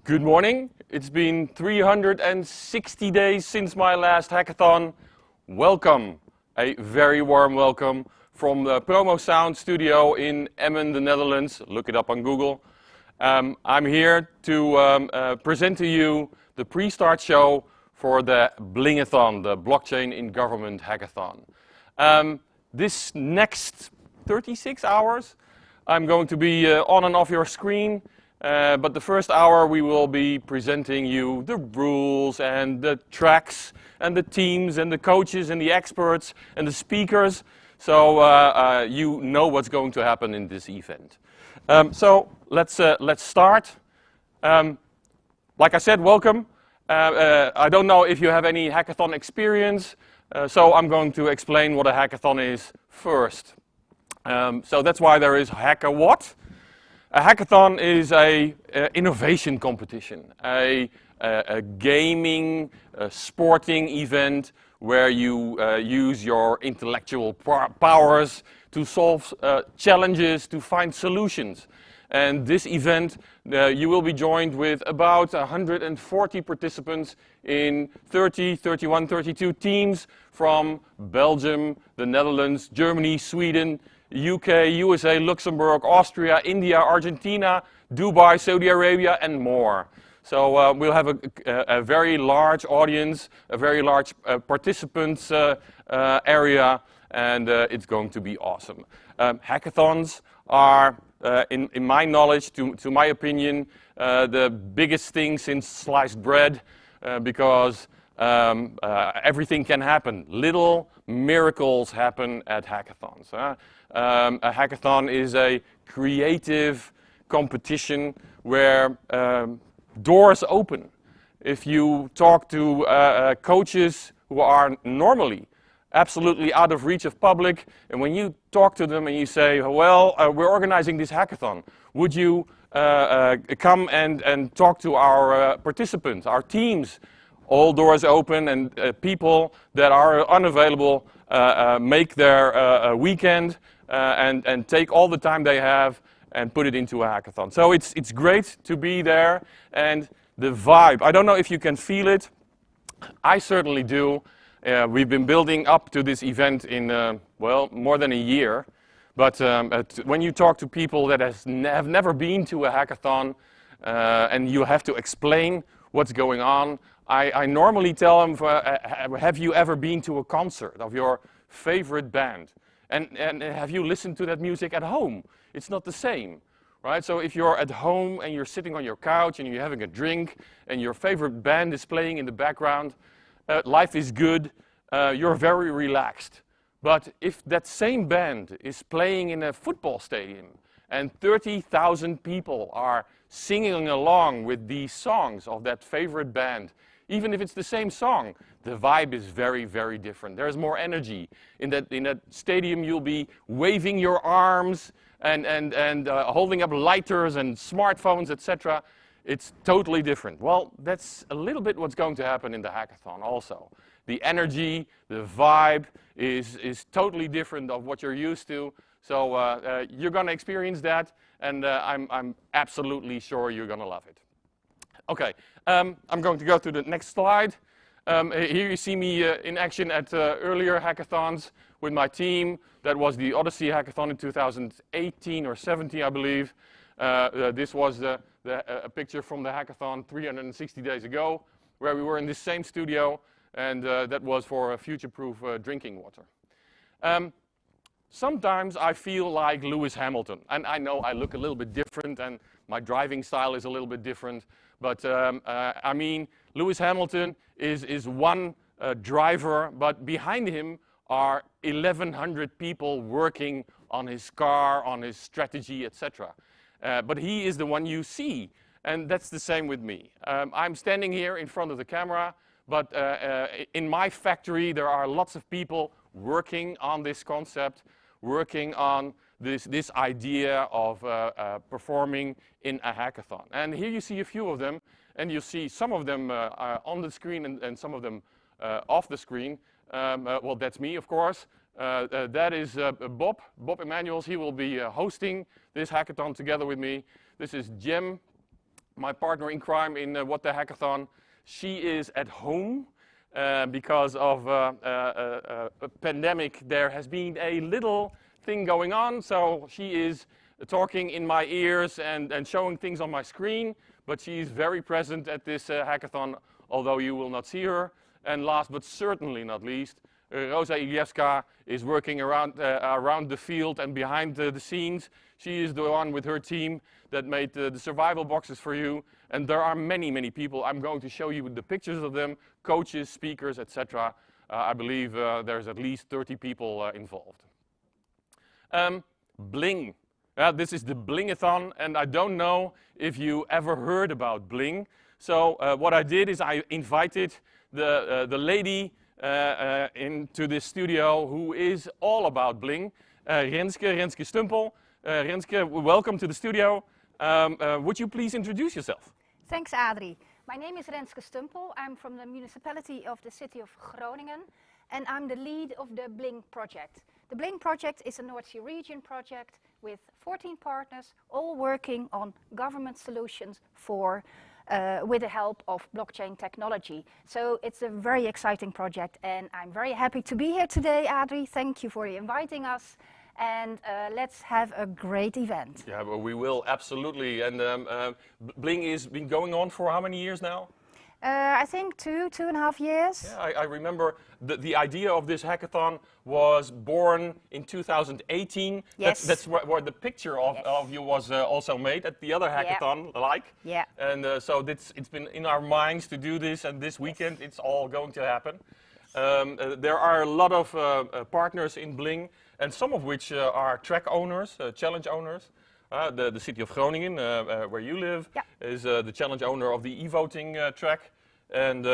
Good morning. It's been 360 days since my last hackathon. Welcome, a very warm welcome from the Promo Sound studio in Emmen, the Netherlands. Look it up on Google. I'm here to present to you the pre-start show for the Blingathon, the Blockchain in Government Hackathon. This next 36 hours, I'm going to be on and off your screen. But the first hour we will be presenting you the rules and the tracks and the teams and the coaches and the experts and the speakers, so you know what's going to happen in this event. So let's start. Like I said, welcome. I don't know if you have any hackathon experience, so I'm going to explain what a hackathon is first. So that's why there is Hack-A-What. A hackathon is a innovation competition, a gaming, sporting event where you use your intellectual powers to solve challenges, to find solutions. And this event, you will be joined with about 140 participants in 30, 31, 32 teams from Belgium, the Netherlands, Germany, Sweden, UK, USA, Luxembourg, Austria, India, Argentina, Dubai, Saudi Arabia, and more. So we'll have a very large audience, a very large participants area, and it's going to be awesome. Hackathons are, in my knowledge, to my opinion, the biggest thing since sliced bread, because everything can happen. Little miracles happen at hackathons. A hackathon is a creative competition where doors open. If you talk to coaches who are normally absolutely out of reach of public, and when you talk to them and you say, well, we're organizing this hackathon, would you come and talk to our participants, our teams? All doors open, and people that are unavailable make their weekend and take all the time they have and put it into a hackathon. So it's great to be there, and the vibe, I don't know if you can feel it. I certainly do. We've been building up to this event in, well, more than a year. But when you talk to people that have never been to a hackathon and you have to explain what's going on, I normally tell them, have you ever been to a concert of your favorite band? And have you listened to that music at home? It's not the same, right? So if you're at home and you're sitting on your couch and you're having a drink and your favorite band is playing in the background, life is good, you're very relaxed. But if that same band is playing in a football stadium and 30,000 people are singing along with these songs of that favorite band, even if it's the same song, the vibe is very, very different. There's more energy. In that stadium, you'll be waving your arms and holding up lighters and smartphones, etc. It's totally different. Well, that's a little bit what's going to happen in the hackathon also. The energy, the vibe is totally different of what you're used to. So you're going to experience that, and I'm absolutely sure you're going to love it. Okay, I'm going to go to the next slide. Here you see me in action at earlier hackathons with my team. That was the Odyssey hackathon in 2018 or 17, I believe. This was a picture from the hackathon 360 days ago, where we were in this same studio, and that was for future-proof drinking water. Sometimes I feel like Lewis Hamilton, and I know I look a little bit different, and my driving style is a little bit different, but I mean, Lewis Hamilton is one driver, but behind him are 1,100 people working on his car, on his strategy, etc. But he is the one you see, and that's the same with me. I'm standing here in front of the camera, but in my factory there are lots of people working on this concept, working on this idea of performing in a hackathon. And here you see a few of them, and you see some of them on the screen and some of them off the screen. Well, that's me, of course. That is Bob Emanuels. He will be hosting this hackathon together with me. This is Jem, my partner in crime in What the Hackathon. She is at home because of a pandemic. There has been a little thing going on, so she is talking in my ears and showing things on my screen, but she is very present at this hackathon, although you will not see her. And last but certainly not least, Rosa Ilievska is working around the field and behind the scenes. She is the one with her team that made the survival boxes for you. And there are many, many people. I'm going to show you the pictures of them, coaches, speakers, etc. I believe there's at least 30 people involved. Bling. This is the Blingathon, and I don't know if you ever heard about Bling. So what I did is I invited the lady into this studio who is all about Bling, Renske Stumpel. Renske, welcome to the studio. Would you please introduce yourself? Thanks, Adrie. My name is Renske Stumpel. I'm from the municipality of the city of Groningen, and I'm the lead of the Bling project. The Bling project is a North Sea region project with 14 partners, all working on government solutions for with the help of blockchain technology. So it's a very exciting project, and I'm very happy to be here today, Adrie. Thank you for inviting us, and let's have a great event. Yeah, well, we will, absolutely. And Bling has been going on for how many years now? I think 2.5 years. Yeah, I remember the idea of this hackathon was born in 2018. Yes. That's where the picture of you was also made at the other hackathon, Yeah. And so it's been in our minds to do this, and this weekend it's all going to happen. There are a lot of partners in Bling, and some of which are track owners, challenge owners. The city of Groningen, where you live, is the challenge owner of the e-voting track. And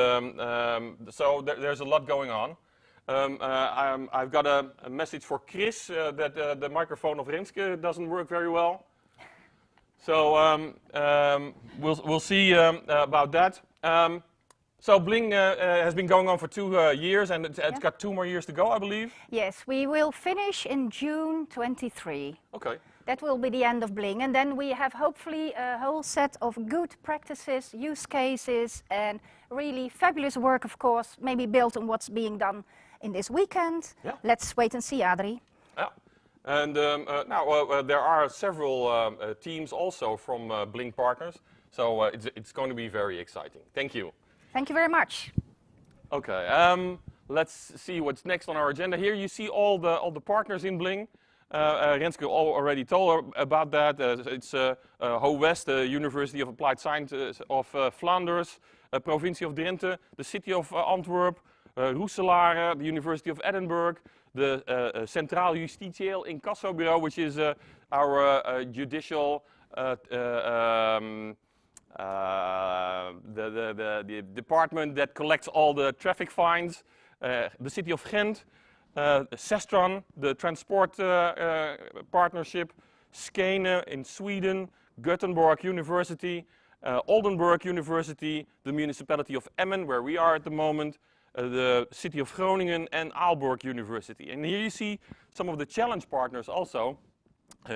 so there's a lot going on. I've got a message for Chris that the microphone of Renske doesn't work very well. So we'll see about that. So Bling has been going on for 2 years, and it's got 2 more years to go, I believe. Yes, we will finish in June 23. Okay. That will be the end of Bling, and then we have hopefully a whole set of good practices, use cases, and really fabulous work, of course, maybe built on what's being done in this weekend. Yeah. Let's wait and see, Adrie. Yeah. And now there are several teams also from Bling partners, so it's going to be very exciting. Thank you. Thank you very much. Okay, let's see what's next on our agenda. Here you see all the partners in Bling. Renske already told about that. It's Ho West, the University of Applied Sciences of Flanders, Provincie of Drenthe, the City of Antwerp, Roeselare, the University of Edinburgh, the Centraal Justitieel Incassobureau, which is our judicial the department that collects all the traffic fines, the City of Ghent, Sestron, the transport partnership, Skene in Sweden, Gothenburg University, Oldenburg University, the municipality of Emmen, where we are at the moment, the city of Groningen, and Aalborg University. And here you see some of the challenge partners also,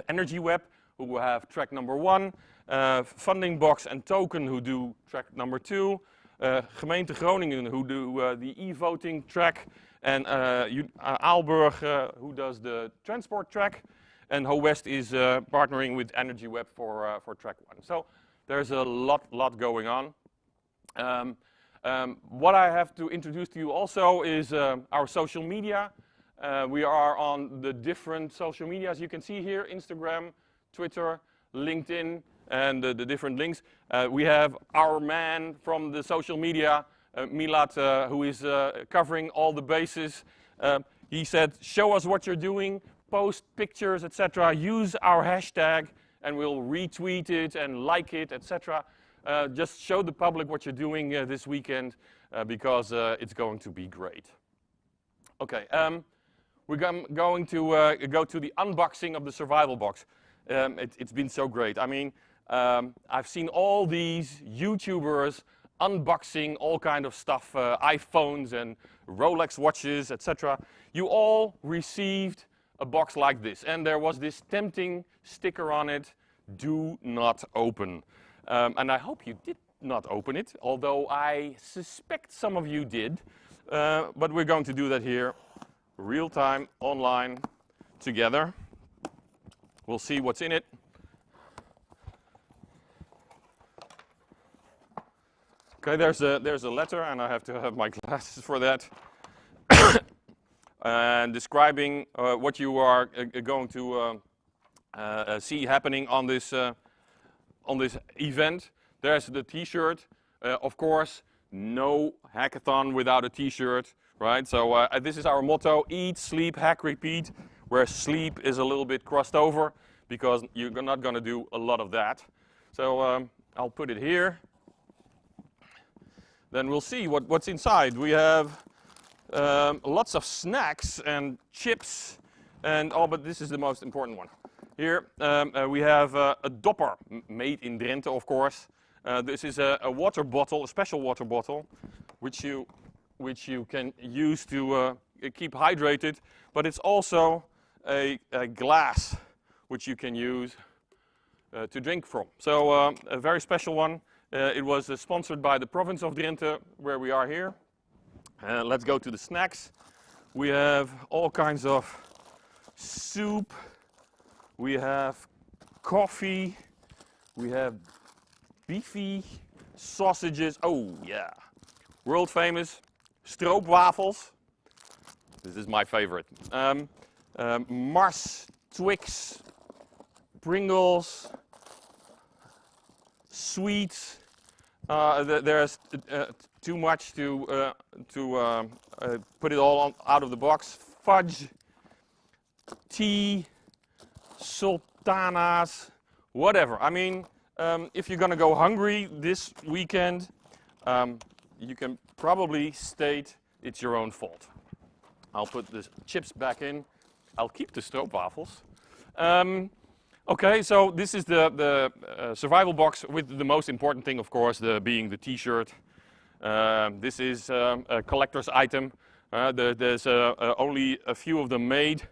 Energy Web, who have track number 1, Funding Box and Token, who do track number 2, Gemeente Groningen, who do the e-voting track, and Aalborg, who does the transport track, and Ho West is partnering with Energy Web for track 1. So there's a lot going on. What I have to introduce to you also is our social media. We are on the different social media, as you can see here, Instagram, Twitter, LinkedIn, and the different links. We have our man from the social media, Milad, who is covering all the bases. He said, show us what you're doing, post pictures, etc. Use our hashtag, and we'll retweet it and like it, etc. Just show the public what you're doing this weekend, because it's going to be great. Okay, we're going to go to the unboxing of the survival box. It's been so great. I mean, I've seen all these YouTubers unboxing all kind of stuff, iPhones and Rolex watches, etc. You all received a box like this, and there was this tempting sticker on it, do not open. And I hope you did not open it, although I suspect some of you did. But we're going to do that here, real time, online, together. We'll see what's in it. Okay, there's a letter, and I have to have my glasses for that. And describing what you are going to see happening on this event. There's the T-shirt. Of course, no hackathon without a T-shirt, right? So this is our motto: eat, sleep, hack, repeat. Where sleep is a little bit crossed over, because you're not going to do a lot of that. So I'll put it here. Then we'll see what's inside. We have lots of snacks and chips, and but this is the most important one. Here we have a dopper, made in Drenthe, of course. This is a water bottle, a special water bottle, which you can use to keep hydrated. But it's also a glass, which you can use to drink from. So a very special one. It was sponsored by the province of Drenthe, where we are here. Let's go to the snacks. We have all kinds of soup. We have coffee. We have beefy sausages. Oh yeah, world famous stroopwafels. This is my favorite. Mars, Twix, Pringles, sweets. There's too much to put it all out of the box. Fudge, tea, sultanas, whatever. I mean, if you're gonna go hungry this weekend, you can probably state it's your own fault. I'll put the chips back in. I'll keep the stroopwafels. Okay, so this is the survival box with the most important thing, of course, being the T-shirt. This is a collector's item. There's only a few of them made,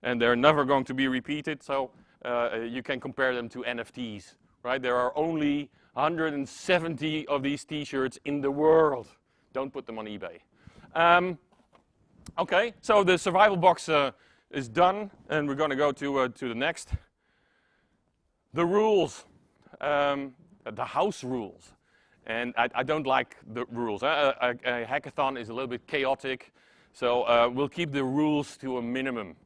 and they're never going to be repeated. So you can compare them to NFTs, right? There are only 170 of these T-shirts in the world. Don't put them on eBay. Okay, so the survival box is done, and we're going to go to the next. The rules, the house rules. And I don't like the rules. A hackathon is a little bit chaotic, so we'll keep the rules to a minimum.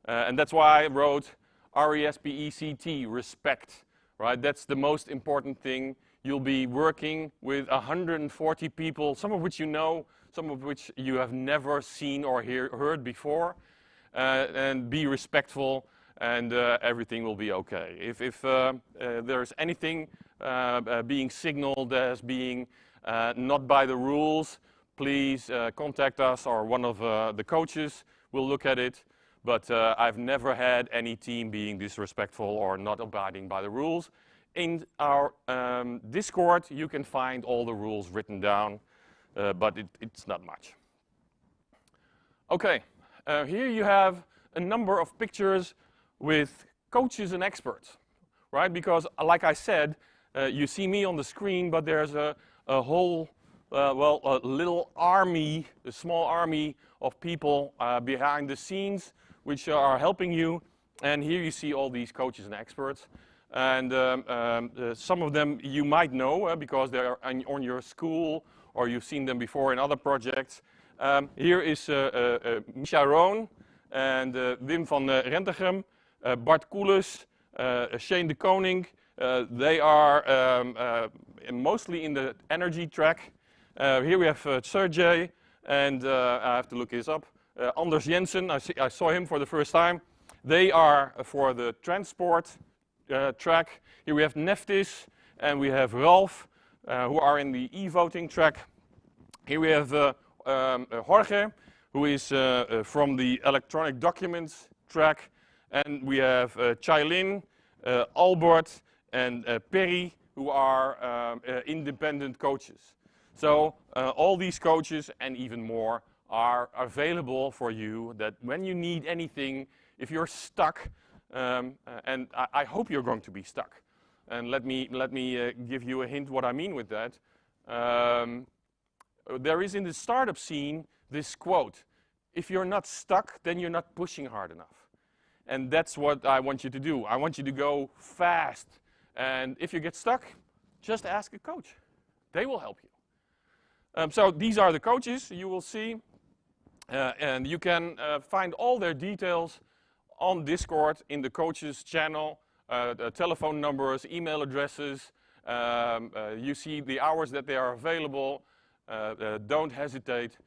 And that's why I wrote RESPECT, respect, right? That's the most important thing. You'll be working with 140 people, some of which you know, some of which you have never seen or heard before, and be respectful, and everything will be okay. If there's anything being signaled as being not by the rules, please contact us, or one of the coaches will look at it. But I've never had any team being disrespectful or not abiding by the rules. In our Discord, you can find all the rules written down, but it's not much. Okay, here you have a number of pictures with coaches and experts, right? Because, like I said, you see me on the screen, but there's a whole, a little army, a small army of people behind the scenes which are helping you. And here you see all these coaches and experts. And some of them you might know because they're on your school, or you've seen them before in other projects. Here is Misha Roon and Wim van Rentegem. Bart Koeles, Shane de Koning, they are mostly in the energy track. Here we have Sergey, and I have to look this up. Anders Jensen, I saw him for the first time. They are for the transport track. Here we have Neftis, and we have Ralph, who are in the e-voting track. Here we have Jorge, who is from the electronic documents track. And we have Chailin, Albert, and Perry, who are independent coaches. So all these coaches and even more are available for you, that when you need anything, if you're stuck, and I hope you're going to be stuck. And let me give you a hint what I mean with that. There is in the startup scene this quote: if you're not stuck, then you're not pushing hard enough. And that's what I want you to do. I want you to go fast. And if you get stuck, just ask a coach. They will help you. So these are the coaches you will see. And you can find all their details on Discord in the coaches channel, the telephone numbers, email addresses. You see the hours that they are available. Don't hesitate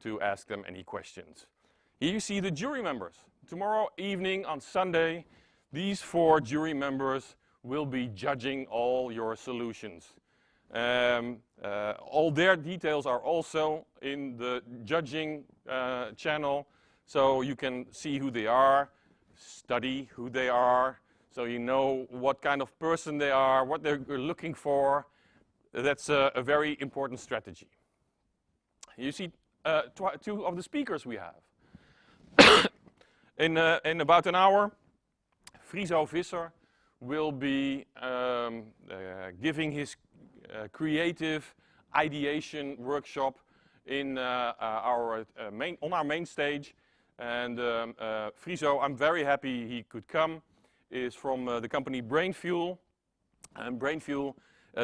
to ask them any questions. Here you see the jury members. Tomorrow evening on Sunday, these 4 jury members will be judging all your solutions. All their details are also in the judging channel, so you can see who they are, study who they are, so you know what kind of person they are, what they're looking for. That's a very important strategy. You see two of the speakers we have. In about an hour, Friso Visser will be giving his creative ideation workshop in on our main stage. And Friso, I'm very happy he could come, is from the company Brain Fuel. And Brain Fuel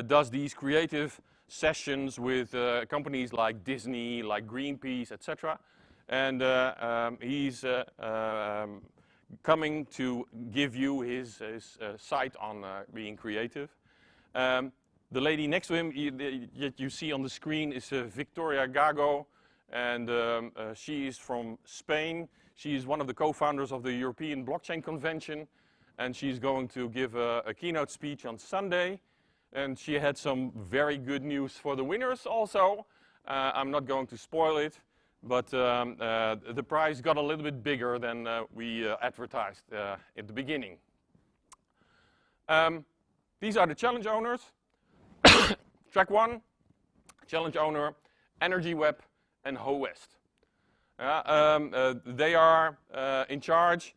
does these creative sessions with companies like Disney, like Greenpeace, etc. And he's coming to give you his sight on being creative. The lady next to him that you see on the screen is Victoria Gago, and she is from Spain. She is one of the co-founders of the European Blockchain Convention, and she's going to give a keynote speech on Sunday. And she had some very good news for the winners also. I'm not going to spoil it, but the prize got a little bit bigger than we advertised at the beginning. These are the challenge owners. Track 1, challenge owner, Energy Web and Ho West. They are in charge.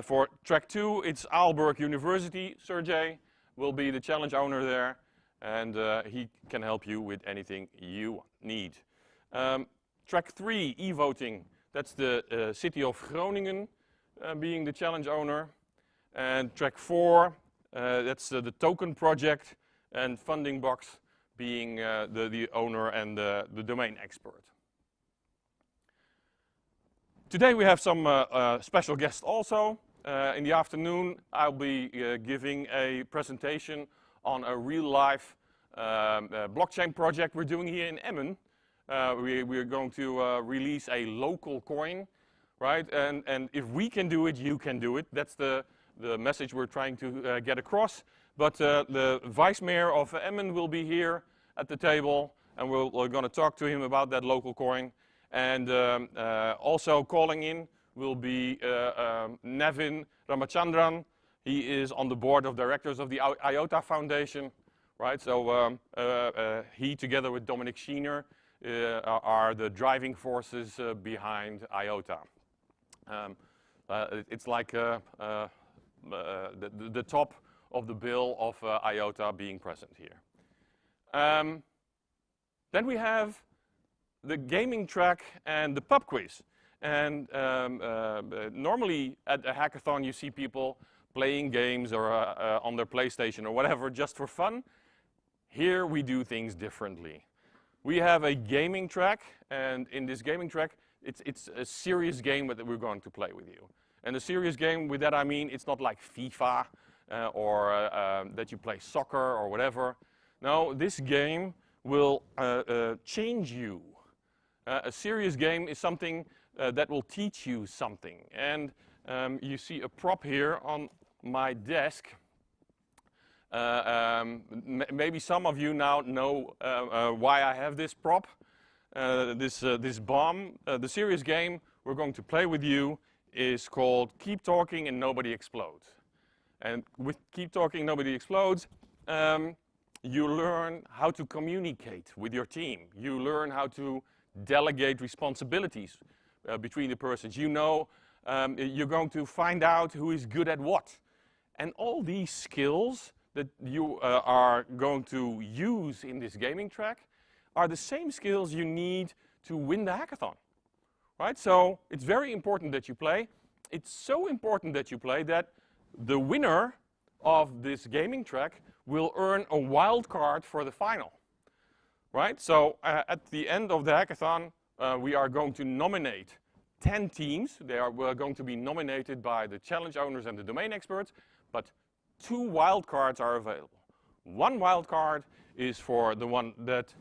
For track 2, it's Aalborg University. Sergey will be the challenge owner there, and he can help you with anything you need. Track 3, e-voting, that's the city of Groningen being the challenge owner. And track 4, that's the token project, and Funding Box being the owner and the domain expert. Today we have some special guests also. In the afternoon I'll be giving a presentation on a real-life blockchain project we're doing here in Emmen. We're going to release a local coin, right? And if we can do it, you can do it. That's the message we're trying to get across. But the Vice Mayor of Emmen will be here at the table, and we're going to talk to him about that local coin. And also calling in will be Nevin Ramachandran. He is on the board of directors of the IOTA Foundation, right? So he, together with Dominic Schiener, are the driving forces behind IOTA. It's like the top of the bill of IOTA being present here. Then we have the gaming track and the pub quiz. And normally at a hackathon you see people playing games or on their PlayStation or whatever just for fun. Here we do things differently. We have a gaming track, and in this gaming track it's a serious game that we're going to play with you. And a serious game, with that I mean it's not like FIFA or that you play soccer or whatever. No, this game will change you. A serious game is something that will teach you something. And you see a prop here on my desk. Maybe some of you now know why I have this prop, this bomb. The serious game we're going to play with you is called Keep Talking and Nobody Explodes. And with Keep Talking, Nobody Explodes, you learn how to communicate with your team. You learn how to delegate responsibilities between the persons. You know, you're going to find out who is good at what. And all these skills that you are going to use in this gaming track are the same skills you need to win the hackathon, right? So it's very important that you play. It's so important that you play that the winner of this gaming track will earn a wild card for the final, right? So at the end of the hackathon, we are going to nominate 10 teams. They are going to be nominated by the challenge owners and the domain experts, but 2 wild cards are available. One wild card is for the one that,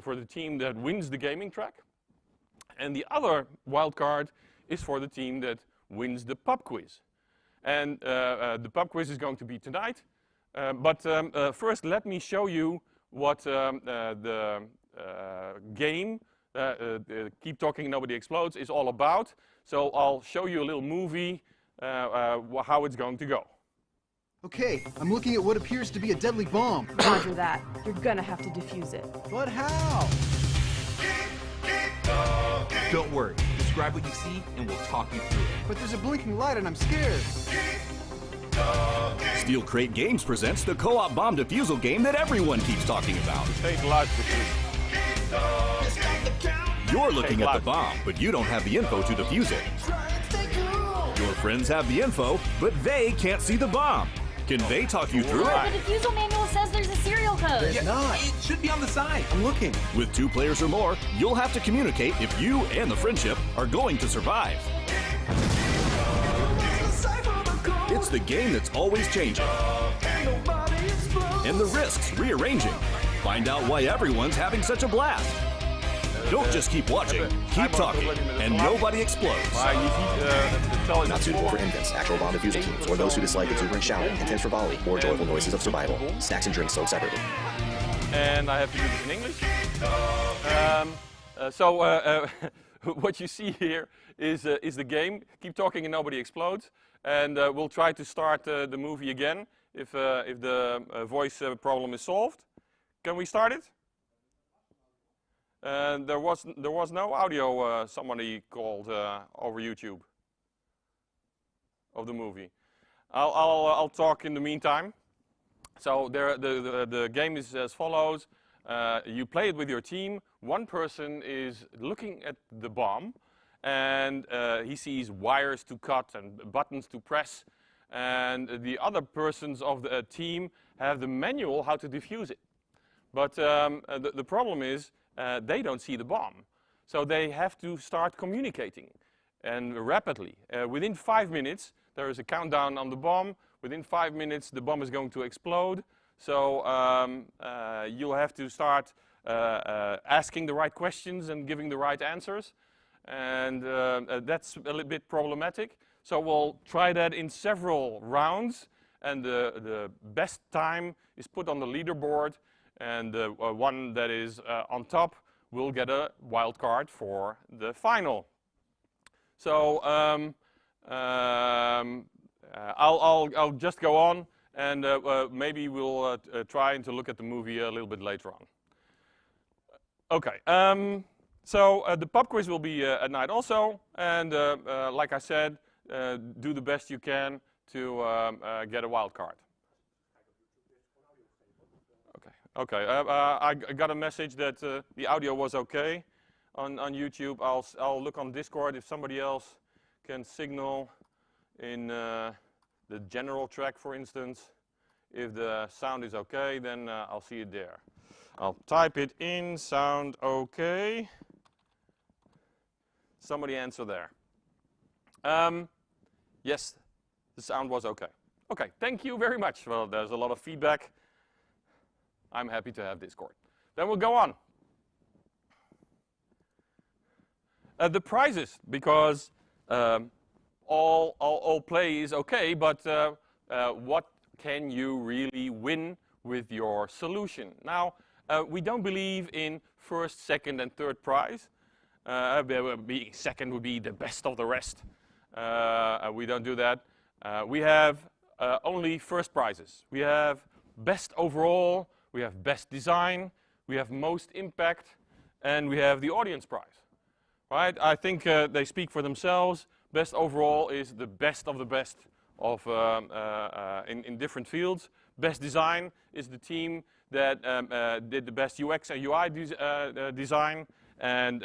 for the team that wins the gaming track, and the other wild card is for the team that wins the pub quiz. And the pub quiz is going to be tonight. But first, let me show you what the game, Keep Talking, Nobody Explodes, is all about. So I'll show you a little movie, how it's going to go. Okay, I'm looking at what appears to be a deadly bomb. Roger that. You're gonna have to defuse it. But how? Don't worry. Describe what you see, and we'll talk you through it. But there's a blinking light and I'm scared. Steel Crate Games presents the co-op bomb defusal game that everyone keeps talking about. Steeds luisteren. You're looking at the bomb, but you don't have the info to defuse it. Your friends have the info, but they can't see the bomb. Can they talk you through it? The defusal manual says there's a serial code. There's not. It should be on the side. I'm looking. With 2 players or more, you'll have to communicate if you and the friendship are going to survive. It's the game that's always changing. And the risks rearranging. Find out why everyone's having such a blast. Don't just keep watching, keep talking, and nobody explodes. Maar je ziet het spel is Not suitable for infants, actual bomb defusal teams, or those who dislike exuberant shouting, intense frivolity, or joyful noises of survival. Snacks and drinks sold separately. And I have to do this in English. What you see here is the game. Keep talking and nobody explodes. And we'll try to start the movie again if the voice problem is solved. Can we start it? There was no audio. Somebody called over YouTube of the movie. I'll talk in the meantime. So the game is as follows. You play it with your team. One person is looking at the bomb, and he sees wires to cut and buttons to press. And the other persons of the team have the manual how to defuse it. But the problem is they don't see the bomb. So they have to start communicating, and rapidly. Within 5 minutes, there is a countdown on the bomb. Within 5 minutes, the bomb is going to explode. So you'll have to start asking the right questions and giving the right answers. And that's a little bit problematic. So we'll try that in several rounds. And the best time is put on the leaderboard. And the one that is on top will get a wild card for the final. So I'll just go on, and maybe we'll try to look at the movie a little bit later on. Okay, so the pub quiz will be at night also, and like I said, do the best you can to get a wild card. Okay, I got a message that the audio was okay on YouTube. I'll look on Discord if somebody else can signal in the general track, for instance. If the sound is okay, then I'll see it there. I'll type it in, sound okay. Somebody answer there. Yes, the sound was okay. Okay, thank you very much. Well, there's a lot of feedback. I'm happy to have Discord. Then we'll go on. The prizes, because all play is okay, but what can you really win with your solution? Now, we don't believe in first, second, and third prize. Second would be the best of the rest. We don't do that. We have only first prizes. We have best overall. We have best design, we have most impact, and we have the audience prize. Right? I think they speak for themselves. Best overall is the best of the best of in different fields. Best design is the team that did the best UX and UI design and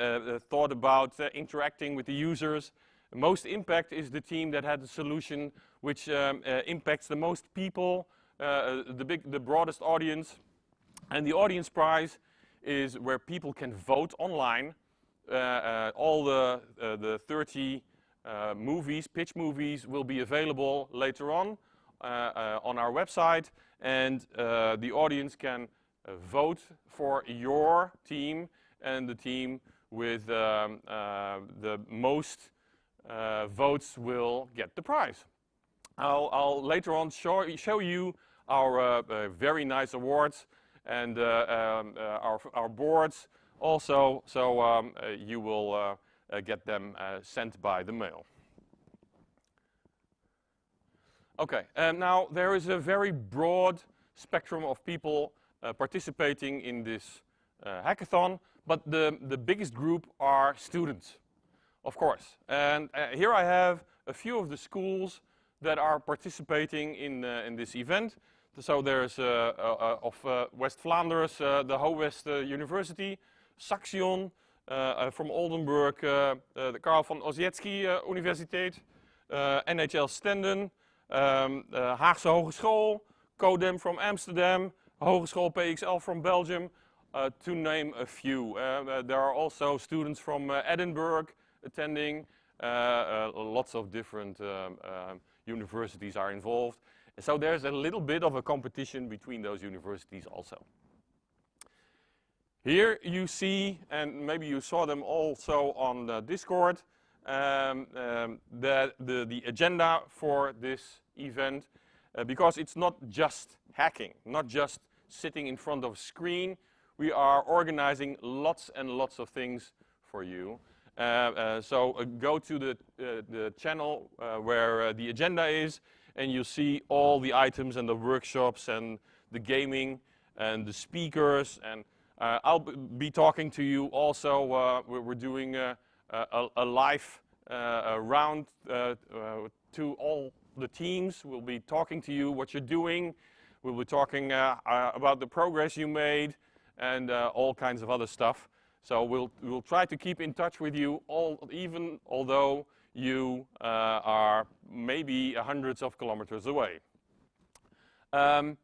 thought about interacting with the users. Most impact is the team that had the solution which impacts the most people, the broadest audience. And the audience prize is where people can vote online. All the 30 movies, pitch movies, will be available later on our website. And the audience can vote for your team, and the team with the most votes will get the prize. I'll later on show you our very nice awards and our boards also, so you will get them sent by the mail. Okay, now there is a very broad spectrum of people participating in this hackathon, but the biggest group are students, of course. And here I have a few of the schools that are participating in this event. So there's of West Flanders, the Ho West University, Saxion, from Oldenburg, the Karl van Ossietzky Universiteit, NHL Stenden, Haagse Hogeschool, CODEM from Amsterdam, Hogeschool PXL from Belgium, to name a few. There are also students from Edinburgh attending. Lots of different universities are involved. So there's a little bit of a competition between those universities also. Here you see, and maybe you saw them also on Discord, the agenda for this event, because it's not just hacking, not just sitting in front of a screen. We are organizing lots and lots of things for you. So go to the channel where the agenda is, and you see all the items and the workshops and the gaming and the speakers. And I'll be talking to you also. We're doing a live round to all the teams. We'll be talking to you what you're doing. We'll be talking about the progress you made and all kinds of other stuff. So we'll try to keep in touch with you, even although you are maybe hundreds of kilometers away. I'll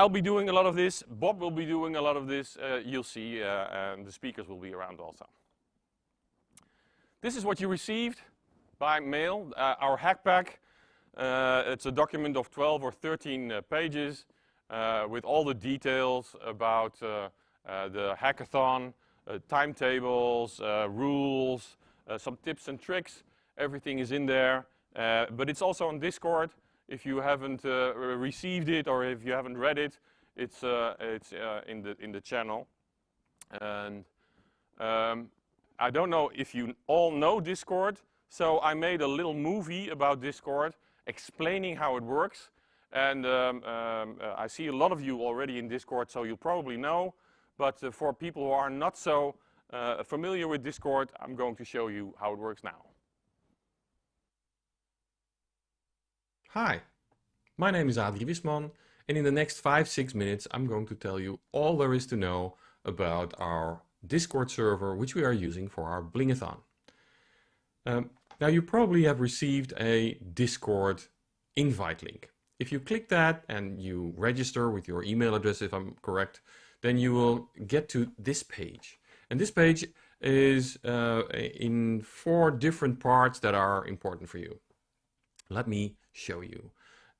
be doing a lot of this. Bob will be doing a lot of this. You'll see, and the speakers will be around also. This is what you received by mail, our hack pack. It's a document of 12 or 13 pages with all the details about the hackathon, timetables, rules, some tips and tricks. Everything is in there, but it's also on Discord. If you haven't received it or if you haven't read it, it's in the channel. And I don't know if you all know Discord, so I made a little movie about Discord explaining how it works. And I see a lot of you already in Discord, so you probably know. But for people who are not so familiar with Discord, I'm going to show you how it works now. Hi, my name is Adrie Wisman, and in the next 5-6 minutes I'm going to tell you all there is to know about our Discord server which we are using for our Blingathon. Now you probably have received a Discord invite link. If you click that and you register with your email address, if I'm correct, then you will get to this page. And this page is in 4 different parts that are important for you. Let me show you.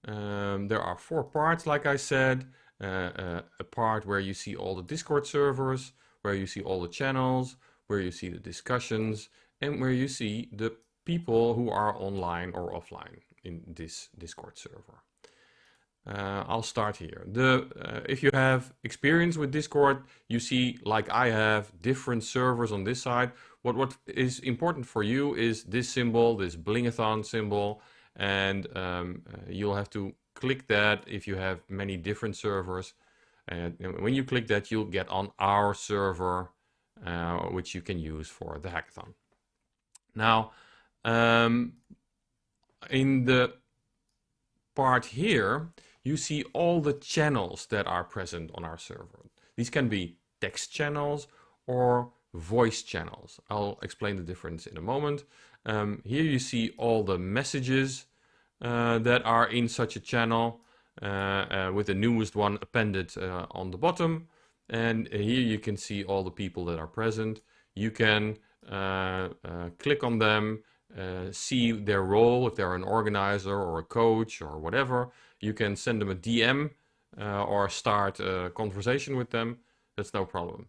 There are 4 parts, like I said. A part where you see all the Discord servers, where you see all the channels, where you see the discussions, and where you see the people who are online or offline in this Discord server. I'll start here. If you have experience with Discord, you see, like I have, different servers on this side. What is important for you is this symbol, this Blingathon symbol, and you'll have to click that if you have many different servers. And when you click that, you'll get on our server, which you can use for the hackathon. Now, in the part here, you see all the channels that are present on our server. These can be text channels or voice channels. I'll explain the difference in a moment. Here you see all the messages that are in such a channel, with the newest one appended on the bottom. And here you can see all the people that are present. You can click on them, see their role, if they're an organizer or a coach or whatever. You can send them a DM or start a conversation with them. That's no problem.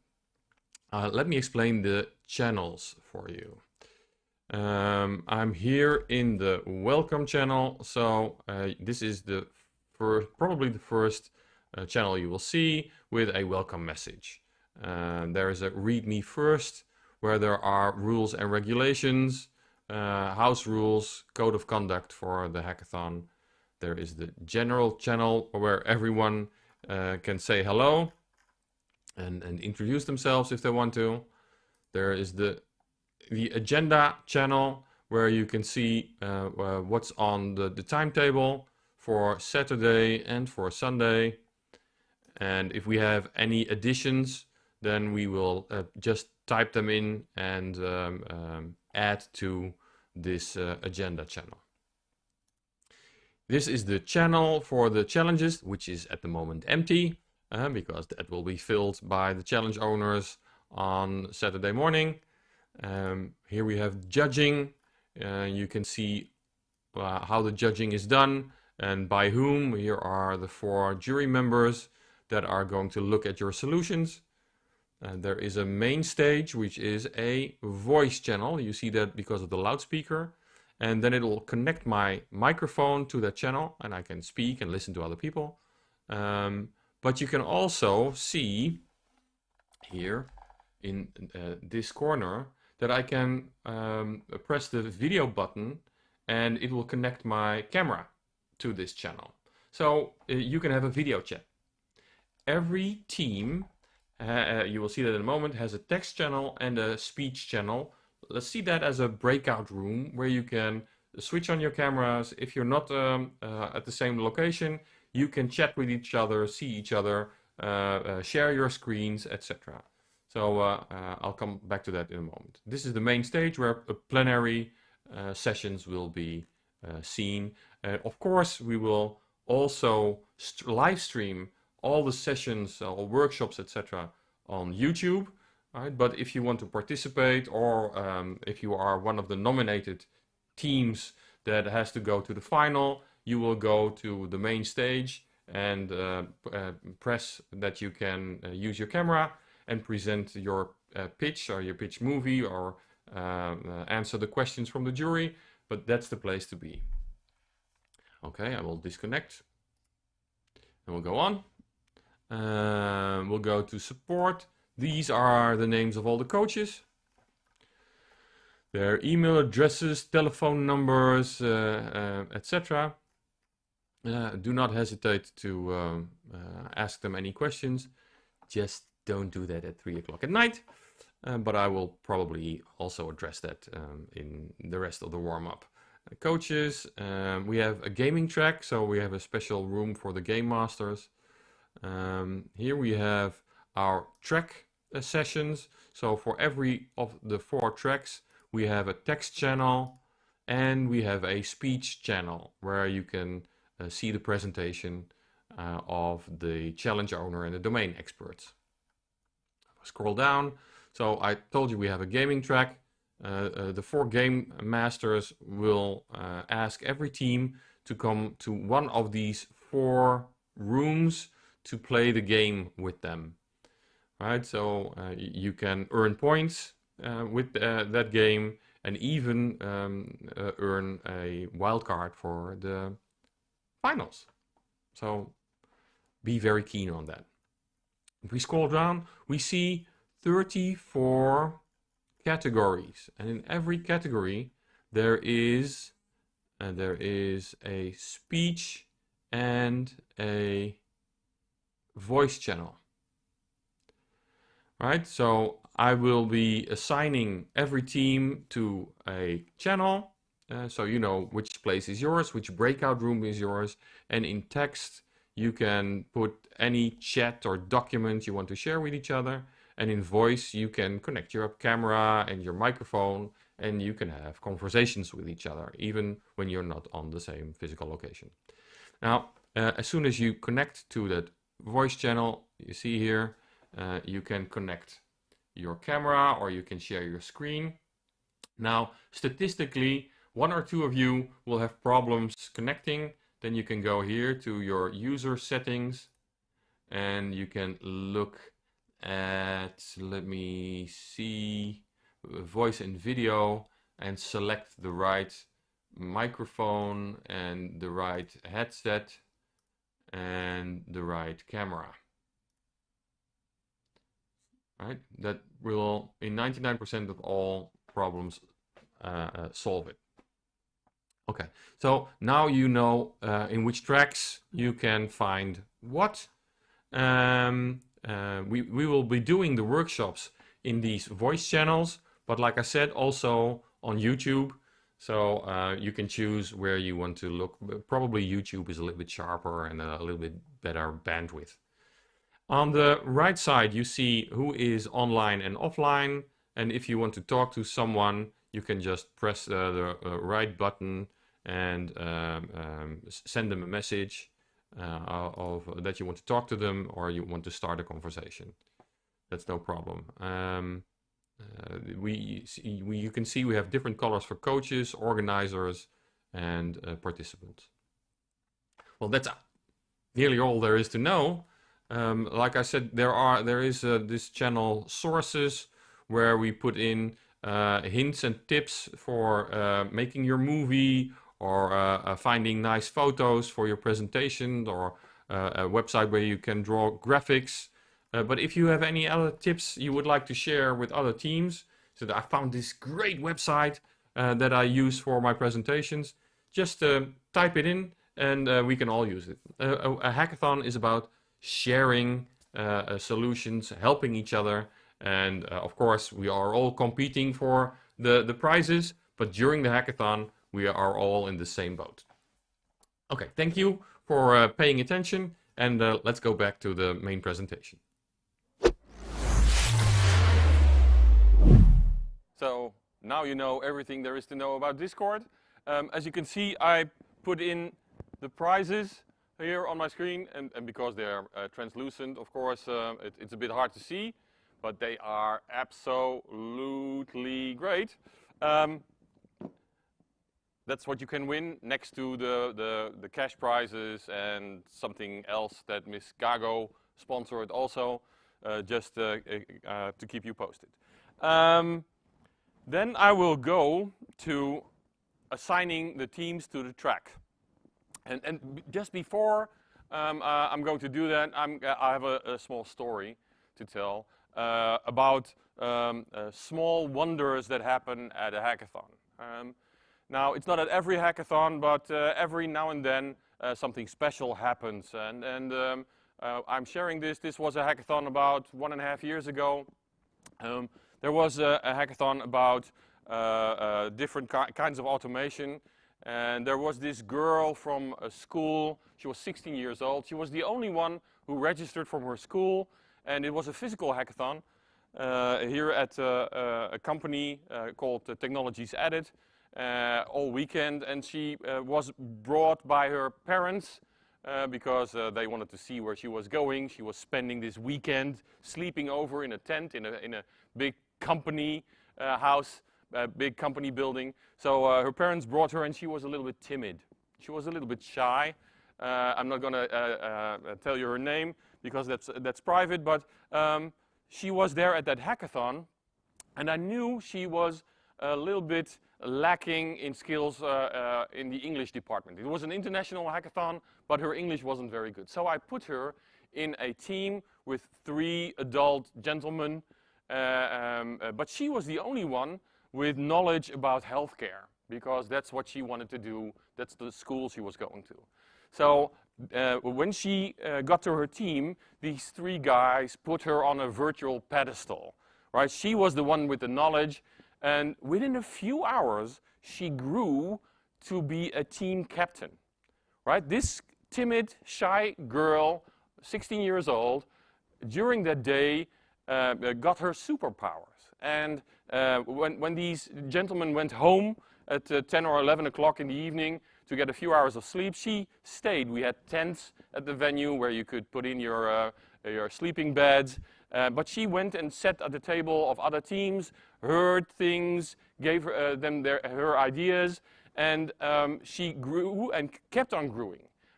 Let me explain the channels for you. I'm here in the welcome channel, so this is probably the first channel you will see with a welcome message. There is a read me first, where there are rules and regulations, house rules, code of conduct for the hackathon. There is the general channel where everyone can say hello and introduce themselves if they want to. There is the agenda channel where you can see what's on the timetable for Saturday and for Sunday. And if we have any additions, then we will just type them in and add to this agenda channel. This is the channel for the challenges, which is at the moment empty because that will be filled by the challenge owners on Saturday morning. Here we have judging. You can see how the judging is done and by whom. Here are the 4 jury members that are going to look at your solutions. There is a main stage, which is a voice channel. You see that because of the loudspeaker. And then it will connect my microphone to that channel and I can speak and listen to other people. But you can also see here in this corner that I can press the video button and it will connect my camera to this channel. So you can have a video chat. Every team, you will see that in a moment, has a text channel and a speech channel. Let's see that as a breakout room where you can switch on your cameras. If you're not at the same location, you can chat with each other, see each other, share your screens, etc. So I'll come back to that in a moment. This is the main stage where plenary sessions will be seen. Of course, we will also live stream all the sessions, all workshops, etc. on YouTube. Right? But if you want to participate or if you are one of the nominated teams that has to go to the final, you will go to the main stage and press that you can use your camera and present your pitch or your pitch movie or answer the questions from the jury. But that's the place to be. Okay, I will disconnect and we'll go on. We'll go to support. These are the names of all the coaches, their email addresses, telephone numbers, etc. Do not hesitate to ask them any questions. Just don't do that at 3 o'clock at night. But I will probably also address that in the rest of the warm-up. Coaches, we have a gaming track, so we have a special room for the game masters. Here we have our track sessions. So for every of the 4 tracks, we have a text channel and we have a speech channel where you can see the presentation of the challenge owner and the domain experts. Scroll down. So I told you we have a gaming track. The 4 game masters will ask every team to come to one of these 4 rooms to play the game with them. Right, so you can earn points with that game and even earn a wild card for the finals. So be very keen on that. If we scroll down, we see 34 categories, and in every category there is a speech and a voice channel. Right, so I will be assigning every team to a channel, so you know which place is yours, which breakout room is yours, and in text you can put any chat or document you want to share with each other, and in voice you can connect your camera and your microphone and you can have conversations with each other even when you're not on the same physical location. Now as soon as you connect to that voice channel, you see here, you can connect your camera or you can share your screen. Now, statistically, 1 or 2 of you will have problems connecting. Then you can go here to your user settings and you can look at, let me see, voice and video and select the right microphone and the right headset and the right camera. Right, that will, in 99% of all problems, solve it. Okay, so now you know in which tracks you can find what. We will be doing the workshops in these voice channels, but like I said, also on YouTube. So you can choose where you want to look. Probably YouTube is a little bit sharper and a little bit better bandwidth. On the right side, you see who is online and offline. And if you want to talk to someone, you can just press the right button and send them a message that you want to talk to them or you want to start a conversation. That's no problem. You can see we have different colors for coaches, organizers, and participants. Well, that's nearly all there is to know. Like I said, there is this channel sources where we put in hints and tips for making your movie or finding nice photos for your presentation, or a website where you can draw graphics. But if you have any other tips you would like to share with other teams, so that I found this great website that I use for my presentations, just type it in and we can all use it. A hackathon is about sharing solutions, helping each other, and of course we are all competing for the prizes, but during the hackathon we are all in the same boat. Okay, thank you for paying attention, and let's go back to the main presentation. So now you know everything there is to know about Discord. As you can see, I put in the prizes here on my screen, and because they're translucent, of course, it's a bit hard to see, but they are absolutely great. That's what you can win next to the cash prizes and something else that Miss Gago sponsored also, just to keep you posted. Then I will go to assigning the teams to the track. And just before I'm going to do that, I have a small story to tell about small wonders that happen at a hackathon. Now, it's not at every hackathon, but every now and then something special happens. And I'm sharing this. This was a hackathon about 1.5 years ago. There was a hackathon about different kinds of automation. And there was this girl from a school. She was 16 years old. She was the only one who registered from her school. And it was a physical hackathon here at a company called Technologies Added all weekend. And she was brought by her parents because they wanted to see where she was going. She was spending this weekend sleeping over in a tent in a big company house. A big company building. So her parents brought her, and she was a little bit timid. She was a little bit shy. I'm not going to tell you her name because that's private, but she was there at that hackathon, and I knew she was a little bit lacking in skills in the English department. It was an international hackathon, but her English wasn't very good. So I put her in a team with 3 adult gentlemen, but she was the only one with knowledge about healthcare, because that's what she wanted to do. That's the school she was going to. So when she got to her team, these 3 guys put her on a virtual pedestal, right? She was the one with the knowledge, and within a few hours, she grew to be a team captain, right? This timid, shy girl, 16 years old, during that day got her superpowers. And when these gentlemen went home at 10 or 11 o'clock in the evening to get a few hours of sleep, she stayed. We had tents at the venue where you could put in your sleeping beds. But she went and sat at the table of other teams, heard things, gave them her ideas, and she grew and kept on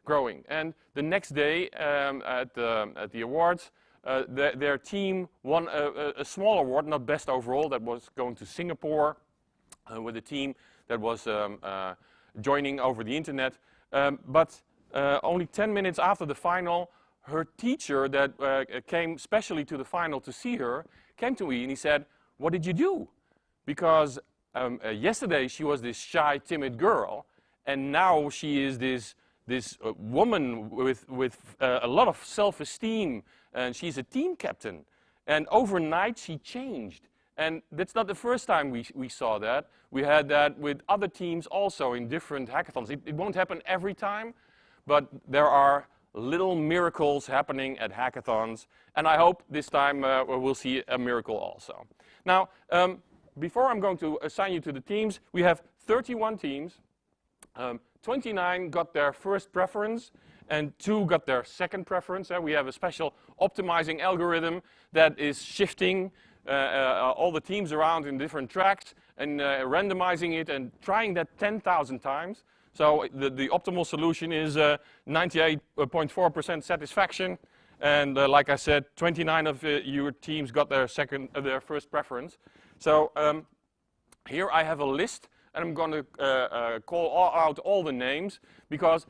growing. And the next day at the awards, their team won a small award, not best overall, that was going to Singapore with a team that was joining over the internet. But only 10 minutes after the final, her teacher that came specially to the final to see her came to me and he said, "What did you do?" Because Yesterday she was this shy, timid girl, and now she is this woman with a lot of self-esteem, and she's a team captain. And overnight she changed. And that's not the first time we saw that. We had that with other teams also in different hackathons. It won't happen every time, but there are little miracles happening at hackathons, and I hope this time we'll see a miracle also. Now, before I'm going to assign you to the teams, we have 31 teams. 29 got their first preference, and 2 got their second preference. We have a special optimizing algorithm that is shifting all the teams around in different tracks and randomizing it and trying that 10,000 times. So the optimal solution is 98.4% satisfaction, and like I said, 29 of your teams got their first preference. So here I have a list, and I'm going to call out all the names, because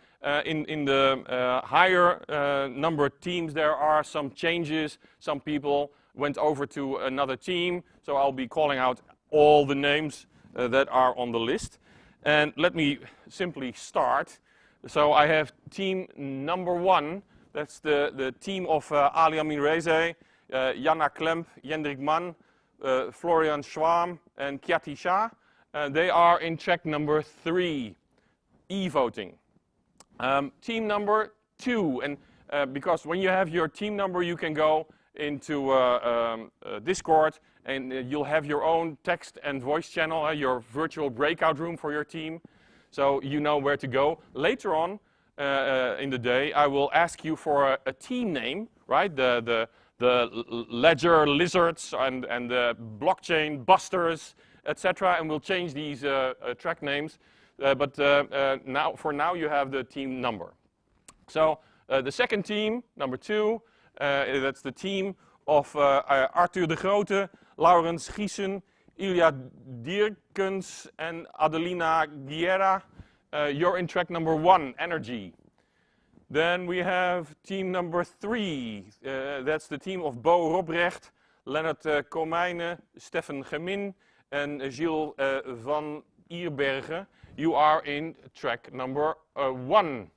in the higher number of teams there are some changes. Some people went over to another team, so I'll be calling out all the names that are on the list. And let me simply start. So I have team number 1. That's the team of Ali Amin Reze, Janna Klemp, Jendrik Mann, Florian Schwam, and Kyati Shah. They are in track number 3, e-voting. Team number 2, and because when you have your team number, you can go into Discord, and you'll have your own text and voice channel, your virtual breakout room for your team, so you know where to go. Later on in the day, I will ask you for a team name, right? The Ledger Lizards and the Blockchain Busters, etc., and we'll change these track names. But for now, you have the team number. So the second team, number 2, that's the team of Arthur de Grote, Laurens Giesen, Ilya Dierkens, and Adelina Guerra. You're in track number 1, energy. Then we have team number 3. That's the team of Bo Robrecht, Lennart Komijnen, Stefan Gemin, and Gilles van Ierbergen. You are in track number 1.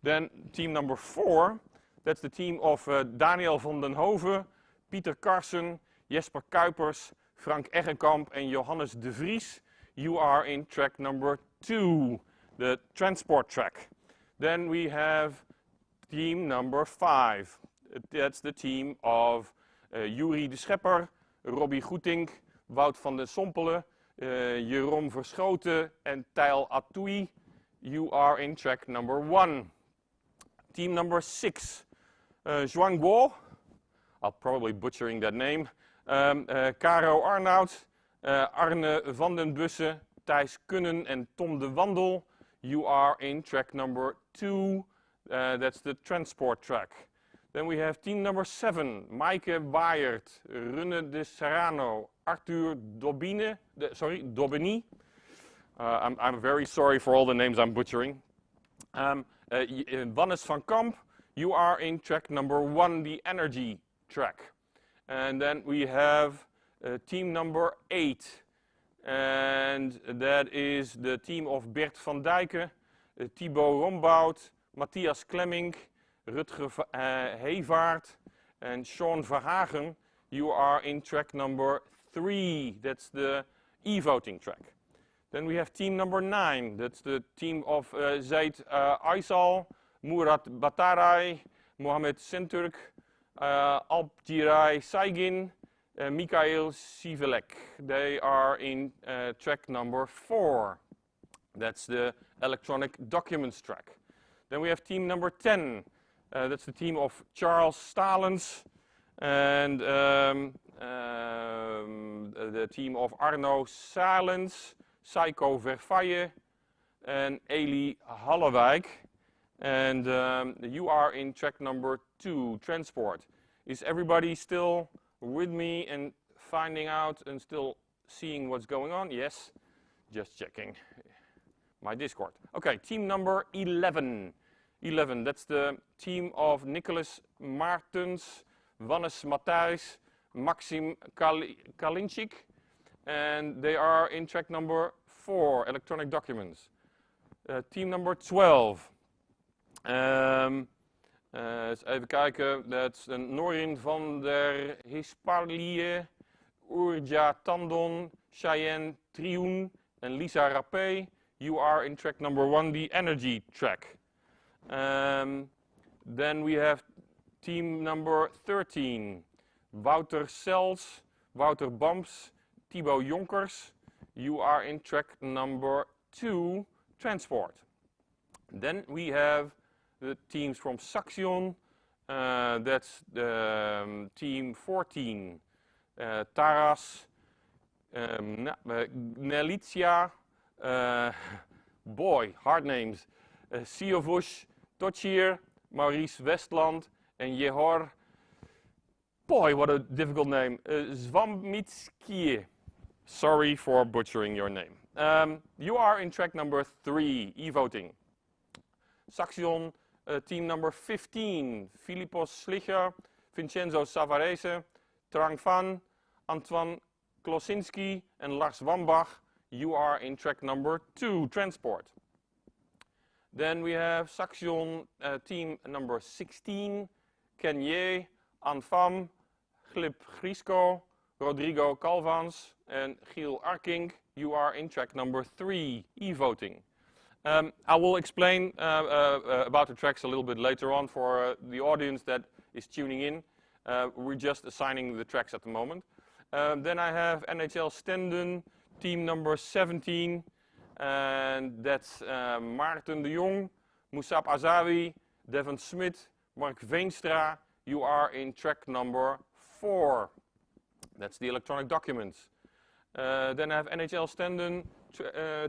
Then team number 4. That's the team of Daniel van den Hove, Pieter Karsen, Jesper Kuipers, Frank Eggenkamp, and Johannes de Vries. You are in track number 2, the transport track. Then we have team number 5. That's the team of Yuri de Schepper, Robbie Goetink, Wout van den Sompelen, Jeroen Verschoten, and Tijl Atoui. You are in track number 1. Team number 6. Zhuang Guo, I'm probably butchering that name, Caro Arnoud, Arne van den Bussen, Thijs Kunnen, and Tom de Wandel. You are in track number 2, that's the transport track. Then we have team number 7, Maaike Bayert, Rune de Serrano, Arthur Dobini. I'm very sorry for all the names I'm butchering. Wannes van Kamp. You are in track number 1, the energy track. And then we have team number 8. And that is the team of Bert van Dijken, Thibaut Rombout, Matthias Klemming, Rutger Hevaert, and Sean Verhagen. You are in track number 3. That's the e-voting track. Then we have team number 9. That's the team of Zaid Aysal, Murat Bataray, Mohamed Senturk, Alpjiray Saigin, Mikhail Sivelek. They are in track number 4. That's the electronic documents track. Then we have team number 10. That's the team of Charles Stalens and the team of Arno Salens, Psycho Verfaye, and Eli Hallewijk. And you are in track number 2, transport. Is everybody still with me and finding out and still seeing what's going on? Yes, just checking my Discord. Okay, team number 11. 11, that's the team of Nicholas Martens, Wannes Matthijs, Maxim Kalinchik, and they are in track number 4, electronic documents. Team number 12. Eens even kijken, dat is Norin van der Hispalie, Urja Tandon, Cheyenne Trioen en Lisa Rappé. You are in track number 1, the energy track. Then we have team number 13. Wouter Sels, Wouter Bamps, Thibaut Jonkers. You are in track number 2, transport. Then we have the teams from Saxion. That's the team 14. Taras, Nelitsia, boy, hard names. Siovush, Tochir, Maurice Westland, and Jehor. Boy, what a difficult name. Zvamitskie. Sorry for butchering your name. You are in track number 3, e-voting. Saxion, team number 15. Filipos Slicher, Vincenzo Savarese, Trang Van, Antoine Klosinski, and Lars Wambach. You are in track number 2, transport. Then we have Saxion, team number 16. Kenye, Anfam, Glib Grisko, Rodrigo Calvans, and Giel Arkink. You are in track number 3, e-voting. I will explain about the tracks a little bit later on for the audience that is tuning in. We're just assigning the tracks at the moment. Then I have NHL Stenden, team number 17, and that's Maarten de Jong, Musab Azawi, Devon Smith, Mark Veenstra. You are in track number 4. That's the electronic documents. Then I have NHL Stenden,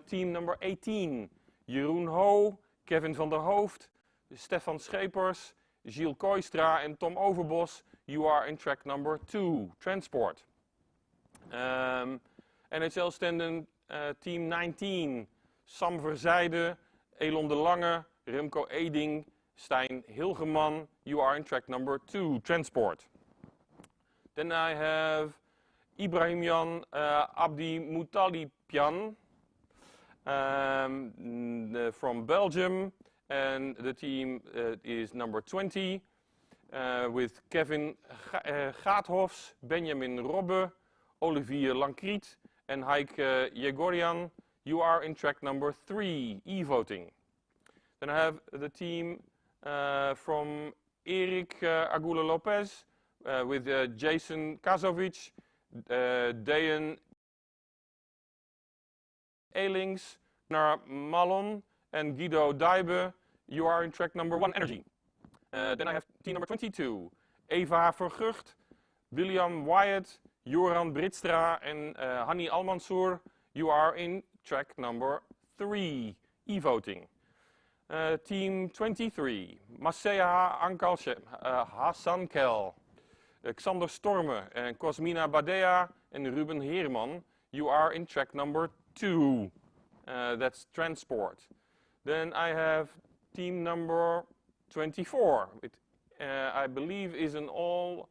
team number 18. Jeroen Ho, Kevin van der Hoofd, Stefan Schepers, Gilles Koistra and Tom Overbos. You are in track number 2, transport. NHL Stenden, team 19. Sam Verzijde, Elon de Lange, Remco Eding, Stijn Hilgeman. You are in track number 2, transport. Then I have Ibrahimjan Abdi Mutalipian from Belgium, and the team is number 20 with Kevin Gaathofs, Benjamin Robbe, Olivier Lankriet, and Heike Jegorian. You are in track number 3, e-voting. Then I have the team from Erik Agula Lopez with Jason Kazovic, Dejan Elings, Nar Malon, and Guido Dijbe. You are in track number 1, energy. Then I have team number 22, Eva Vergucht, William Wyatt, Joran Britstra, and Hani Almansour. You are in track number 3, e-voting. Team 23, Masea Ankalshe, Hassan Kel, Xander Storme, and Cosmina Badea, and Ruben Heerman. You are in track number 2. That's transport. Then I have team number 24. It, I believe, is an all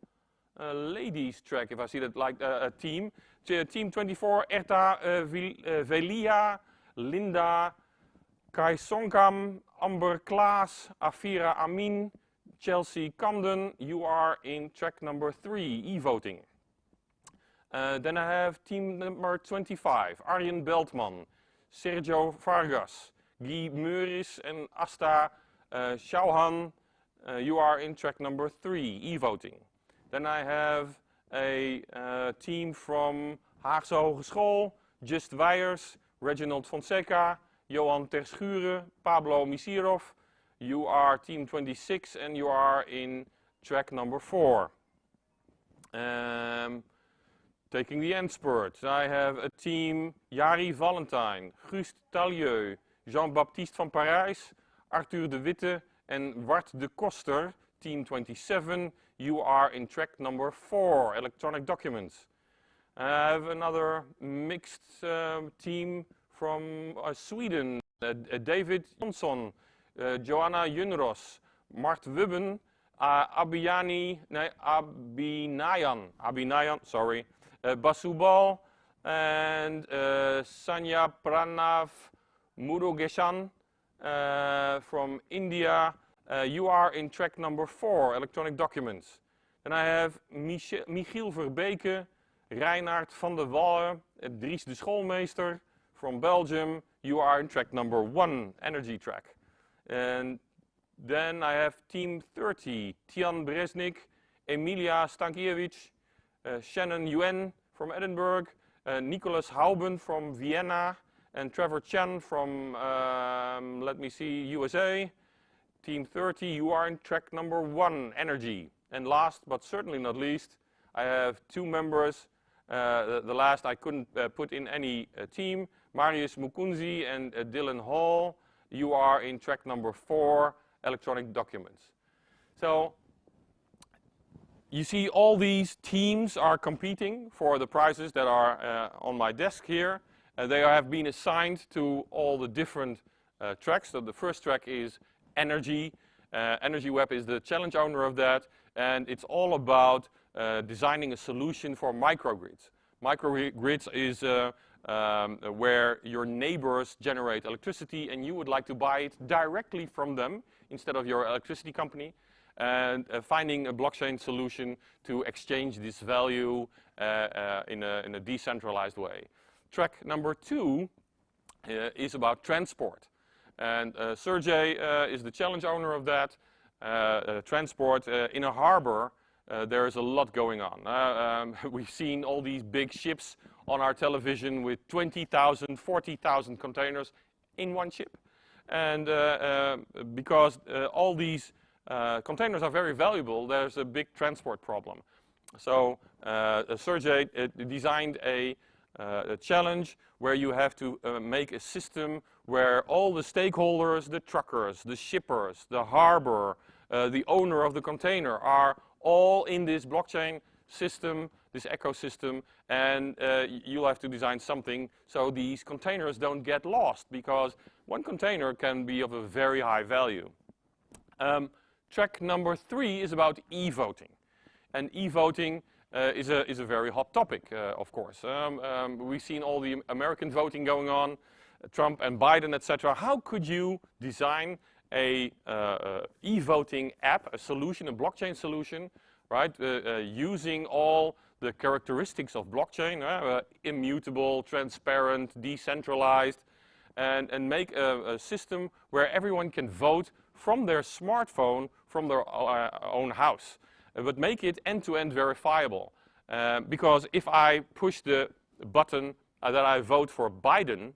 ladies track, if I see that like a team. Team 24, Erta Velia, Linda Kai Sonkam, Amber Klaas, Afira Amin, Chelsea Camden. You are in track number 3, e-voting. Then I have team number 25, Arjen Beltman, Sergio Vargas, Guy Meuris, and Asta Chauhan. You are in track number 3, e-voting. Then I have a team from Haagse Hogeschool, Just Weijers, Reginald Fonseca, Johan Terschuren, Pablo Misirov. You are team 26 and you are in track number 4. Taking the end spurt, I have a team Jari Valentine, Gust Talieu, Jean-Baptiste van Parijs, Arthur de Witte, and Wart de Koster, team 27. You are in track number 4, electronic documents. I have another mixed team from Sweden, David Jonsson, Joanna Junros, Mart Wubben, Abinayan, sorry, Basubal, and Sanya Pranav Murugeshan from India. You are in track number 4, electronic documents. Then I have Michiel Verbeke, Reinhard van der Wallen, Dries de Schoolmeester from Belgium. You are in track number 1, energy track. And then I have team 30, Tian Bresnik, Emilia Stankiewicz, Shannon Yuen from Edinburgh, Nicholas Hauben from Vienna, and Trevor Chan from, let me see, USA. Team 30, you are in track number 1, energy. And last but certainly not least, I have 2 members. The last I couldn't put in any team, Marius Mukunzi and Dylan Hall. You are in track number 4, electronic documents. So you see all these teams are competing for the prizes that are on my desk here. They have been assigned to all the different tracks. So the first track is energy. Energy Web is the challenge owner of that, and it's all about designing a solution for microgrids. Microgrids is where your neighbors generate electricity and you would like to buy it directly from them instead of your electricity company, and finding a blockchain solution to exchange this value in a decentralized way. Track number 2 is about transport. And Sergey is the challenge owner of that. Transport in a harbor, there is a lot going on. We've seen all these big ships on our television with 20,000, 40,000 containers in one ship. And because all these containers are very valuable, there's a big transport problem. So Sergey designed a challenge where you have to make a system where all the stakeholders, the truckers, the shippers, the harbor, the owner of the container are all in this blockchain system, this ecosystem, and you'll have to design something so these containers don't get lost, because one container can be of a very high value. Track number 3 is about e-voting. And e-voting is a very hot topic, of course. We've seen all the American voting going on, Trump and Biden, etc. How could you design a e-voting app, a solution, a blockchain solution, right? Using all the characteristics of blockchain, immutable, transparent, decentralized, and make a system where everyone can vote from their smartphone, from their own house. But make it end-to-end verifiable. Because if I push the button that I vote for Biden,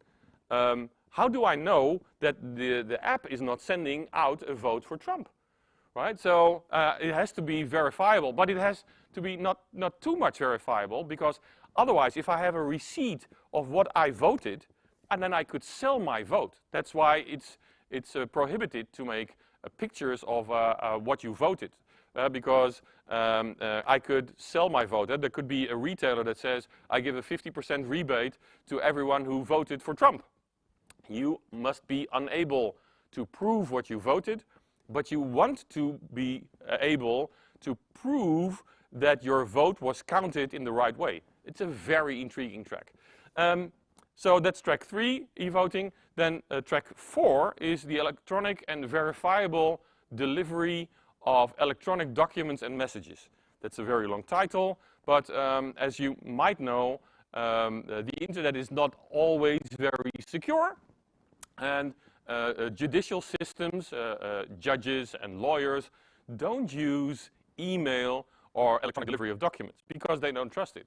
how do I know that the app is not sending out a vote for Trump? Right? So it has to be verifiable, but it has to be not too much verifiable, because otherwise, if I have a receipt of what I voted, and then I could sell my vote. That's why it's prohibited to make pictures of what you voted. Because I could sell my vote. There could be a retailer that says, I give a 50% rebate to everyone who voted for Trump. You must be unable to prove what you voted, but you want to be able to prove that your vote was counted in the right way. It's a very intriguing track. So that's track 3, e-voting. Then track 4 is the electronic and verifiable delivery of electronic documents and messages. That's a very long title, but as you might know, the internet is not always very secure, and judicial systems, judges and lawyers, don't use email or electronic delivery of documents because they don't trust it.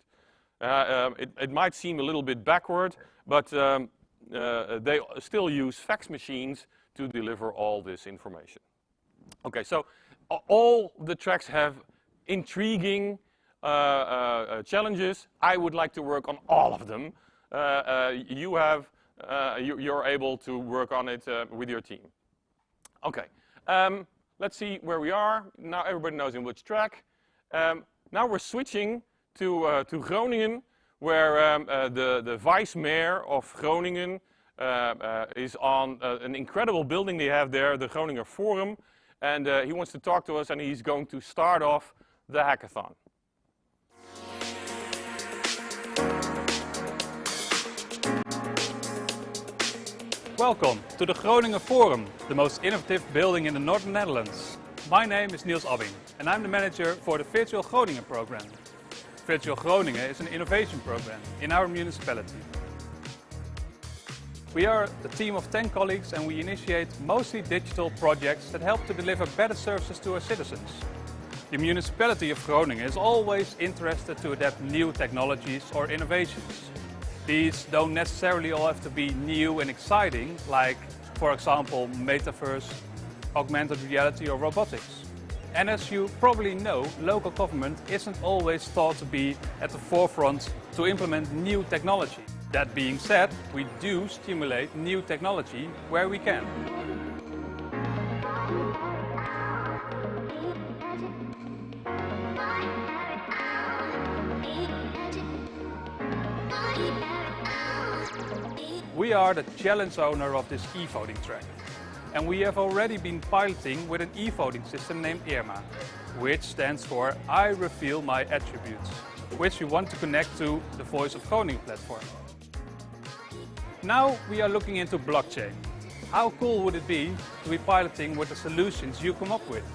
It might seem a little bit backward, but they still use fax machines to deliver all this information. Okay, so all the tracks have intriguing challenges. I would like to work on all of them. You're able to work on it with your team. Okay, let's see where we are. Now everybody knows in which track. Now we're switching to Groningen, where the vice mayor of Groningen is on an incredible building they have there, the Groninger Forum. And he wants to talk to us, and he's going to start off the hackathon. Welcome to the Groningen Forum, the most innovative building in the Northern Netherlands. My name is Niels Abbing and I'm the manager for the Virtual Groningen program. Virtual Groningen is an innovation program in our municipality. We are a team of 10 colleagues and we initiate mostly digital projects that help to deliver better services to our citizens. The municipality of Groningen is always interested to adapt new technologies or innovations. These don't necessarily all have to be new and exciting, like, for example, metaverse, augmented reality or robotics. And as you probably know, local government isn't always thought to be at the forefront to implement new technology. That being said, we do stimulate new technology where we can. We are the challenge owner of this e-voting track. And we have already been piloting with an e-voting system named IRMA, which stands for I Reveal My Attributes, which we want to connect to the Voice of Groningen platform. Now we are looking into blockchain. How cool would it be to be piloting with the solutions you come up with?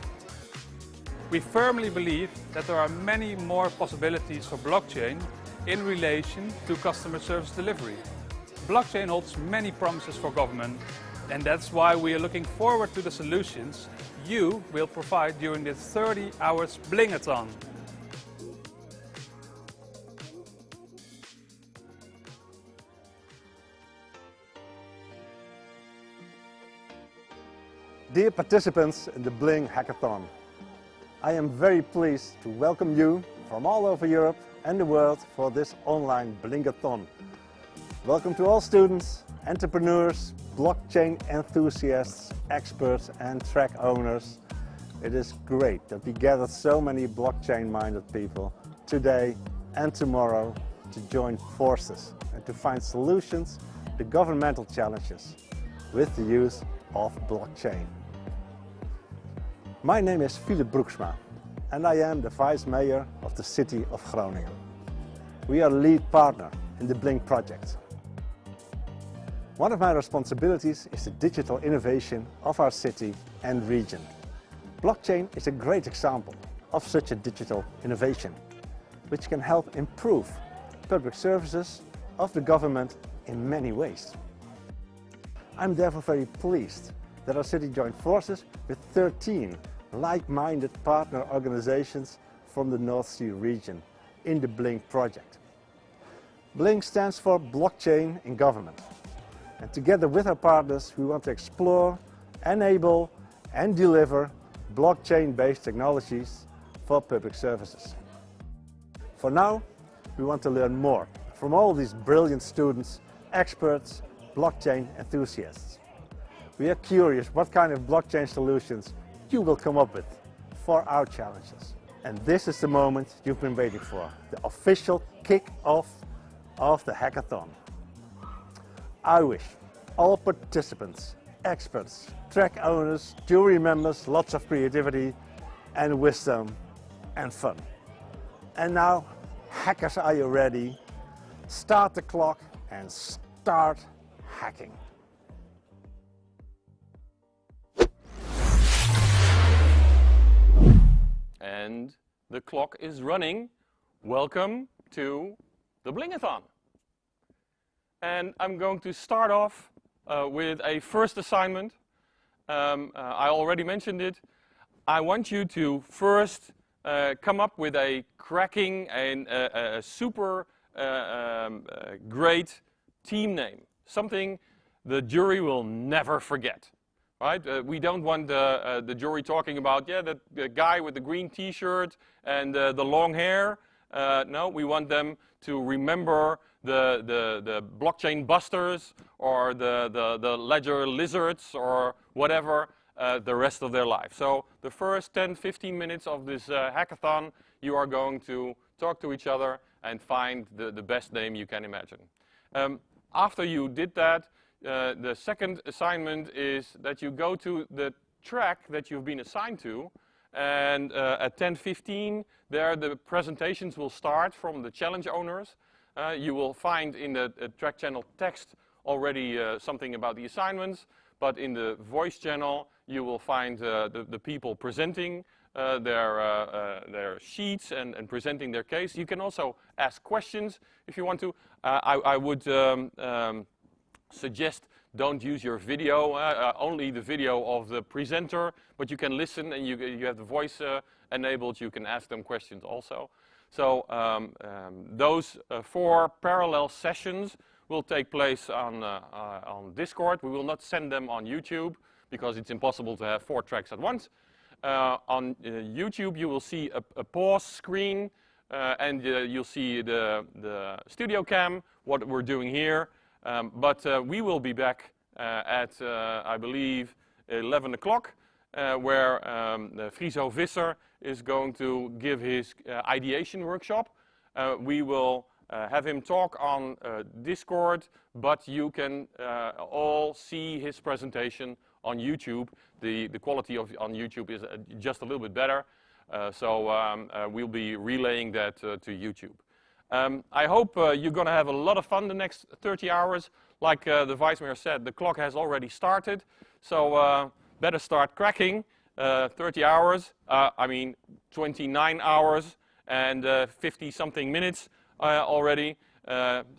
We firmly believe that there are many more possibilities for blockchain in relation to customer service delivery. Blockchain holds many promises for government, and that's why we are looking forward to the solutions you will provide during this 30 hours Blingathon. Dear participants in the Bling Hackathon, I am very pleased to welcome you from all over Europe and the world for this online Blingathon. Welcome to all students, entrepreneurs, blockchain enthusiasts, experts and track owners. It is great that we gathered so many blockchain-minded people today and tomorrow to join forces and to find solutions to governmental challenges with the use of blockchain. My name is Philip Broeksma and I am the Vice Mayor of the City of Groningen. We are lead partner in the Bling project. One of my responsibilities is the digital innovation of our city and region. Blockchain is a great example of such a digital innovation, which can help improve public services of the government in many ways. I'm therefore very pleased that our city joined forces with 13 like-minded partner organizations from the North Sea region in the Bling project. Bling stands for Blockchain in Government. And together with our partners, we want to explore, enable and deliver blockchain-based technologies for public services. For now, we want to learn more from all these brilliant students, experts, blockchain enthusiasts. We are curious what kind of blockchain solutions you will come up with for our challenges. And this is the moment you've been waiting for, the official kick-off of the hackathon. I wish all participants, experts, track owners, jury members, lots of creativity and wisdom and fun. And now, hackers, are you ready? Start the clock and start hacking. And the clock is running. Welcome to the Blingathon. And I'm going to start off with a first assignment. I already mentioned it. I want you to first come up with a cracking and a super great team name. Something the jury will never forget. Right? We don't want the jury talking about, yeah, the guy with the green t-shirt and the long hair. No, we want them to remember the blockchain busters or the ledger lizards or whatever the rest of their life. So the first 10-15 minutes of this hackathon, you are going to talk to each other and find the best name you can imagine. After you did that, the second assignment is that you go to the track that you've been assigned to, and at 10:15 there the presentations will start from the challenge owners. You will find in the track channel text already something about the assignments, but in the voice channel you will find the people presenting their sheets and presenting their case. You can also ask questions if you want to. I would suggest don't use your video, only the video of the presenter, but you can listen and you have the voice enabled. You can ask them questions also. So those 4 parallel sessions will take place on Discord. We will not send them on YouTube because it's impossible to have 4 tracks at once. On YouTube you will see a pause screen and you'll see the studio cam, what we're doing here. But we will be back at, I believe, 11 o'clock, where Friso Visser is going to give his ideation workshop. We will have him talk on Discord, but you can all see his presentation on YouTube. The quality on YouTube is just a little bit better, so we'll be relaying that to YouTube. I hope you're going to have a lot of fun the next 30 hours. Like the Vice Mayor said, the clock has already started, so better start cracking. 30 hours, I mean 29 hours and 50-something minutes already.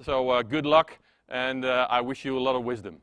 So good luck, and I wish you a lot of wisdom.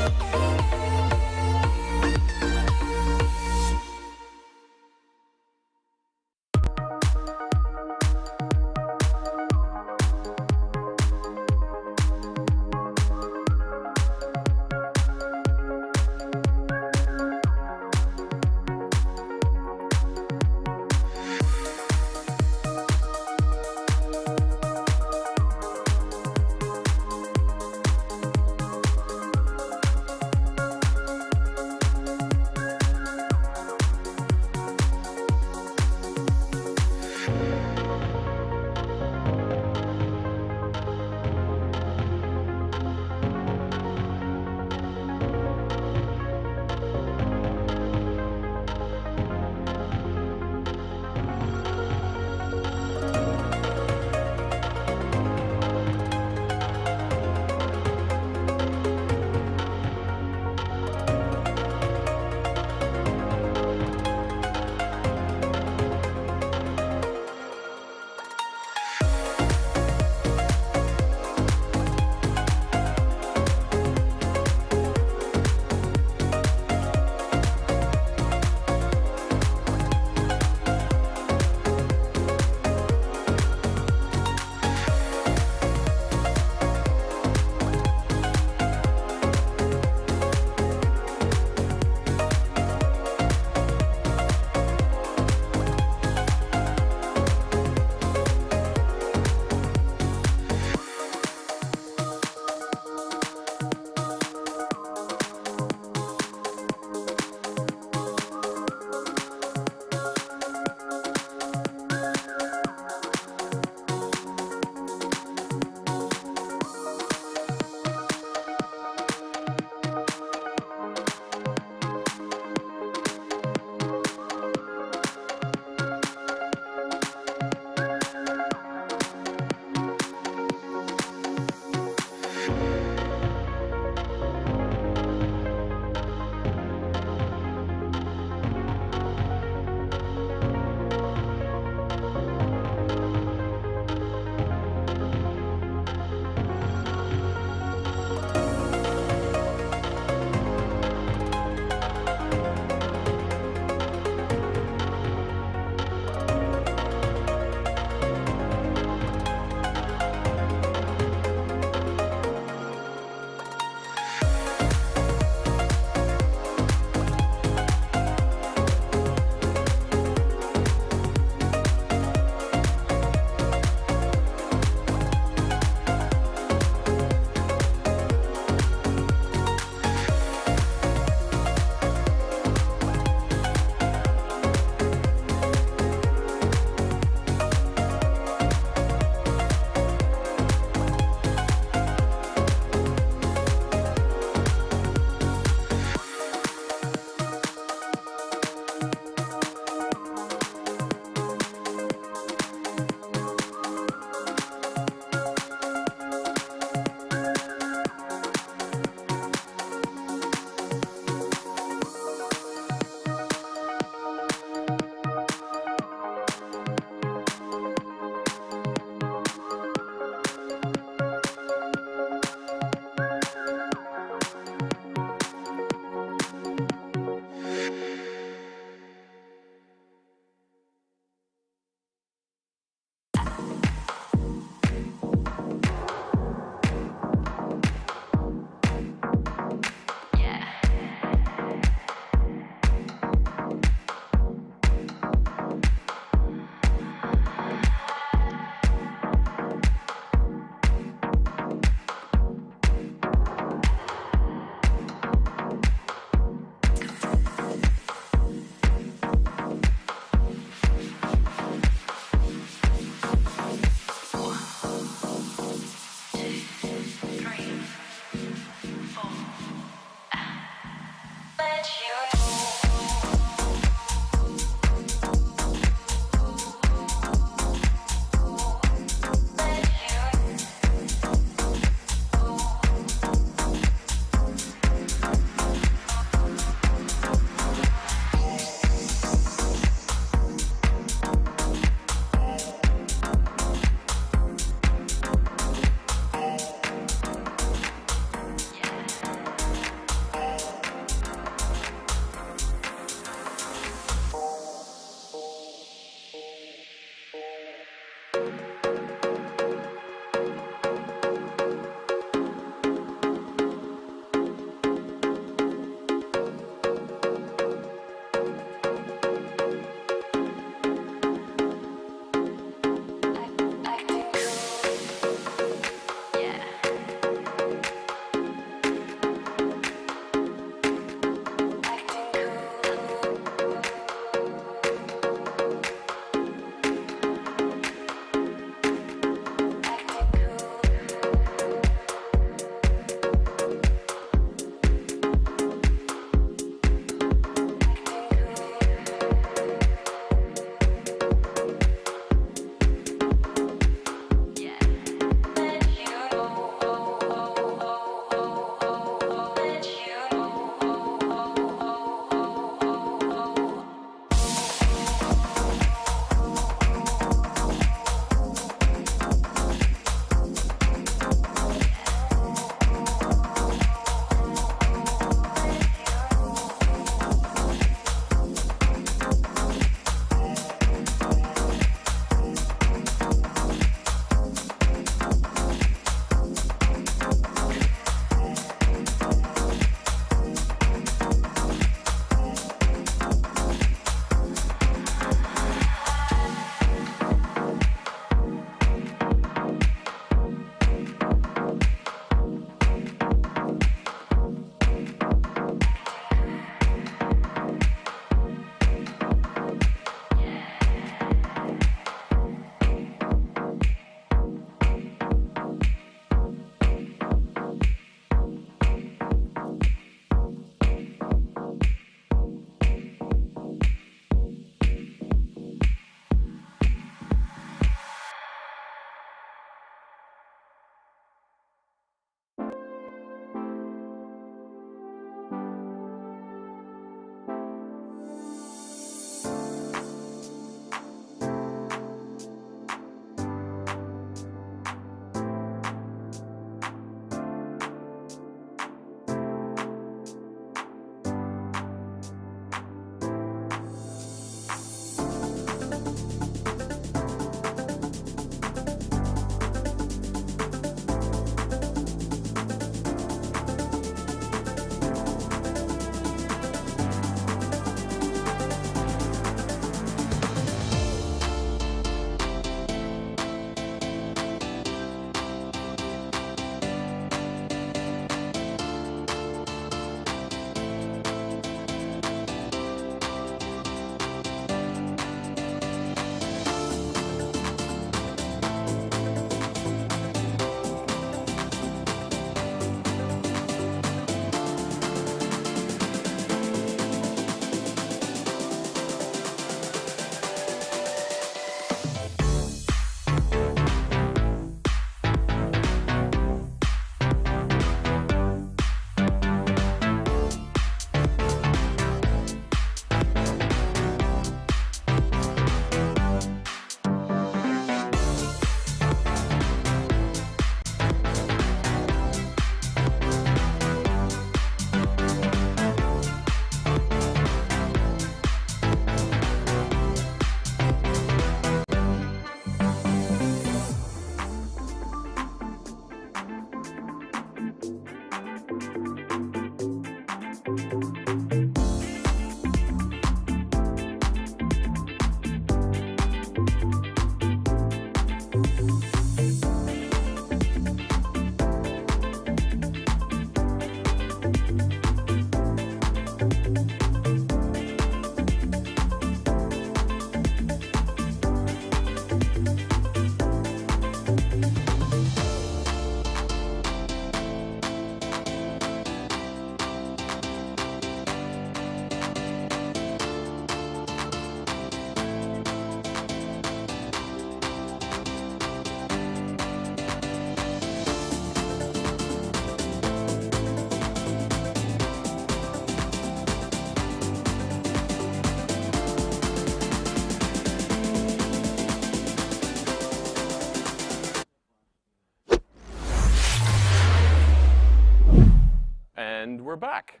And we're back.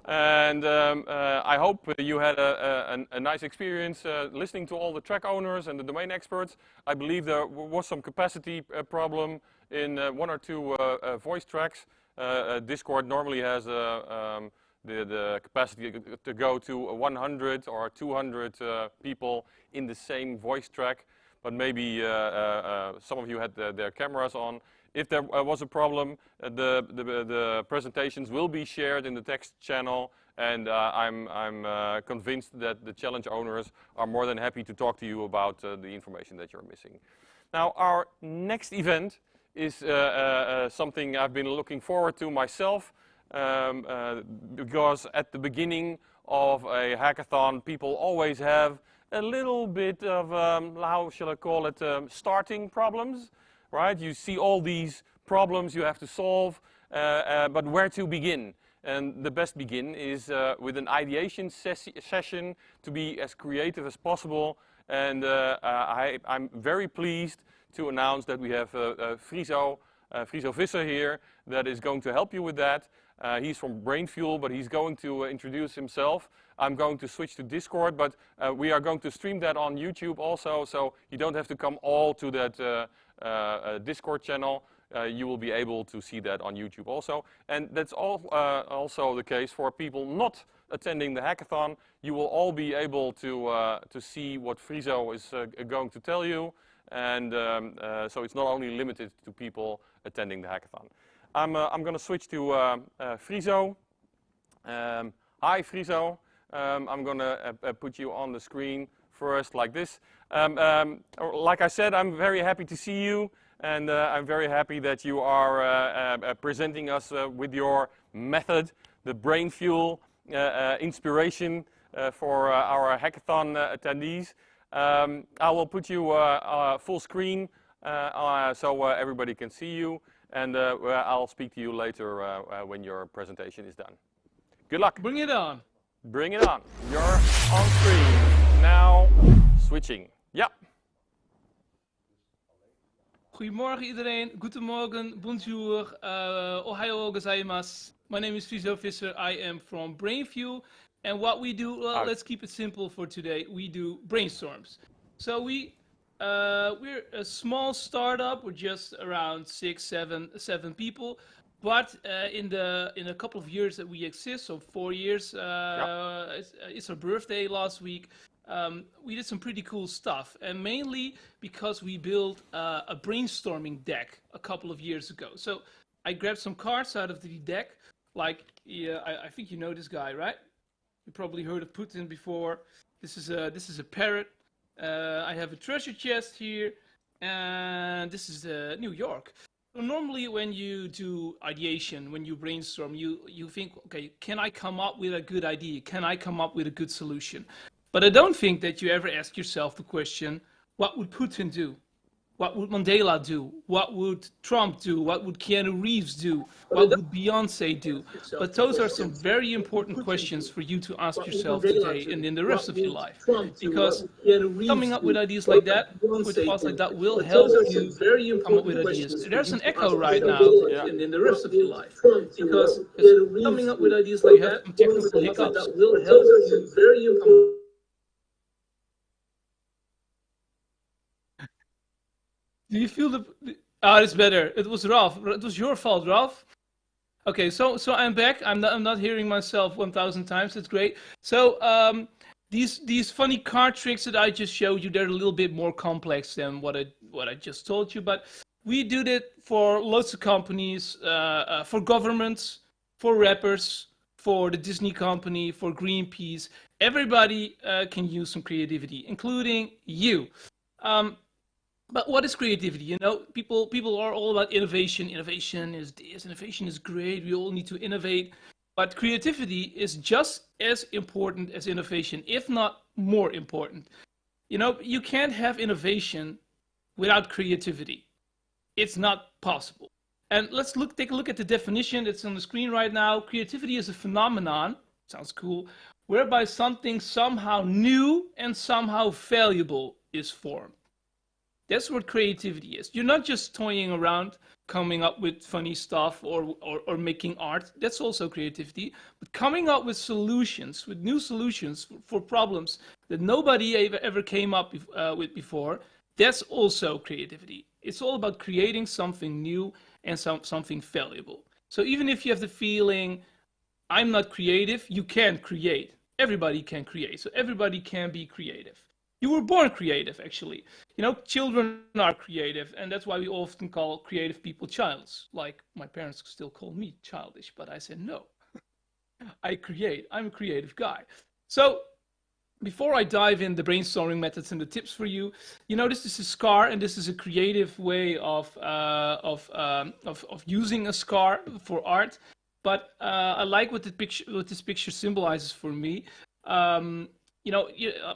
And I hope you had a nice experience listening to all the track owners and the domain experts. I believe there was some capacity problem in one or two voice tracks. Discord normally has the capacity to go to 100 or 200 people in the same voice track, but maybe some of you had their cameras on. If there was a problem, the presentations will be shared in the text channel, and I'm convinced that the challenge owners are more than happy to talk to you about the information that you're missing. Now, our next event is something I've been looking forward to myself, because at the beginning of a hackathon, people always have a little bit of, how shall I call it, starting problems. Right? You see all these problems you have to solve, but where to begin? And the best begin is with an ideation session to be as creative as possible. And I'm very pleased to announce that we have Friso Visser here that is going to help you with that. He's from Brain Fuel, but he's going to introduce himself. I'm going to switch to Discord, but we are going to stream that on YouTube also, so you don't have to come all to that Discord channel. You will be able to see that on YouTube also. And that's also the case for people not attending the hackathon. You will all be able to see what Friso is going to tell you. And so it's not only limited to people attending the hackathon. I'm going to switch to Friso. Hi, Friso. I'm going to put you on the screen first like this. Like I said, I'm very happy to see you, and I'm very happy that you are presenting us with your method, the Brain Fuel inspiration for our hackathon attendees. I will put you full screen so everybody can see you, and I'll speak to you later when your presentation is done. Good luck. Bring it on. Bring it on. You're on screen. Now switching. Ja. Goedemorgen iedereen. Goedemorgen. Bonjour. Ohayo gozaimasu. My name is Friso Visser. I am from Brain Fuel. And what we do, well, let's keep it simple for today. We do brainstorms. So we're a small startup. We're just around 6, 7 people. But in a couple of years that we exist, so 4 years, it's our birthday last week, we did some pretty cool stuff. And mainly because we built a brainstorming deck a couple of years ago. So I grabbed some cards out of the deck. Like, I think you know this guy, right? You probably heard of Putin before. This is a parrot. I have a treasure chest here. And this is New York. So normally when you do ideation, when you brainstorm, you think, okay, can I come up with a good idea? Can I come up with a good solution? But I don't think that you ever ask yourself the question, what would Putin do? What would Mandela do? What would Trump do? What would Keanu Reeves do? What would Beyonce do? But those are some very important questions for you to ask yourself today and in the rest of your life. Because coming up with ideas like that, with thoughts like that, will help you come up with ideas. There's an echo right now in the rest of your life. Because coming up with ideas like that, some technical hiccups, will help you very important. Do you feel the? It's better. It was Ralph. It was your fault, Ralph. Okay, so I'm back. I'm not hearing myself 1,000 times. That's great. So these funny card tricks that I just showed you, they're a little bit more complex than what I just told you. But we do that for lots of companies, for governments, for rappers, for the Disney company, for Greenpeace. Everybody can use some creativity, including you. But what is creativity? You know, people are all about innovation. Innovation is this, innovation is great. We all need to innovate. But creativity is just as important as innovation, if not more important. You know, you can't have innovation without creativity. It's not possible. And let's take a look at the definition that's on the screen right now. Creativity is a phenomenon, sounds cool, whereby something somehow new and somehow valuable is formed. That's what creativity is. You're not just toying around, coming up with funny stuff or making art. That's also creativity. But coming up with solutions, with new solutions for problems that nobody ever came up with before, that's also creativity. It's all about creating something new and something valuable. So even if you have the feeling, I'm not creative, you can create. Everybody can create. So everybody can be creative. You were born creative, actually. You know, children are creative, and that's why we often call creative people childs. Like, my parents still call me childish, but I said no. I create. I'm a creative guy. So, before I dive in the brainstorming methods and the tips for you, you know, this is a scar, and this is a creative way of using a scar for art. But I like what this picture symbolizes for me. You know,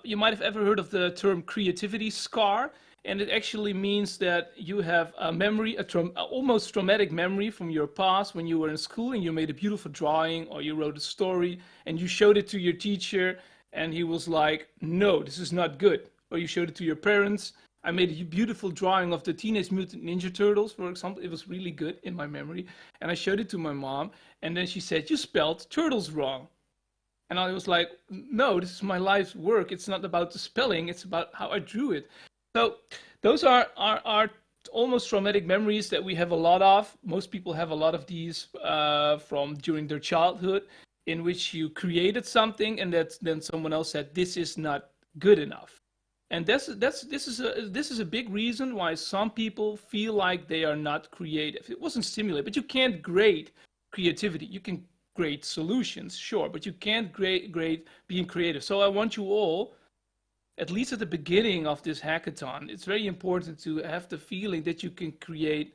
you might have ever heard of the term creativity scar, and it actually means that you have a memory, almost traumatic memory from your past when you were in school and you made a beautiful drawing or you wrote a story and you showed it to your teacher and he was like, no, this is not good. Or you showed it to your parents. I made a beautiful drawing of the Teenage Mutant Ninja Turtles, for example. It was really good in my memory. And I showed it to my mom and then she said, you spelled turtles wrong. And I was like, no, this is my life's work. It's not about the spelling. It's about how I drew it. So those are almost traumatic memories that we have a lot of. Most people have a lot of these from during their childhood, in which you created something and then someone else said, this is not good enough. And this is a big reason why some people feel like they are not creative. It wasn't stimulated, but you can't grade creativity. You can grade solutions, sure, but you can't grade being creative. So I want you all, at least at the beginning of this hackathon, it's very important to have the feeling that you can create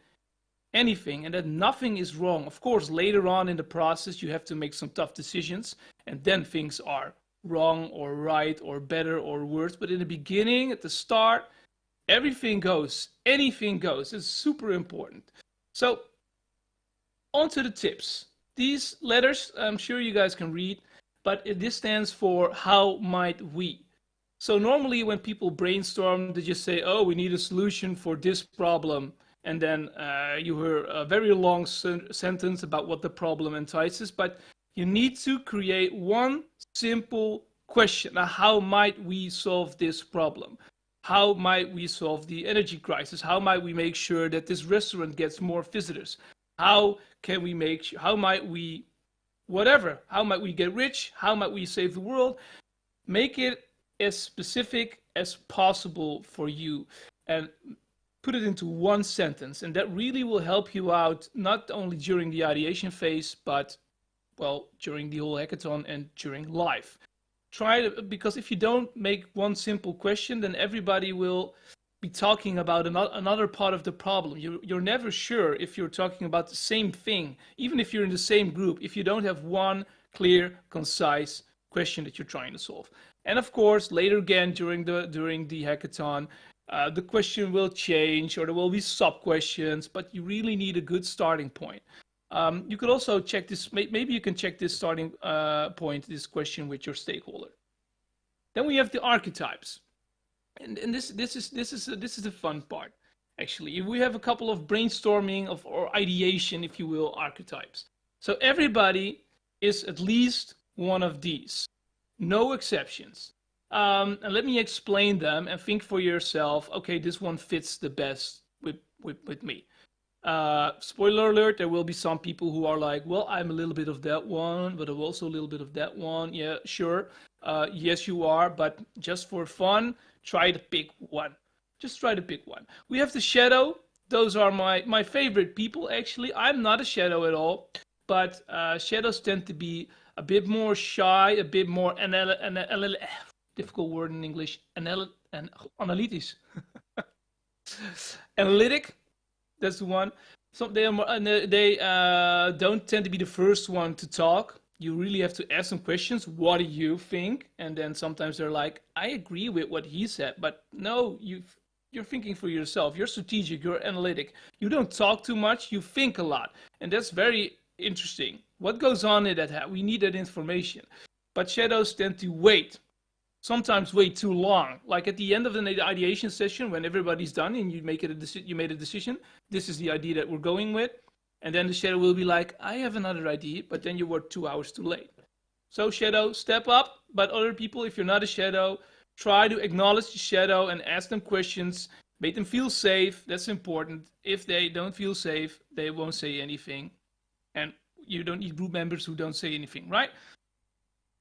anything and that nothing is wrong. Of course, later on in the process, you have to make some tough decisions and then things are wrong or right or better or worse. But in the beginning, at the start, everything goes, anything goes. It's super important. So on to the tips. These letters, I'm sure you guys can read, but this stands for how might we. So normally when people brainstorm, they just say, oh, we need a solution for this problem. And then you hear a very long sentence about what the problem entices, but you need to create one simple question. Now, how might we solve this problem? How might we solve the energy crisis? How might we make sure that this restaurant gets more visitors? How can we make sure, how might we, whatever, how might we get rich? How might we save the world? Make it as specific as possible for you and put it into one sentence. And that really will help you out, not only during the ideation phase, but, well, during the whole hackathon and during life. Try to, because if you don't make one simple question, then everybody will be talking about another part of the problem. You're never sure if you're talking about the same thing, even if you're in the same group, if you don't have one clear, concise question that you're trying to solve. And of course, later again during the hackathon, the question will change or there will be sub-questions, but you really need a good starting point. You could also check this, maybe you can check this starting point, this question with your stakeholder. Then we have the archetypes. And this is the fun part, actually. We have a couple of brainstorming or ideation, if you will, archetypes. So everybody is at least one of these, no exceptions. And let me explain them and think for yourself, okay, this one fits the best with me. Spoiler alert, there will be some people who are like, well, I'm a little bit of that one, but I'm also a little bit of that one. Yeah, sure. Yes, you are, but just for fun, try to pick one. Just try to pick one. We have the shadow. Those are my favorite people, actually. I'm not a shadow at all, but shadows tend to be a bit more shy, a bit more difficult word in English, analytisch. Analytic, that's the one. So they don't tend to be the first one to talk. You really have to ask some questions. What do you think? And then sometimes they're like, I agree with what he said, but no, you're thinking for yourself. You're strategic, you're analytic. You don't talk too much, you think a lot. And that's very interesting. What goes on in that head? We need that information. But shadows tend to wait. sometimes way too long. Like at the end of the ideation session, when everybody's done and you make it you made a decision, this is the idea that we're going with, and then the shadow will be like, I have another idea, but then you were 2 hours too late. So shadow, step up. But other people, if you're not a shadow, try to acknowledge the shadow and ask them questions. Make them feel safe. That's important. If they don't feel safe, they won't say anything. And you don't need group members who don't say anything, right?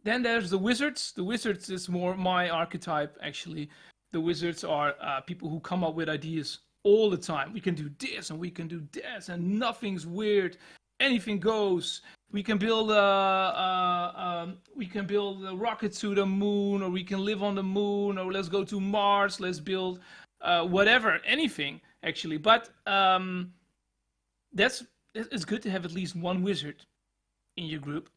Then there's the wizards. The wizards is more my archetype, actually. The wizards are people who come up with ideas all the time. We can do this and we can do this and nothing's weird. Anything goes. We can build a rocket to the moon, or we can live on the moon, or let's go to Mars. Let's build whatever, anything actually. But it's good to have at least one wizard in your group.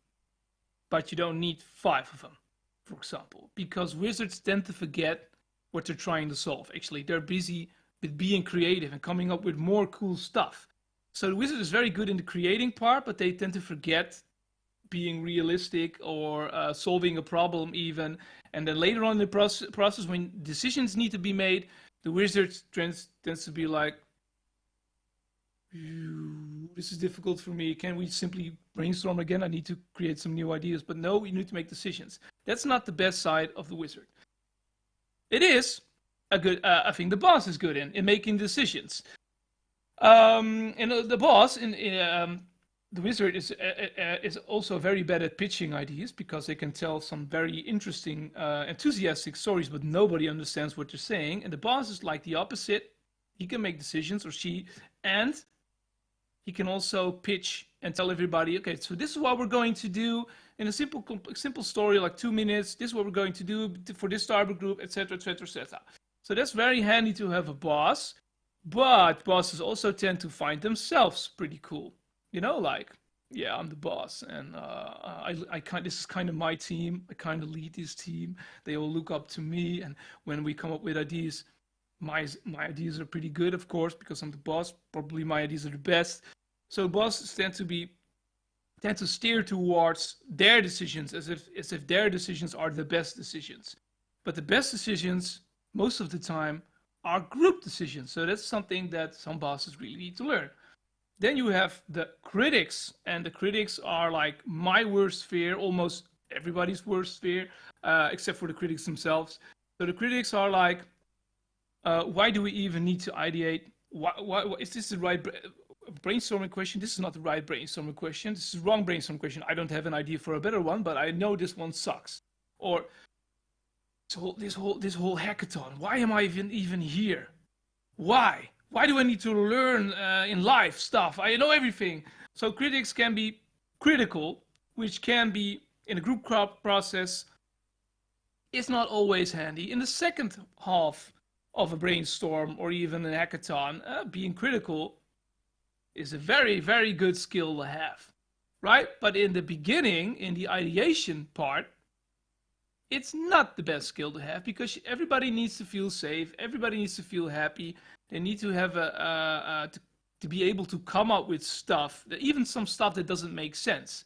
But you don't need 5 of them, for example, because wizards tend to forget what they're trying to solve. Actually, they're busy with being creative and coming up with more cool stuff. So the wizard is very good in the creating part, but they tend to forget being realistic or solving a problem even. And then later on in the process, when decisions need to be made, the wizard tends to be like, this is difficult for me. Can we simply brainstorm again? I need to create some new ideas. But no, you need to make decisions. That's not the best side of the wizard. It is a good, I think the boss is good in making decisions. And the boss, the wizard is also very bad at pitching ideas, because they can tell some very interesting, enthusiastic stories, but nobody understands what they're saying. And the boss is like the opposite. He can make decisions, or she, and he can also pitch and tell everybody, okay, so this is what we're going to do in a simple story, like 2 minutes. This is what we're going to do for this target group, etc., etc., etc. So that's very handy to have a boss. But bosses also tend to find themselves pretty cool. You know, like, yeah, I'm the boss, and this is kind of my team. I kind of lead this team. They all look up to me, and when we come up with ideas, my ideas are pretty good, of course, because I'm the boss. Probably my ideas are the best. So bosses tend to steer towards their decisions as if their decisions are the best decisions. But the best decisions, most of the time, are group decisions. So that's something that some bosses really need to learn. Then you have the critics, and the critics are like my worst fear, almost everybody's worst fear, except for the critics themselves. So the critics are like, why do we even need to ideate? Why is this the right brainstorming question? This is not the right brainstorming question. This is the wrong brainstorming question. I don't have an idea for a better one, but I know this one sucks. Or this whole hackathon. Why am I even here? Why? Why do I need to learn in life stuff? I know everything. So critics can be critical, which can be in a group process. It's not always handy. In the second half of a brainstorm or even a hackathon, being critical is a very, very good skill to have, right? But in the beginning, in the ideation part, it's not the best skill to have, because everybody needs to feel safe. Everybody needs to feel happy. They need to have to be able to come up with stuff, even some stuff that doesn't make sense,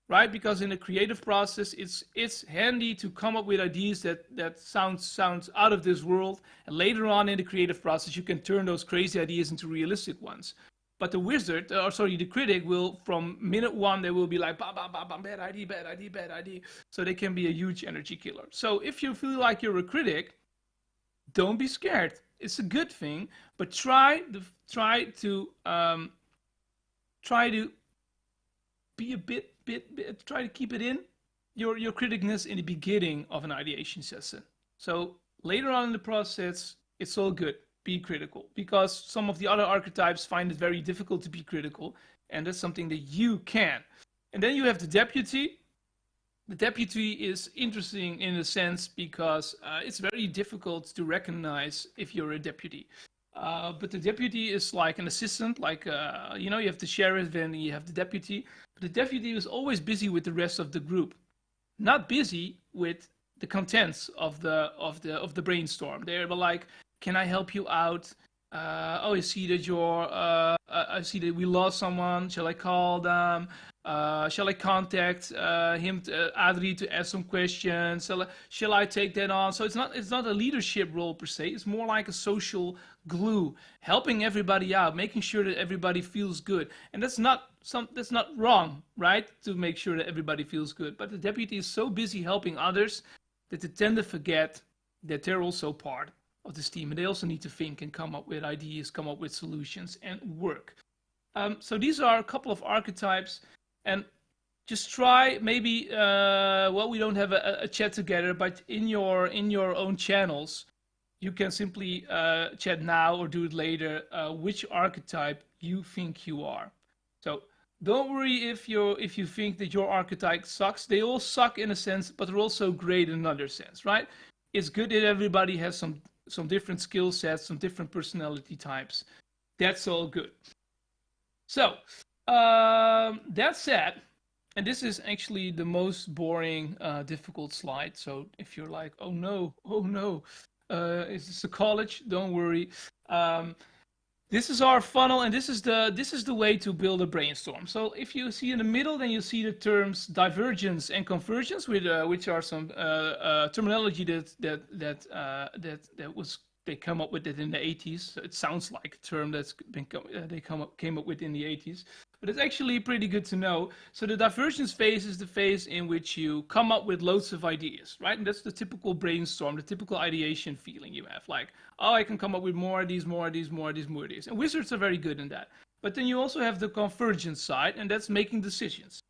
right? Because in the creative process, it's handy to come up with ideas that sounds out of this world, and later on in the creative process, you can turn those crazy ideas into realistic ones. But the wizard, the critic will, from minute one, they will be like, bam, bam, bam, bam, bad idea, bad idea, bad idea. So they can be a huge energy killer. So if you feel like you're a critic, don't be scared. It's a good thing, but try to be a bit, try to keep it in your criticness in the beginning of an ideation session. So later on in the process, it's all good. Be critical, because some of the other archetypes find it very difficult to be critical, and that's something that you can. And then you have the deputy. The deputy is interesting in a sense because it's very difficult to recognize if you're a deputy. But the deputy is like an assistant, like you have the sheriff and you have the deputy. But the deputy is always busy with the rest of the group, not busy with the contents of the brainstorm. They're like, can I help you out? Oh, I see that I see that we lost someone. Shall I call them? Shall I contact Adri, to ask some questions? Shall I take that on? So it's not a leadership role per se. It's more like a social glue, helping everybody out, making sure that everybody feels good. And that's not wrong, right? To make sure that everybody feels good. But the deputy is so busy helping others that they tend to forget that they're also part of this team, and they also need to think and come up with ideas, come up with solutions, and work. So these are a couple of archetypes, and just try maybe. Well, we don't have a chat together, but in your own channels, you can simply chat now or do it later. Which archetype you think you are. So don't worry if you think that your archetype sucks. They all suck in a sense, but they're also great in another sense, right? It's good that everybody has some different skill sets, some different personality types. That's all good. So, that said, and this is actually the most boring, difficult slide. So if you're like, oh no, is this a college? Don't worry. This is our funnel, and this is the way to build a brainstorm. So if you see in the middle, then you see the terms divergence and convergence, which are some terminology that was they come up with it in the 80s. So it sounds like a term that's been came up with in the 80s, but it's actually pretty good to know. So the divergence phase is the phase in which you come up with loads of ideas, right? And that's the typical brainstorm, the typical ideation feeling you have, like, oh, I can come up with more of these. And wizards are very good in that. But then you also have the convergence side, and that's making decisions.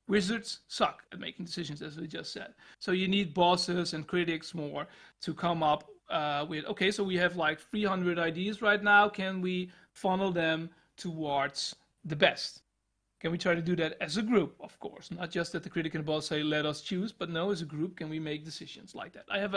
Wizards suck at making decisions, as we just said. So you need bosses and critics more to come up with, okay, so we have like 300 ideas right now. Can we funnel them towards the best? Can we try to do that as a group, of course? Not just that the critic and the boss say, let us choose, but no, as a group, can we make decisions like that? I have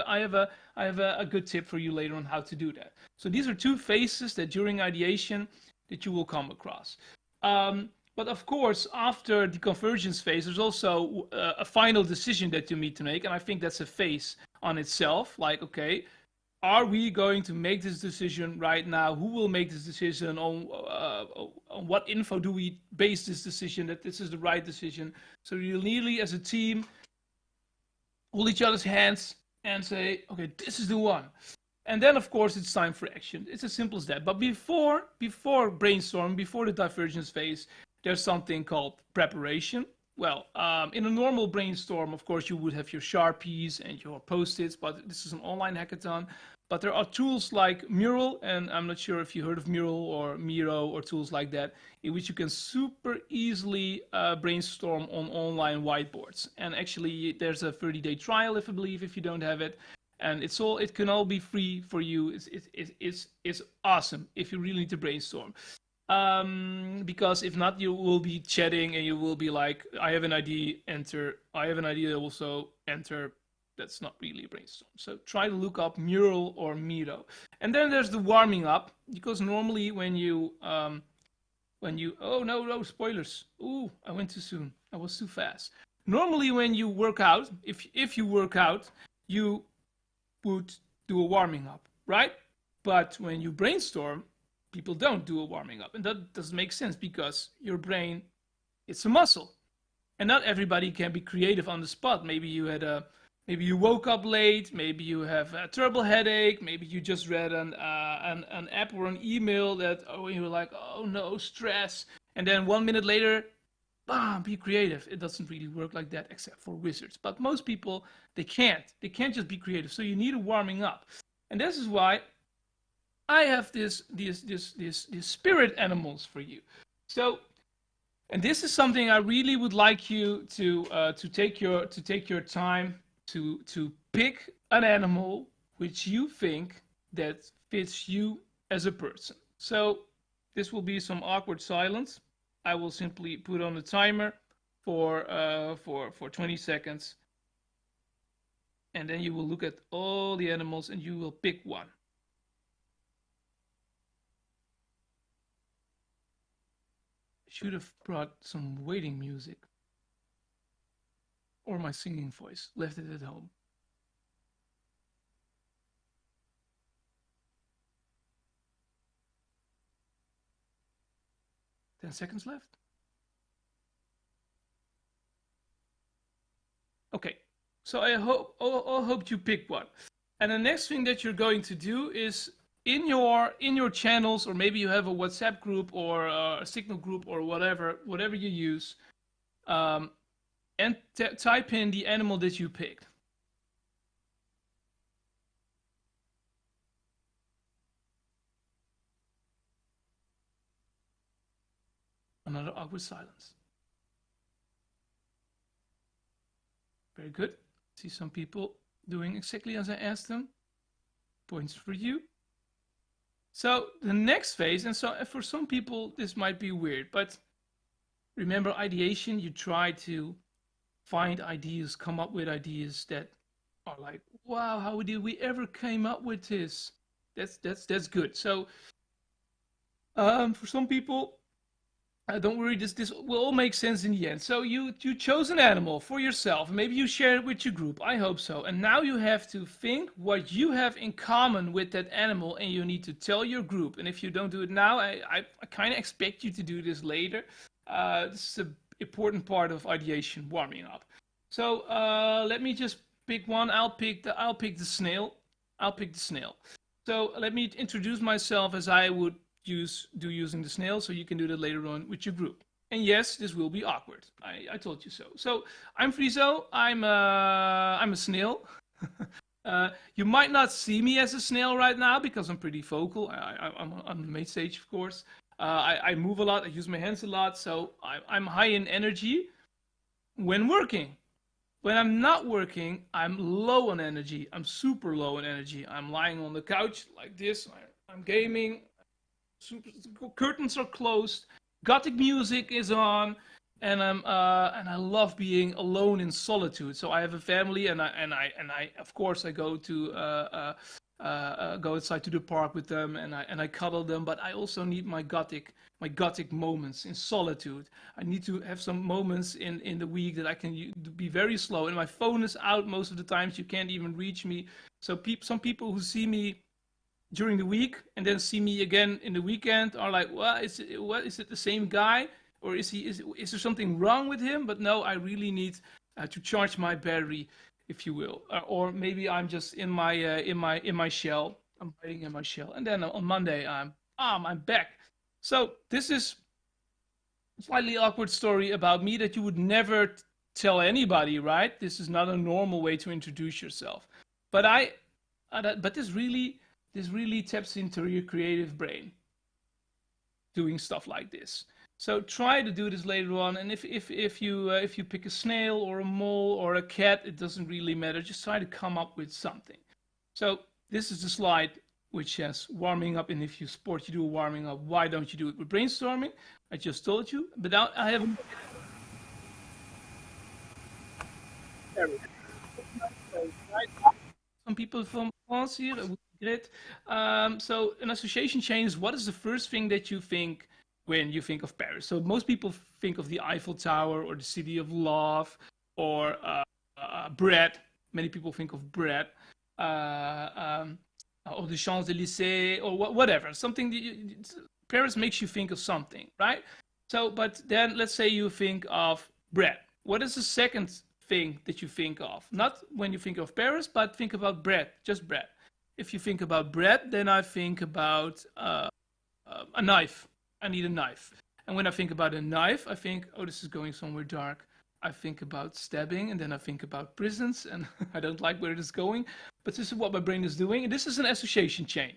a good tip for you later on how to do that. So these are two phases that during ideation that you will come across. But of course, after the convergence phase, there's also a final decision that you need to make. And I think that's a phase on itself. Like, okay, are we going to make this decision right now? Who will make this decision? On what info do we base this decision that this is the right decision? So you'll nearly, as a team, hold each other's hands and say, okay, this is the one. And then, of course, it's time for action. It's as simple as that. But before brainstorm, before the divergence phase, there's something called preparation. Well, in a normal brainstorm, of course, you would have your Sharpies and your Post-its, but this is an online hackathon. But there are tools like Mural, and I'm not sure if you heard of Mural or Miro or tools like that, in which you can super easily brainstorm on online whiteboards. And actually, there's a 30-day trial, if you don't have it. And it can all be free for you. It's awesome if you really need to brainstorm. Because if not, you will be chatting and you will be like, I have an idea, enter. I have an idea, also enter. That's not really a brainstorm. So try to look up Mural or Miro. And then there's the warming up, because normally when you oh no, spoilers. Ooh, I went too soon. I was too fast. Normally when you work out, if you work out, you would do a warming up, right? But when you brainstorm, people don't do a warming up. And that doesn't make sense, because your brain, it's a muscle. And not everybody can be creative on the spot. Maybe you woke up late, maybe you have a terrible headache, maybe you just read an app or an email that, you were like, oh no, stress. And then 1 minute later, bam, be creative. It doesn't really work like that, except for wizards. But most people, they can't just be creative. So you need a warming up. And this is why I have these spirit animals for you. So, and this is something I really would like you to take your time to pick an animal which you think that fits you as a person. So this will be some awkward silence. I will simply put on the timer for 20 seconds, and then you will look at all the animals and you will pick one. Should have brought some waiting music. Or my singing voice, left it at home. 10 seconds left. Okay, so I hope you pick one. And the next thing that you're going to do is in your channels, or maybe you have a WhatsApp group or a Signal group or whatever you use, and type in the animal that you picked. Another awkward silence. Very good. See some people doing exactly as I asked them. Points for you. So the next phase, and so for some people this might be weird, but remember ideation, you try to find ideas, come up with ideas that are like, wow, how did we ever came up with this? That's good. So for some people, don't worry, this will all make sense in the end. So you chose an animal for yourself. Maybe you share it with your group. I hope so. And now you have to think what you have in common with that animal, and you need to tell your group. And if you don't do it now, I kind of expect you to do this later. This is an important part of ideation, warming up. So let me just pick one. I'll pick the snail. I'll pick the snail. So let me introduce myself as I would using the snail, so you can do that later on with your group. And yes, this will be awkward. I told you so. So I'm Friso. I'm a snail. You might not see me as a snail right now because I'm pretty vocal. I'm on the main stage, of course. I move a lot. I use my hands a lot. So I'm high in energy when working. When I'm not working, I'm low on energy. I'm super low on energy. I'm lying on the couch like this. I'm gaming. Curtains are closed, Gothic music is on, and I love being alone in solitude. So I have a family, and I of course I go to go outside to the park with them, and I cuddle them. But I also need my Gothic moments in solitude. I need to have some moments in the week that I can be very slow, and my phone is out most of the times. You can't even reach me. So some people who see me during the week and then see me again in the weekend are like, well, is it the same guy, or is there something wrong with him? But no, I really need to charge my battery, if you will, or maybe I'm just in my shell. I'm hiding in my shell, and then on Monday I'm back. So this is a slightly awkward story about me that you would never tell anybody, right? This is not a normal way to introduce yourself, but this really taps into your creative brain, doing stuff like this. So try to do this later on. And if you pick a snail or a mole or a cat, it doesn't really matter. Just try to come up with something. So this is the slide which says warming up. And if you do a warming up, why don't you do it with brainstorming? I just told you. But now I have. Some people from France here. Great. So an association chain is, what is the first thing that you think when you think of Paris? So most people think of the Eiffel Tower or the City of Love or bread. Many people think of bread. Or the Champs-Élysées or whatever. Something Paris makes you think of something, right? So, but then let's say you think of bread. What is the second thing that you think of? Not when you think of Paris, but think about bread, just bread. If you think about bread, then I think about a knife. I need a knife. And when I think about a knife, I think, oh, this is going somewhere dark. I think about stabbing, and then I think about prisons, and I don't like where it is going. But this is what my brain is doing, and this is an association chain,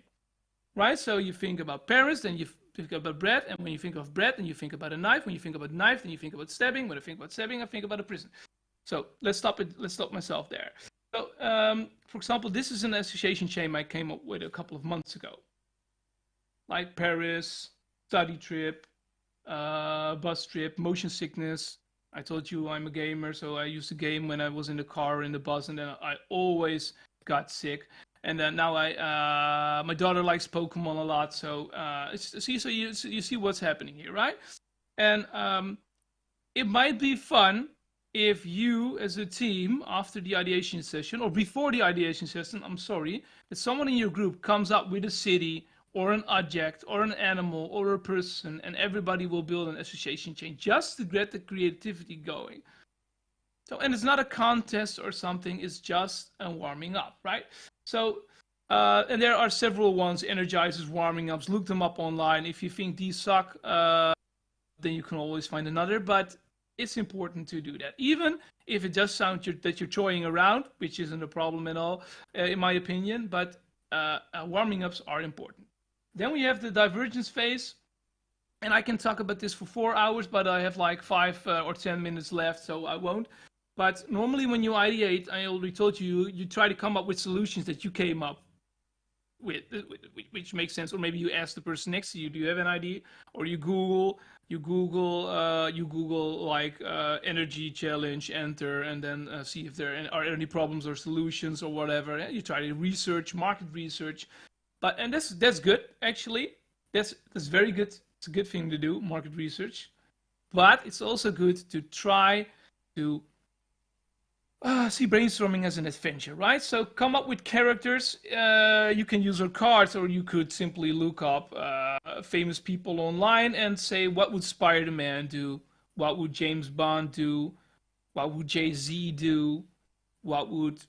right? So you think about Paris, then you think about bread, and when you think of bread, then you think about a knife. When you think about knife, then you think about stabbing. When I think about stabbing, I think about a prison. So let's stop myself there. So, for example, this is an association chain I came up with a couple of months ago. Like Paris, study trip, bus trip, motion sickness. I told you I'm a gamer, so I used to game when I was in the car or in the bus, and then I always got sick. And then now my daughter likes Pokemon a lot, so you see what's happening here, right? And it might be fun if you, as a team, after the ideation session, or before the ideation session, that someone in your group comes up with a city or an object or an animal or a person, and everybody will build an association chain just to get the creativity going. So, and it's not a contest or something, it's just a warming up, right? So, and there are several ones, energizers, warming ups, look them up online. If you think these suck, then you can always find another, but it's important to do that. Even if it does sound that you're toying around, which isn't a problem at all, in my opinion, but warming ups are important. Then we have the divergence phase, and I can talk about this for 4 hours, but I have like 5 or 10 minutes left, so I won't. But normally when you ideate, I already told you, you try to come up with solutions that you came up with, which makes sense. Or maybe you ask the person next to you, do you have an idea? Or you Google like energy challenge, enter, and then see if there are any problems or solutions or whatever. You try to research, market research, and that's good actually. That's very good. It's a good thing to do, market research. But it's also good to try to see brainstorming as an adventure, right? So come up with characters. You can use our cards, or you could simply look up famous people online and say, what would Spider-Man do? What would James Bond do? What would Jay-Z do? What would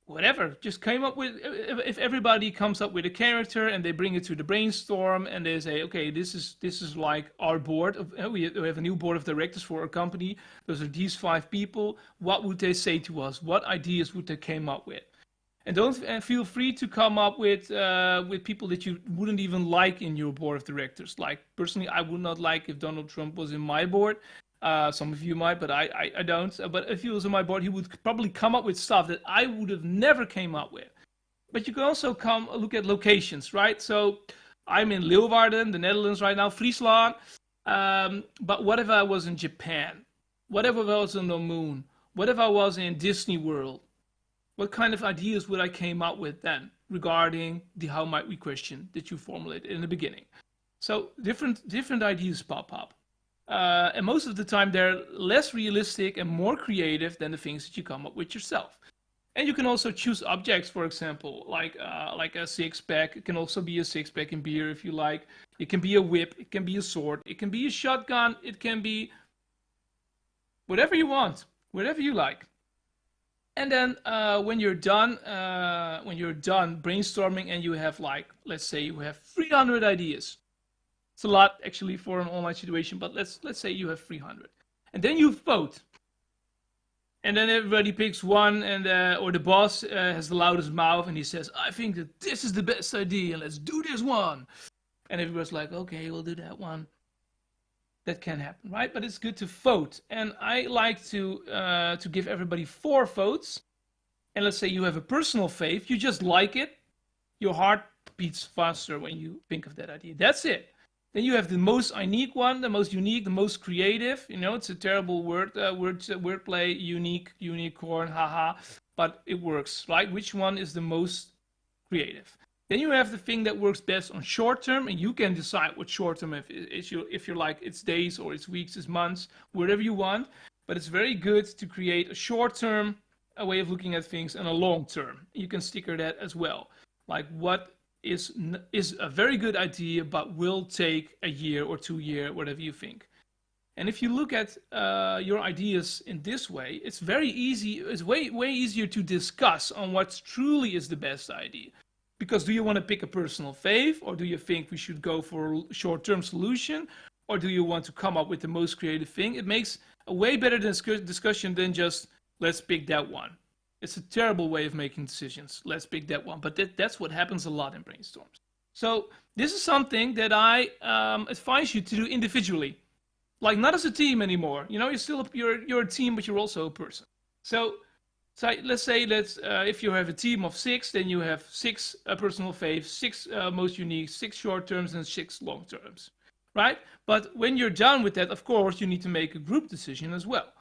whatever, just came up with, if everybody comes up with a character and they bring it to the brainstorm and they say, okay, this is like our board, we have a new board of directors for our company, those are these 5 people, what would they say to us? What ideas would they come up with? And don't feel free to come up with people that you wouldn't even like in your board of directors. Like personally, I would not like if Donald Trump was in my board. Some of you might, but I don't. But if he was on my board, he would probably come up with stuff that I would have never came up with. But you can also look at locations, right? So I'm in Leeuwarden, the Netherlands right now, Friesland. But what if I was in Japan? What if I was on the moon? What if I was in Disney World? What kind of ideas would I came up with then regarding the how might we question that you formulated in the beginning? So different ideas pop up. And most of the time they're less realistic and more creative than the things that you come up with yourself. And you can also choose objects, for example, like a 6-pack. It can also be a 6-pack in beer if you like. It can be a whip. It can be a sword. It can be a shotgun. It can be whatever you want, whatever you like. And then when you're done brainstorming and you have like, let's say you have 300 ideas. It's a lot actually for an online situation, but let's say you have 300. And then you vote. And then everybody picks one, and or the boss has the loudest mouth and he says, I think that this is the best idea, let's do this one. And everybody's like, okay, we'll do that one. That can happen, right? But it's good to vote. And I like to give everybody 4 votes. And let's say you have a personal faith, you just like it. Your heart beats faster when you think of that idea. That's it. Then you have the most unique one, the most unique, the most creative. You know, it's a terrible wordplay, unique, unicorn, haha. But it works, right? Which one is the most creative? Then you have the thing that works best on short term, and you can decide what short term if you're like it's days or it's weeks, it's months, whatever you want. But it's very good to create a short term way of looking at things and a long term. You can sticker that as well. Like what is a very good idea, but will take a year or 2 years, whatever you think. And if you look at your ideas in this way, it's very easy. It's way easier to discuss on what truly is the best idea. Because do you want to pick a personal fave, or do you think we should go for a short-term solution, or do you want to come up with the most creative thing? It makes a way better discussion than just let's pick that one. It's a terrible way of making decisions. Let's pick that one. But that's what happens a lot in brainstorms. So this is something that I advise you to do individually. Like not as a team anymore. You know, you're a team, but you're also a person. So let's say if you have a team of 6, then you have 6 personal faves, 6 most unique, 6 short terms, and 6 long terms, right? But when you're done with that, of course, you need to make a group decision as well.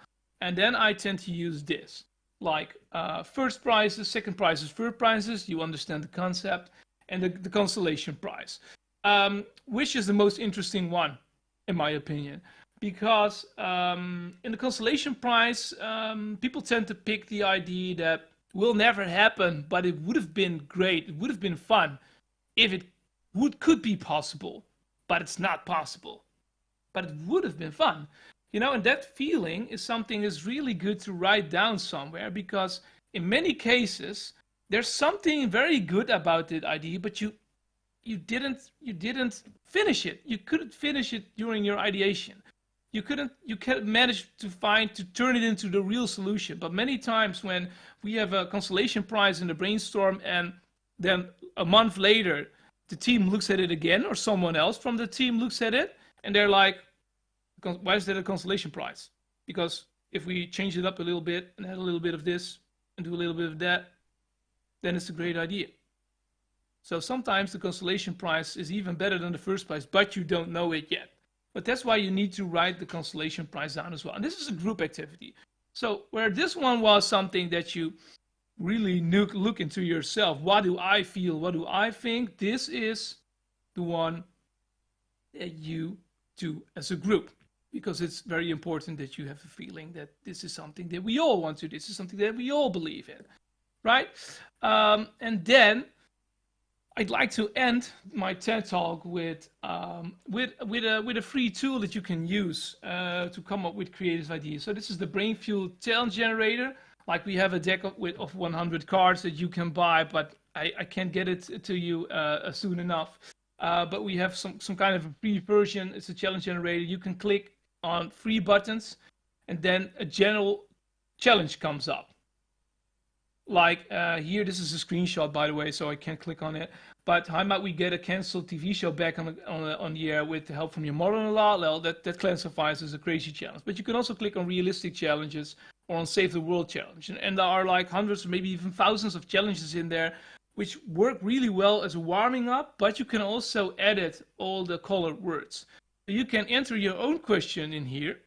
And then I tend to use this. Like first prizes, second prizes, third prizes, you understand the concept, and the consolation prize, which is the most interesting one, in my opinion, because in the consolation prize, people tend to pick the idea that will never happen, but it would have been great, it would have been fun if it could be possible, but it's not possible. But it would have been fun. You know, and that feeling is something that's really good to write down somewhere, because in many cases, there's something very good about that idea, but you didn't finish it. You couldn't finish it during your ideation. You can't manage to turn it into the real solution. But many times when we have a consolation prize in the brainstorm, and then a month later, the team looks at it again, or someone else from the team looks at it, and they're like, why is that a consolation prize? Because if we change it up a little bit and add a little bit of this and do a little bit of that, then it's a great idea. So sometimes the consolation prize is even better than the first prize, but you don't know it yet. But that's why you need to write the consolation prize down as well. And this is a group activity. So where this one was something that you really look into yourself. What do I feel? What do I think? This is the one that you do as a group. Because it's very important that you have a feeling that this is something that we all want to do. This is something that we all believe in, right? And then I'd like to end my TED Talk with a free tool that you can use to come up with creative ideas. So this is the BrainFuel Challenge Generator. Like, we have a deck of 100 cards that you can buy, but I can't get it to you soon enough. But we have some kind of a free version. It's a challenge generator. You can click on 3 buttons, and then a general challenge comes up. Like here, this is a screenshot, by the way, so I can't click on it. But how might we get a cancelled TV show back on the air with the help from your mother-in-law? Well, that classifies as a crazy challenge. But you can also click on realistic challenges or on Save the World challenge. And there are like hundreds or maybe even thousands of challenges in there, which work really well as a warming up, but you can also edit all the colored words. You can enter your own question in here.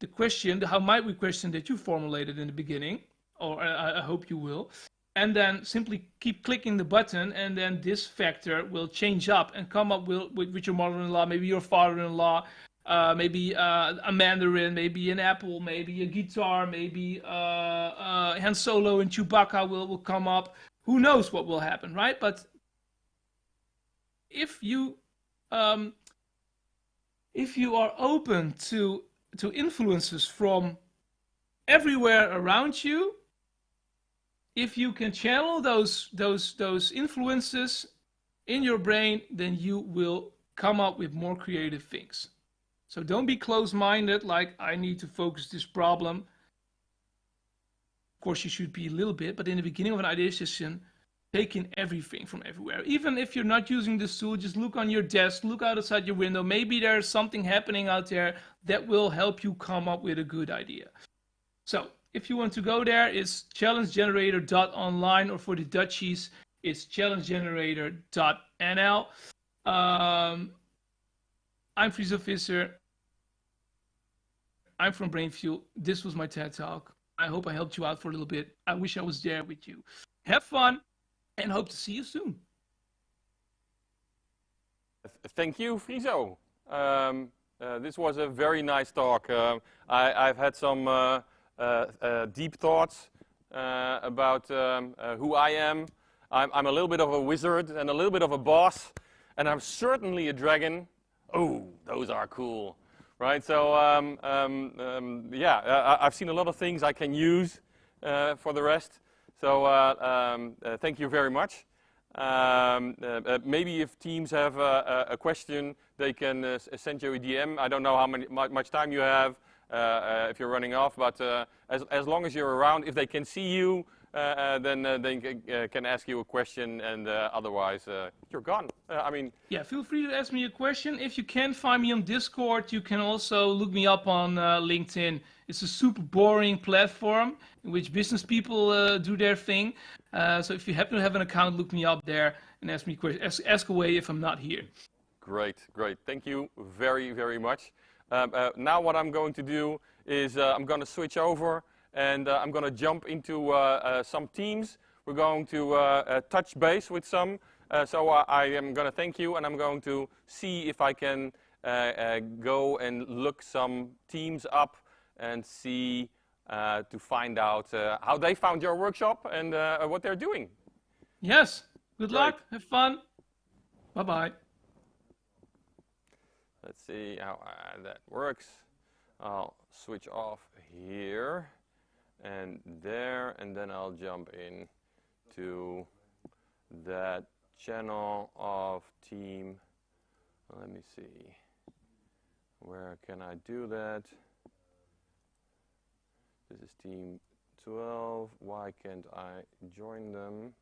The question, the how might we question that you formulated in the beginning, or I hope you will. And then simply keep clicking the button, and then this factor will change up and come up with your mother-in-law, maybe your father-in-law, maybe a mandarin, maybe an apple, maybe a guitar, maybe Han Solo and Chewbacca will come up. Who knows what will happen, right? But if you are open to influences from everywhere around you, if you can channel those influences in your brain, then you will come up with more creative things. So don't be closed-minded, like, I need to focus this problem. Of course, you should be a little bit, but in the beginning of an idea session, take in everything from everywhere. Even if you're not using this tool, just look on your desk, look outside your window. Maybe there's something happening out there that will help you come up with a good idea. So if you want to go there, it's challengegenerator.online, or for the Dutchies, it's challengegenerator.nl. I'm Friso Visser. I'm from BrainFuel. This was my TED Talk. I hope I helped you out for a little bit. I wish I was there with you. Have fun, and hope to see you soon. Thank you, Friso. This was a very nice talk. I've had some deep thoughts about who I am. I'm a little bit of a wizard and a little bit of a boss, and I'm certainly a dragon. Oh, those are cool, right? So yeah, I've seen a lot of things I can use for the rest. So thank you very much. Maybe if teams have a question, they can send you a DM. I don't know how much time you have if you're running off, but as long as you're around, if they can see you, then they can ask you a question, and otherwise you're gone. I mean, yeah, feel free to ask me a question. If you can't find me on Discord, you can also look me up on LinkedIn. It's a super boring platform in which business people do their thing. So if you happen to have an account, look me up there and ask me questions. Ask away if I'm not here. Great, great. Thank you very, very much. Now what I'm going to do is I'm going to switch over, and I'm going to jump into some teams. We're going to touch base with some. So I am going to thank you, and I'm going to see if I can go and look some teams up and see to find out how they found your workshop and what they're doing. Yes. Good luck. Have fun. Bye-bye. Let's see how that works. I'll switch off here and there, and then I'll jump in to that channel of team. Let me see. Where can I do that? This is team 12. Why can't I join them?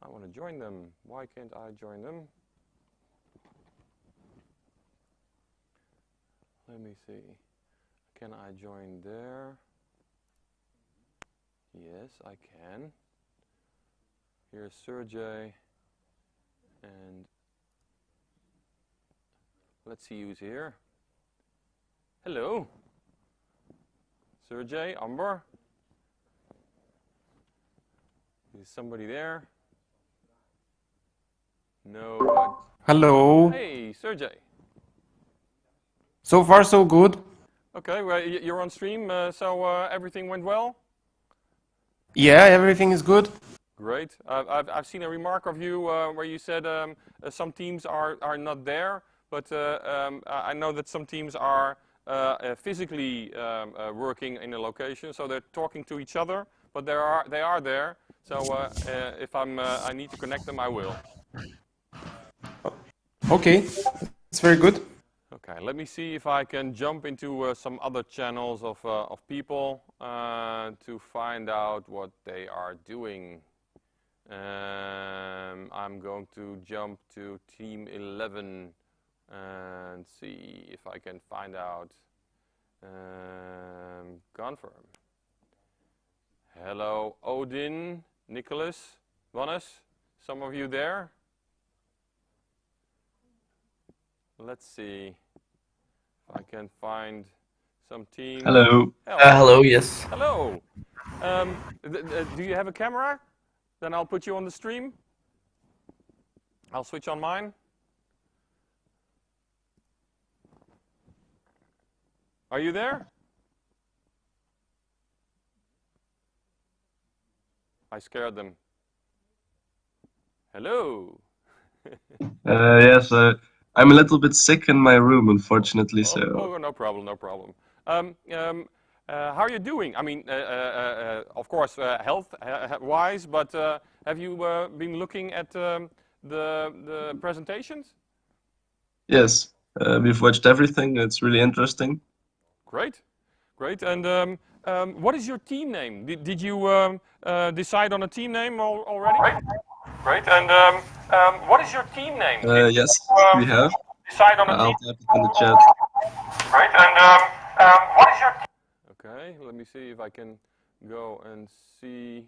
I want to join them. Why can't I join them? Let me see. Can I join there? Yes, I can. Here's Sergey. And let's see who's here. Hello. Sergey, Amber. Is somebody there? No, but... Hello. Hey, Sergey. So far, so good. Okay, well, you're on stream, so everything went well? Yeah, everything is good. Great. I've seen a remark of you where you said some teams are not there, but I know that some teams are physically working in a location, so they're talking to each other, but they are there. So if I need to connect them, I will. Okay, it's very good. Okay, let me see if I can jump into some other channels of people to find out what they are doing. I'm going to jump to team 11 and see if I can find out. Confirm. Hello, Odin, Nicholas, Wannes, some of you there? Let's see if I can find some teams. Hello. Hello. Hello, yes. Hello. Do you have a camera? Then I'll put you on the stream. I'll switch on mine. Are you there? I scared them. Hello. Yes, I'm a little bit sick in my room, unfortunately. So. Oh, no problem, no problem. How are you doing? I mean, of course, health-wise, but have you been looking at the presentations? Yes, we've watched everything. It's really interesting. Great, great. And what is your team name? Did you decide on a team name already? Great. And what is your team name? Yes, we have. Decide on a I'll team. type it in the chat. Great. And what is your team? Okay, let me see if I can go and see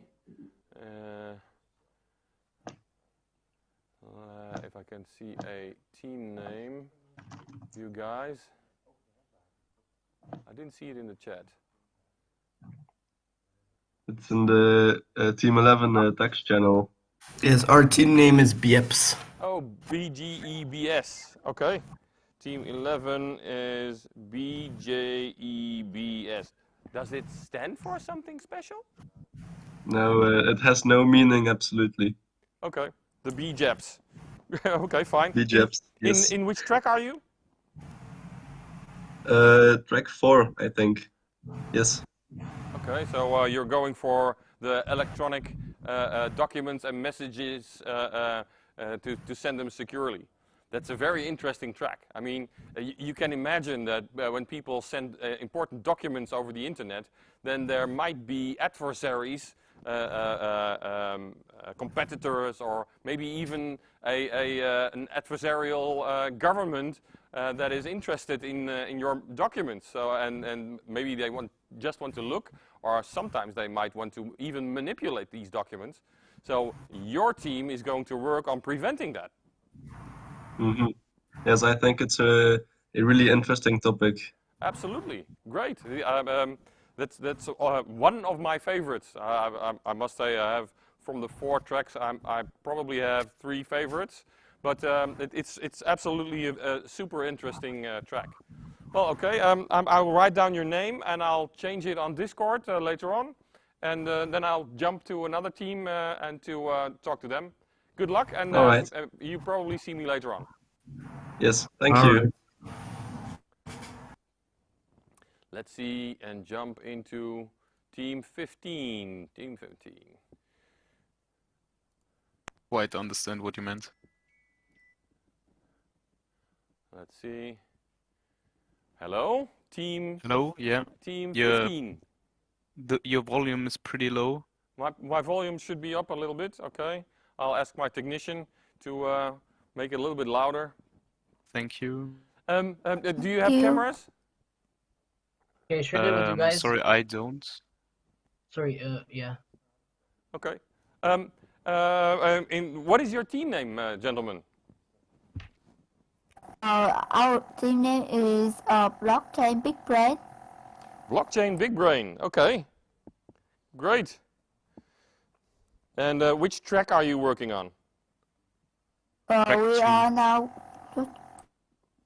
if I can see a team name. You guys. I didn't see it in the chat. It's in the Team 11 text channel. Yes, our team name is BEBS. Oh, BGEBS. Okay. Team 11 is BJEBS. Does it stand for something special? No, it has no meaning, absolutely. Okay. The BJEBS. Okay, fine. BJEBS, yes. In which track are you? Track 4, I think. Yes. Okay, so you're going for the electronic documents and messages to send them securely. That's a very interesting track. I mean, you can imagine that when people send important documents over the internet, then there might be adversaries, competitors, or maybe even an adversarial government that is interested in your documents. So, and maybe they just want to look, or sometimes they might want to even manipulate these documents. So your team is going to work on preventing that. Mm-hmm. Yes, I think it's a really interesting topic. Absolutely, great. That's one of my favorites. I must say, I have from the 4 tracks, I probably have 3 favorites, but it's absolutely a super interesting track. Well, okay, I'll write down your name and I'll change it on Discord later on, and then I'll jump to another team and to talk to them. Good luck, and All right. you probably see me later on. Yes, thank All you. right. Let's see and jump into team 15. Team 15. Quite understand what you meant. Let's see. Hello, team. Hello, yeah. Team Yeah. 15. Your volume is pretty low. My volume should be up a little bit. Okay. I'll ask my technician to make it a little bit louder. Thank you. Do you have cameras? Okay, should I do it with you guys? Sorry, I don't. Sorry, yeah. Okay. What is your team name, gentlemen? Our team name is Blockchain Big Brain. Blockchain Big Brain. Okay. Great. And which track are you working on? We are now.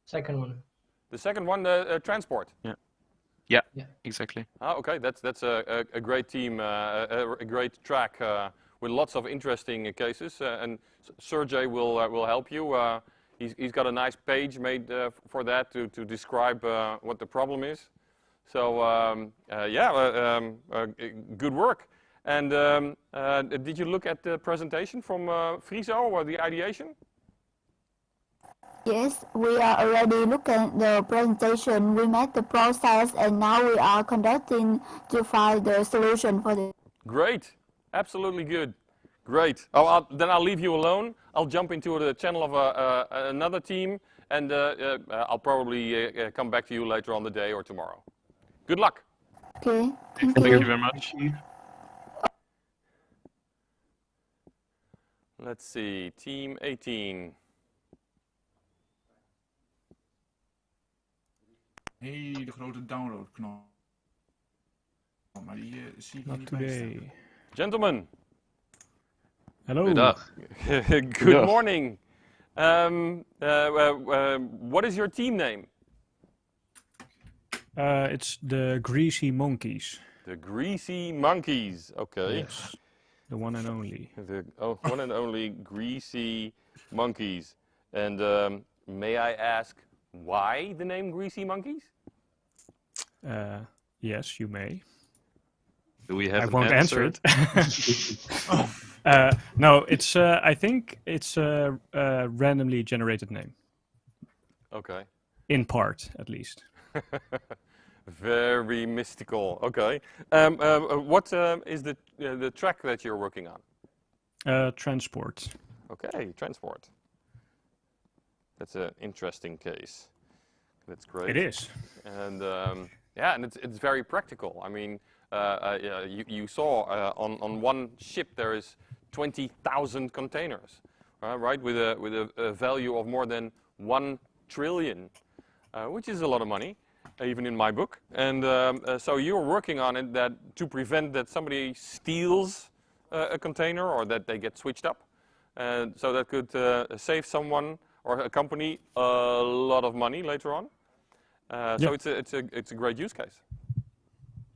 Second one. The second one, transport. Yeah. Yeah, exactly. Ah, okay, that's a great team, a great track with lots of interesting cases, and Sergey will help you. He's got a nice page made for that to describe what the problem is. So good work. And did you look at the presentation from Friso or the ideation? Yes, we are already looking at the presentation. We made the process and now we are conducting to find the solution for it. Great, absolutely good. Great. Then I'll leave you alone. I'll jump into the channel of another team, and I'll probably come back to you later on the day or tomorrow. Good luck. Okay, Thank you very much. Let's see, team 18. Hey, de grote downloadknop. Maar die zie ik Not niet bij staan. today. Gentlemen. Hello. Good morning. What is your team name? It's the Greasy Monkeys. The Greasy Monkeys. Okay. Yes. The one and only. The one and only Greasy Monkeys. And may I ask why the name Greasy Monkeys? Yes, you may. Do we have I an won't answer answer? it. No, it's. I think it's a randomly generated name. Okay. In part, at least. Very mystical. Okay. What is the track that you're working on? Transport. Okay, transport. That's an interesting case. That's great. It is. And yeah, and it's very practical. I mean, you saw on one ship there is 20,000 containers, right? With a value of more than 1 trillion, which is a lot of money, even in my book. And so you're working on it to prevent that somebody steals a container or that they get switched up, and so that could save someone or a company a lot of money later on. So it's a great use case.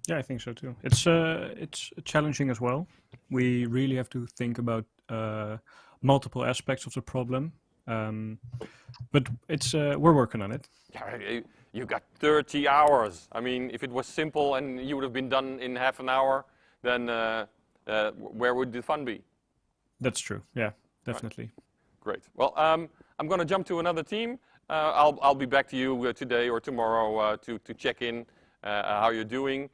Yeah, I think so too. It's challenging as well. We really have to think about multiple aspects of the problem, but it's we're working on it. Yeah, you got 30 hours. I mean, if it was simple and you would have been done in half an hour, then where would the fun be? That's true. Yeah, definitely. Right. Great. Well, I'm going to jump to another team. I'll be back to you today or tomorrow to check in how you're doing.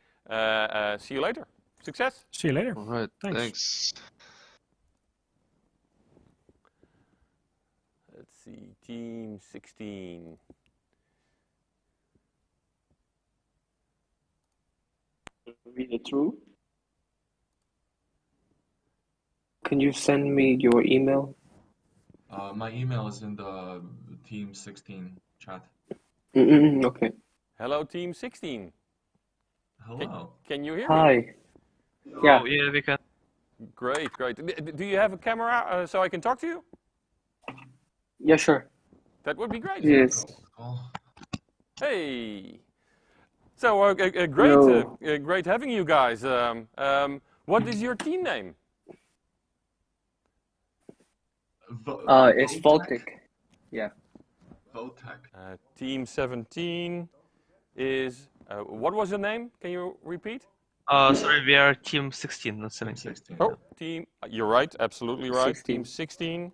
See you later. Success. See you later. All right. Thanks. Let's see. Team 16. Read it through. Can you send me your email? My email is in the Team 16 chat. Okay. Hello, Team 16. Hello. Can you hear me? Hi. Yeah. Oh, yeah, we can. Great, great. Do you have a camera so I can talk to you? Yeah, sure. That would be great. Yes. Hey. So great, great having you guys. What is your team name? It's Voltic. Yeah. Voltic. Team 17 is, what was your name? Can you repeat? Sorry, we are team 16, not 17. Oh, team, you're right, absolutely right. 16. Team 16.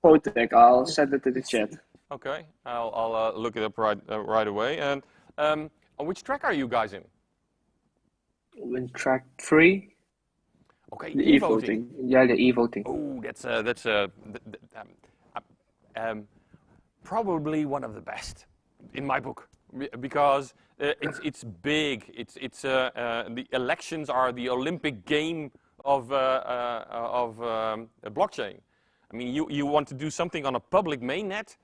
Voltic, I'll send it to the chat. Okay, I'll look it up right away. And on which track are you guys in? In track 3. Okay, the e-voting. Yeah, the e-voting. Oh, that's probably one of the best in my book, because it's big. It's the elections are the Olympic game of blockchain. I mean, you want to do something on a public mainnet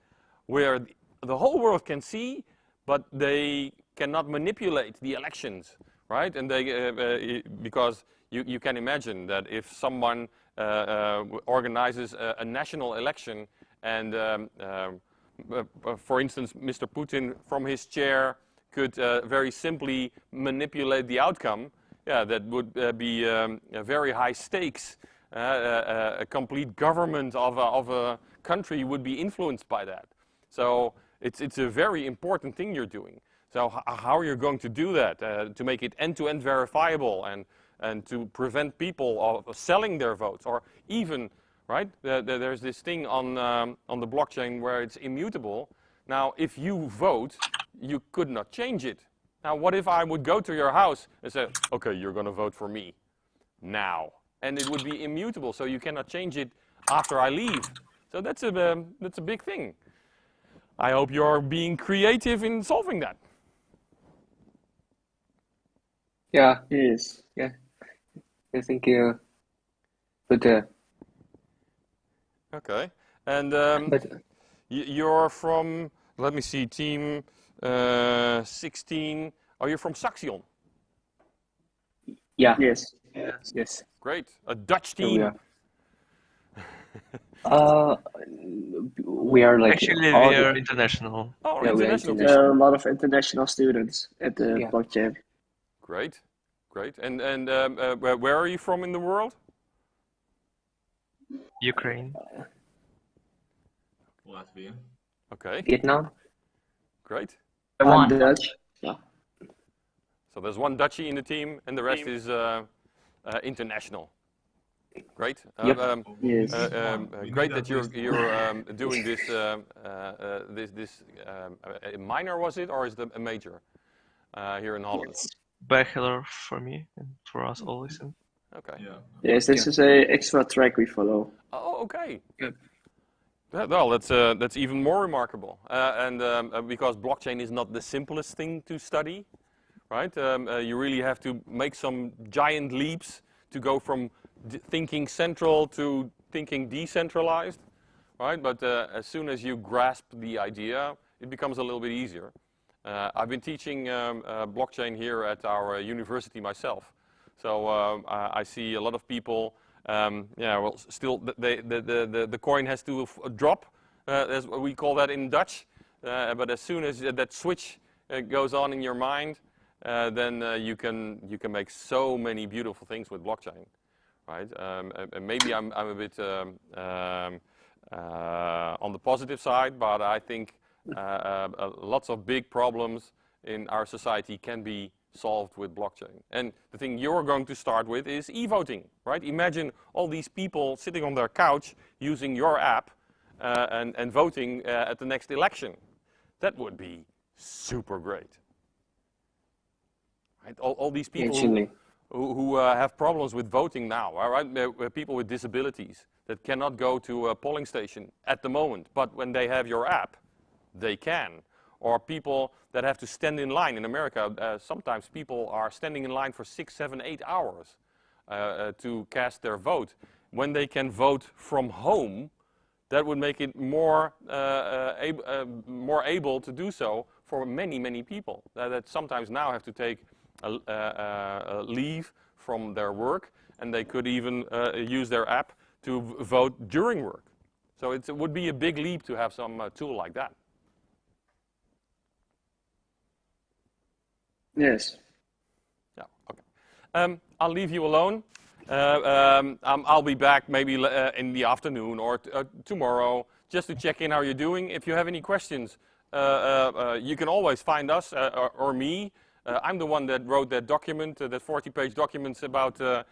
where the whole world can see, but they cannot manipulate the elections, right? And they because you can imagine that if someone organizes a national election and, for instance, Mr. Putin from his chair could very simply manipulate the outcome, yeah, that would be very high stakes. A complete government of a country would be influenced by that. So it's a very important thing you're doing. So how are you going to do that to make it end-to-end verifiable and to prevent people of selling their votes, or even, right? There's this thing on the blockchain where it's immutable. Now, if you vote, you could not change it. Now, what if I would go to your house and say, okay, you're going to vote for me now, and it would be immutable, so you cannot change it after I leave. So that's a big thing. I hope you're being creative in solving that. Yeah, it is. Yeah. I think but okay, and you're from, let me see, team 16. Are you from Saxion? Yeah. Yes. Yes. Great. A Dutch team. We are like Actually, we are international. Oh, yeah, international. There are a lot of international students at the blockchain. Great, great. And where are you from in the world? Ukraine. Latvia. Okay. Vietnam. Great. I'm Dutch. Yeah. So there's one Dutchie in the team, and the rest is international. Great. Yep. Yes. Great that you're doing this this minor, was it, or is it a major here in Holland? It's bachelor for me and for us always. Okay. Yeah. Yes, this is a extra track we follow. Oh, okay. Good. Well, that's even more remarkable, and because blockchain is not the simplest thing to study, right? You really have to make some giant leaps to go from thinking central to thinking decentralized, right? But as soon as you grasp the idea, it becomes a little bit easier. I've been teaching blockchain here at our university myself, so I see a lot of people. Yeah, well, still the coin has to drop, as we call that in Dutch. But as soon as that switch goes on in your mind, then you can make so many beautiful things with blockchain, right? And maybe I'm a bit on the positive side, but I think lots of big problems in our society can be solved with blockchain. And the thing you're going to start with is e-voting, right? Imagine all these people sitting on their couch using your app and voting at the next election. That would be super great. Right? All these people who have problems with voting now, all right? People with disabilities that cannot go to a polling station at the moment, but when they have your app, they can. Or people that have to stand in line. In America, sometimes people are standing in line for 6, 7, 8 hours to cast their vote. When they can vote from home, that would make it more able to do so for many, many people that sometimes now have to take a leave from their work, and they could even use their app to vote during work. So it would be a big leap to have some tool like that. Yes. Yeah. Okay. I'll leave you alone. I'll be back maybe in the afternoon or tomorrow just to check in how you're doing. If you have any questions, you can always find us or me. I'm the one that wrote that document, that 40-page documents about the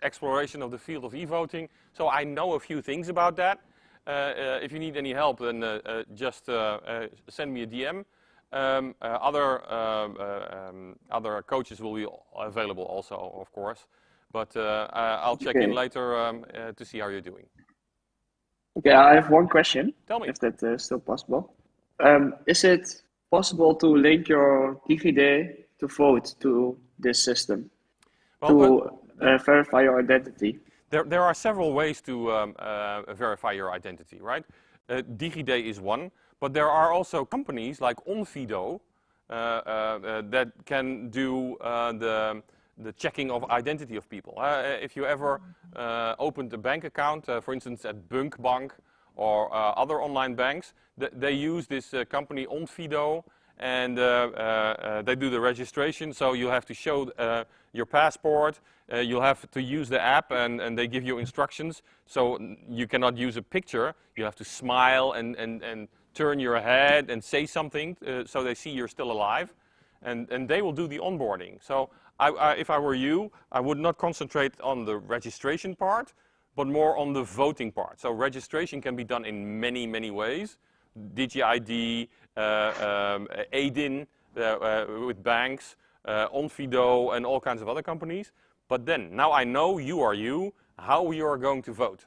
exploration of the field of e-voting. So I know a few things about that. If you need any help, then just send me a DM. Other coaches will be available also, of course. But I'll check in later to see how you're doing. Okay, I have one question. Tell me. If that is still possible. Is it possible to link your DigiD to vote to this system to verify your identity? There are several ways to verify your identity, right? DigiD is one, but there are also companies like Onfido that can do the checking of identity of people. If you ever opened a bank account, for instance at Bank or other online banks, they use this company Onfido, and they do the registration. So you have to show your passport, you'll have to use the app, and they give you instructions. So you cannot use a picture, you have to smile and turn your head and say something so they see you're still alive, and they will do the onboarding. So if I were you, I would not concentrate on the registration part, but more on the voting part. So registration can be done in many, many ways. DigiID, ADIN with banks, Onfido, and all kinds of other companies. But then, now I know you are you, how you are going to vote.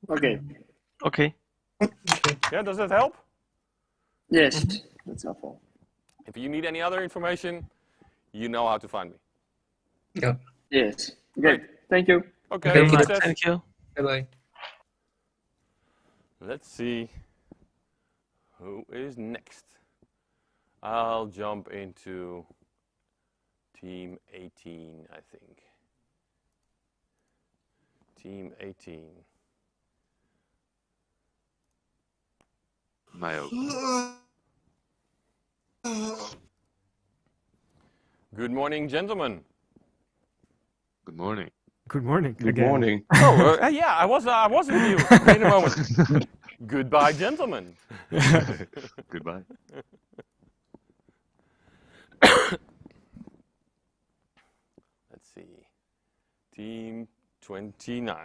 Okay. Okay. Yeah, does that help? Yes, that's helpful. If you need any other information, you know how to find me. Yeah. Yes. Great. Thank you. Okay. Thank you. Bye-bye. Let's see who is next. I'll jump into Team 18, I think. Team 18. Good morning, gentlemen. Good morning. Good morning. Good again. morning. Oh, yeah, I was with you. Wait a moment. Goodbye, gentlemen. Goodbye. Let's see. Team 29.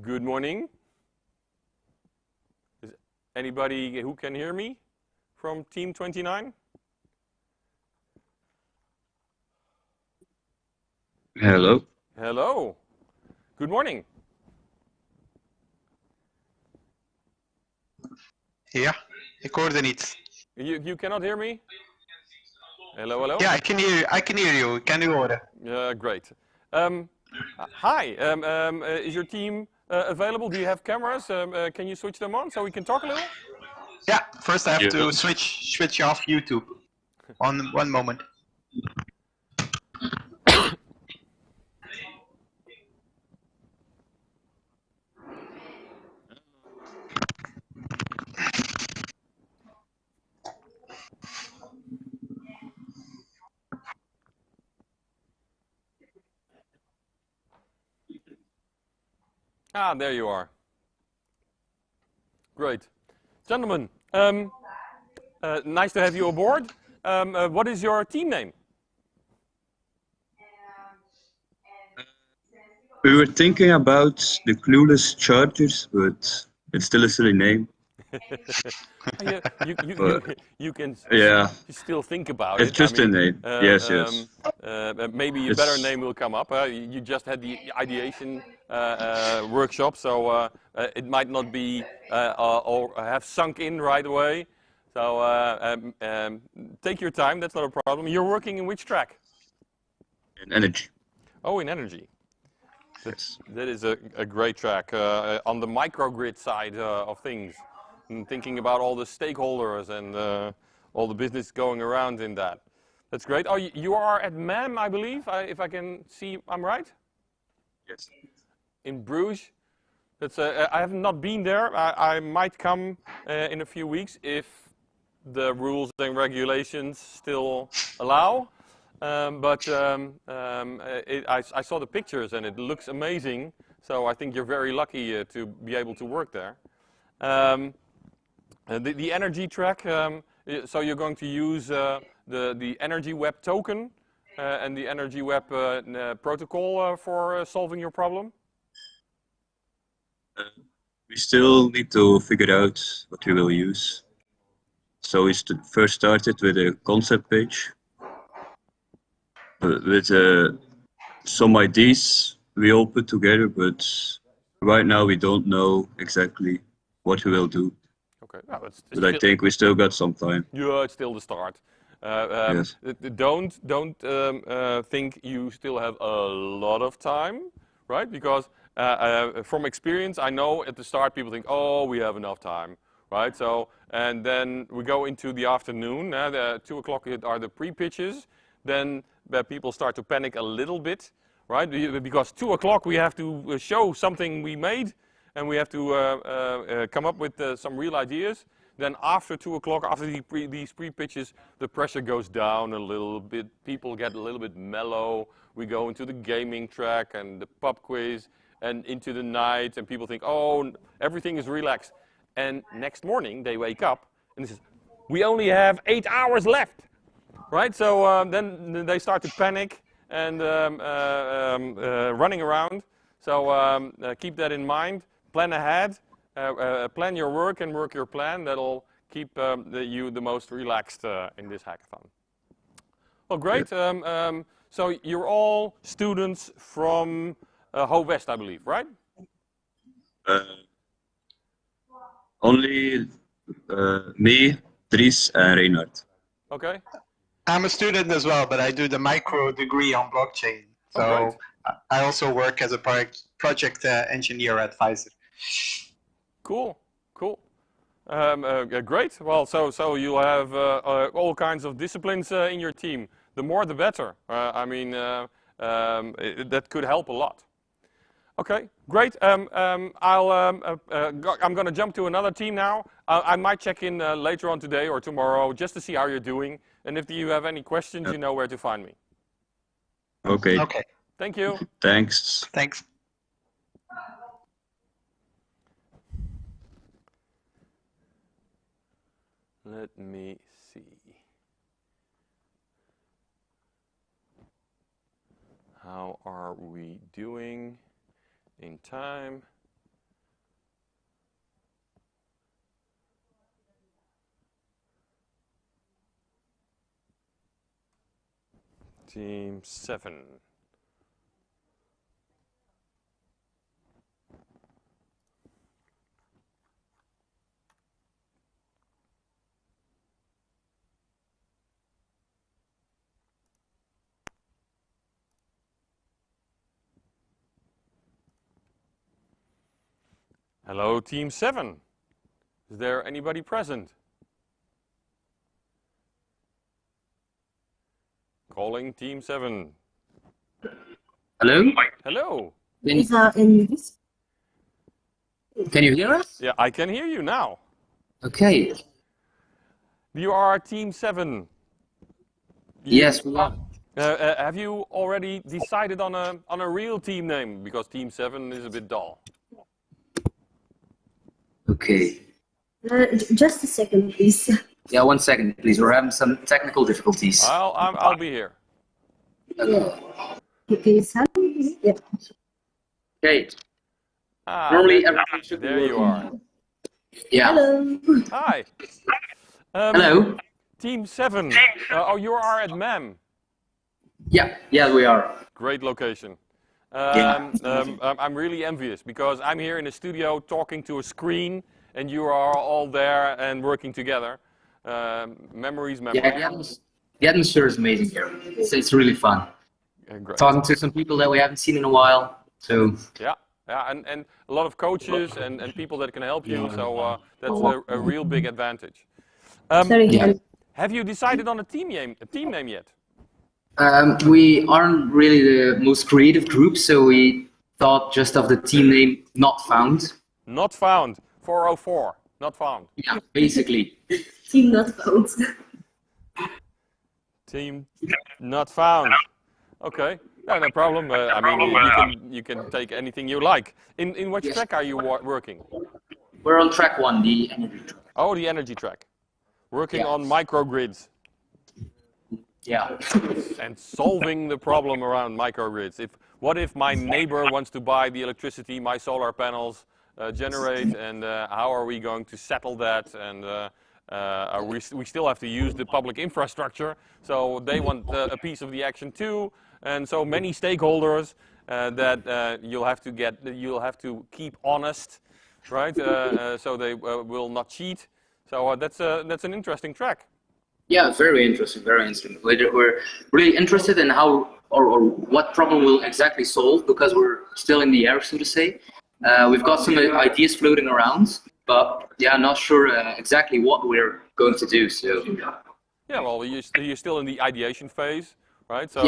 Good morning. Is anybody who can hear me from Team 29? Hello. Hello. Good morning. Ja, ik hoorde niet. You cannot hear me? Hello, hello? Ja, I can hear you. Ik kan u horen. Great. Hi, is your team available? Do you have cameras? Can you switch them on so we can talk a little? Yeah, first I have to switch off YouTube. One moment. Ah, there you are. Great. Gentlemen, nice to have you aboard. What is your team name? We were thinking about the Clueless Chargers, but it's still a silly name. You can yeah. still think about it's it. Just a name. Yes, yes. Maybe a better name will come up. You just had the ideation workshop, so it might not be or have sunk in right away. So take your time. That's not a problem. You're working in which track? In energy. Oh, in energy. That is a great track on the microgrid side of things. And thinking about all the stakeholders and all the business going around in that. That's great. Oh, you are at MAM, I believe, if I can see, I'm right? Yes. In Bruges. It's, I have not been there. I might come in a few weeks if the rules and regulations still allow. I saw the pictures and it looks amazing. So I think you're very lucky to be able to work there. The energy track, so you're going to use the energy web token and the energy web protocol for solving your problem? We still need to figure out what we will use. So we first started with a concept page with some ideas we all put together, but right now we don't know exactly what we will do. Okay, well, but I think we still got some time. Yeah, it's still the start. Yes. Don't think you still have a lot of time, right? Because from experience, I know at the start people think, oh, we have enough time, right? So, and then we go into the afternoon. The 2 o'clock are the pre-pitches. Then people start to panic a little bit, right? Because 2 o'clock we have to show something we made, and we have to come up with some real ideas. Then after 2 o'clock, after these pre-pitches, the pressure goes down a little bit. People get a little bit mellow. We go into the gaming track and the pub quiz and into the night, and people think, oh, everything is relaxed. And next morning they wake up and they say, we only have 8 hours left, right? So then they start to panic and running around. So keep that in mind. Plan ahead. Plan your work and work your plan. That'll keep you the most relaxed in this hackathon. Well, great. So you're all students from Ho West, I believe, right? Only me, Dries, and Reinhard. Okay. I'm a student as well, but I do the micro degree on blockchain. So I also work as a project engineer at Pfizer. Cool, cool. Great. Well, so you'll have all kinds of disciplines in your team. The more, the better. I mean, that could help a lot. Okay, great. I'm going to jump to another team now. I might check in later on today or tomorrow just to see how you're doing. And if you have any questions, you know where to find me. Okay. Okay. Thank you. Thanks. Thanks. Let me see. How are we doing in time? Team 7. Hello, Team 7. Is there anybody present? Calling Team 7. Hello? Hello. Can you hear us? Yeah, I can hear you now. Okay. You are Team 7. Yes, we are. Have you already decided on a real team name? Because Team 7 is a bit dull. Okay. Just a second, please. Yeah, 1 second, please. We're having some technical difficulties. I'll be here. Please have me. Yeah. Okay. Normally, everything should be there you are. Yeah. Hello. Hi. Hello. Team 7. Oh, you are at MEM. Yeah, we are. Great location. I'm really envious because I'm here in the studio talking to a screen and you are all there and working together. Memories. Yeah, the atmosphere is amazing here. It's really fun. Great. Talking to some people that we haven't seen in a while. So yeah, and a lot of coaches and people that can help you. So that's a real big advantage. Have you decided on a team name yet? We aren't really the most creative group, so we thought just of the team name Not Found. Not found. 404. Not found. Yeah, basically. Team not found. Team not found. Okay. Yeah, no problem. I mean, you can take anything you like. In which track are you working? We're on track 1, the energy track. Oh, the energy track. Working Yeah. on microgrids. Yeah. And solving the problem around microgrids. What if my neighbor wants to buy the electricity my solar panels generate, and how are we going to settle that? And we still have to use the public infrastructure, so they want a piece of the action too. And so many stakeholders that you'll have to keep honest, right? So they will not cheat. So that's an interesting track. Yeah, very interesting, very interesting. We're really interested in how or what problem we'll exactly solve, because we're still in the air, so to say. We've got some ideas floating around, but yeah, not sure exactly what we're going to do. So yeah, well, you're still in the ideation phase, right? So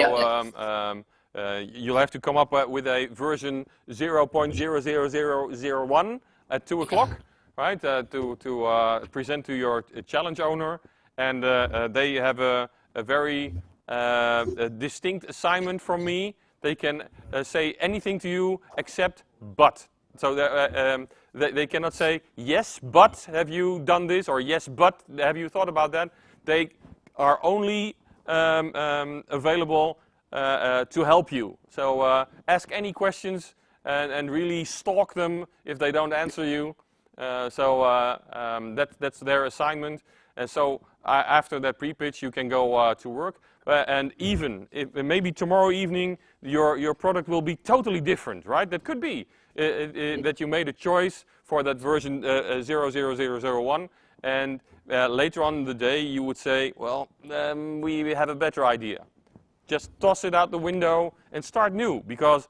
you'll have to come up with a version 0.00001 at 2 o'clock, right? To present to your challenge owner, and they have a very distinct assignment from me. They can say anything to you except but. So they cannot say, yes, but have you done this? Or yes, but have you thought about that? They are only available to help you. So ask any questions and really stalk them if they don't answer you. That's their assignment. And so after that pre-pitch, you can go to work. And even if maybe tomorrow evening your product will be totally different, right? That could be that you made a choice for that version 0.00001, and later on in the day you would say, well, we have a better idea. Just toss it out the window and start new, because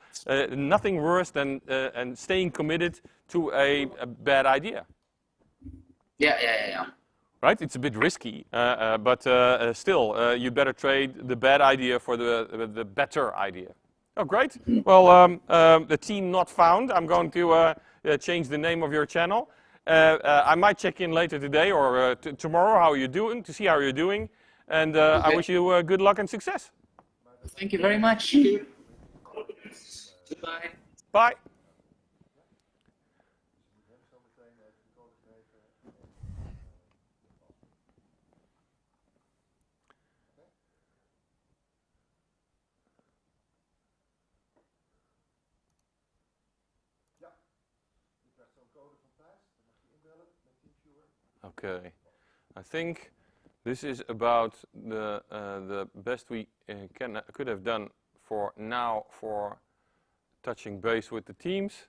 nothing worse than and staying committed to a bad idea. Yeah. Right, it's a bit risky, but still, you better trade the bad idea for the better idea. Oh, great. Well, the team not found. I'm going to change the name of your channel. I might check in later today or tomorrow how you're doing, to see how you're doing. And I wish you good luck and success. Thank you very much. Goodbye. Bye. Okay, I think this is about the best we could have done for now for touching base with the teams.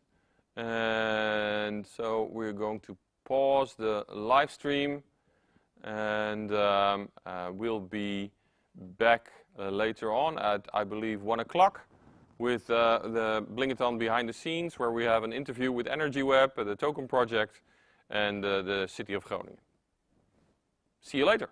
And so we're going to pause the live stream, and we'll be back later on at, I believe, 1 o'clock with the Blingathon behind the scenes, where we have an interview with EnergyWeb, the token project, and the city of Groningen. See you later.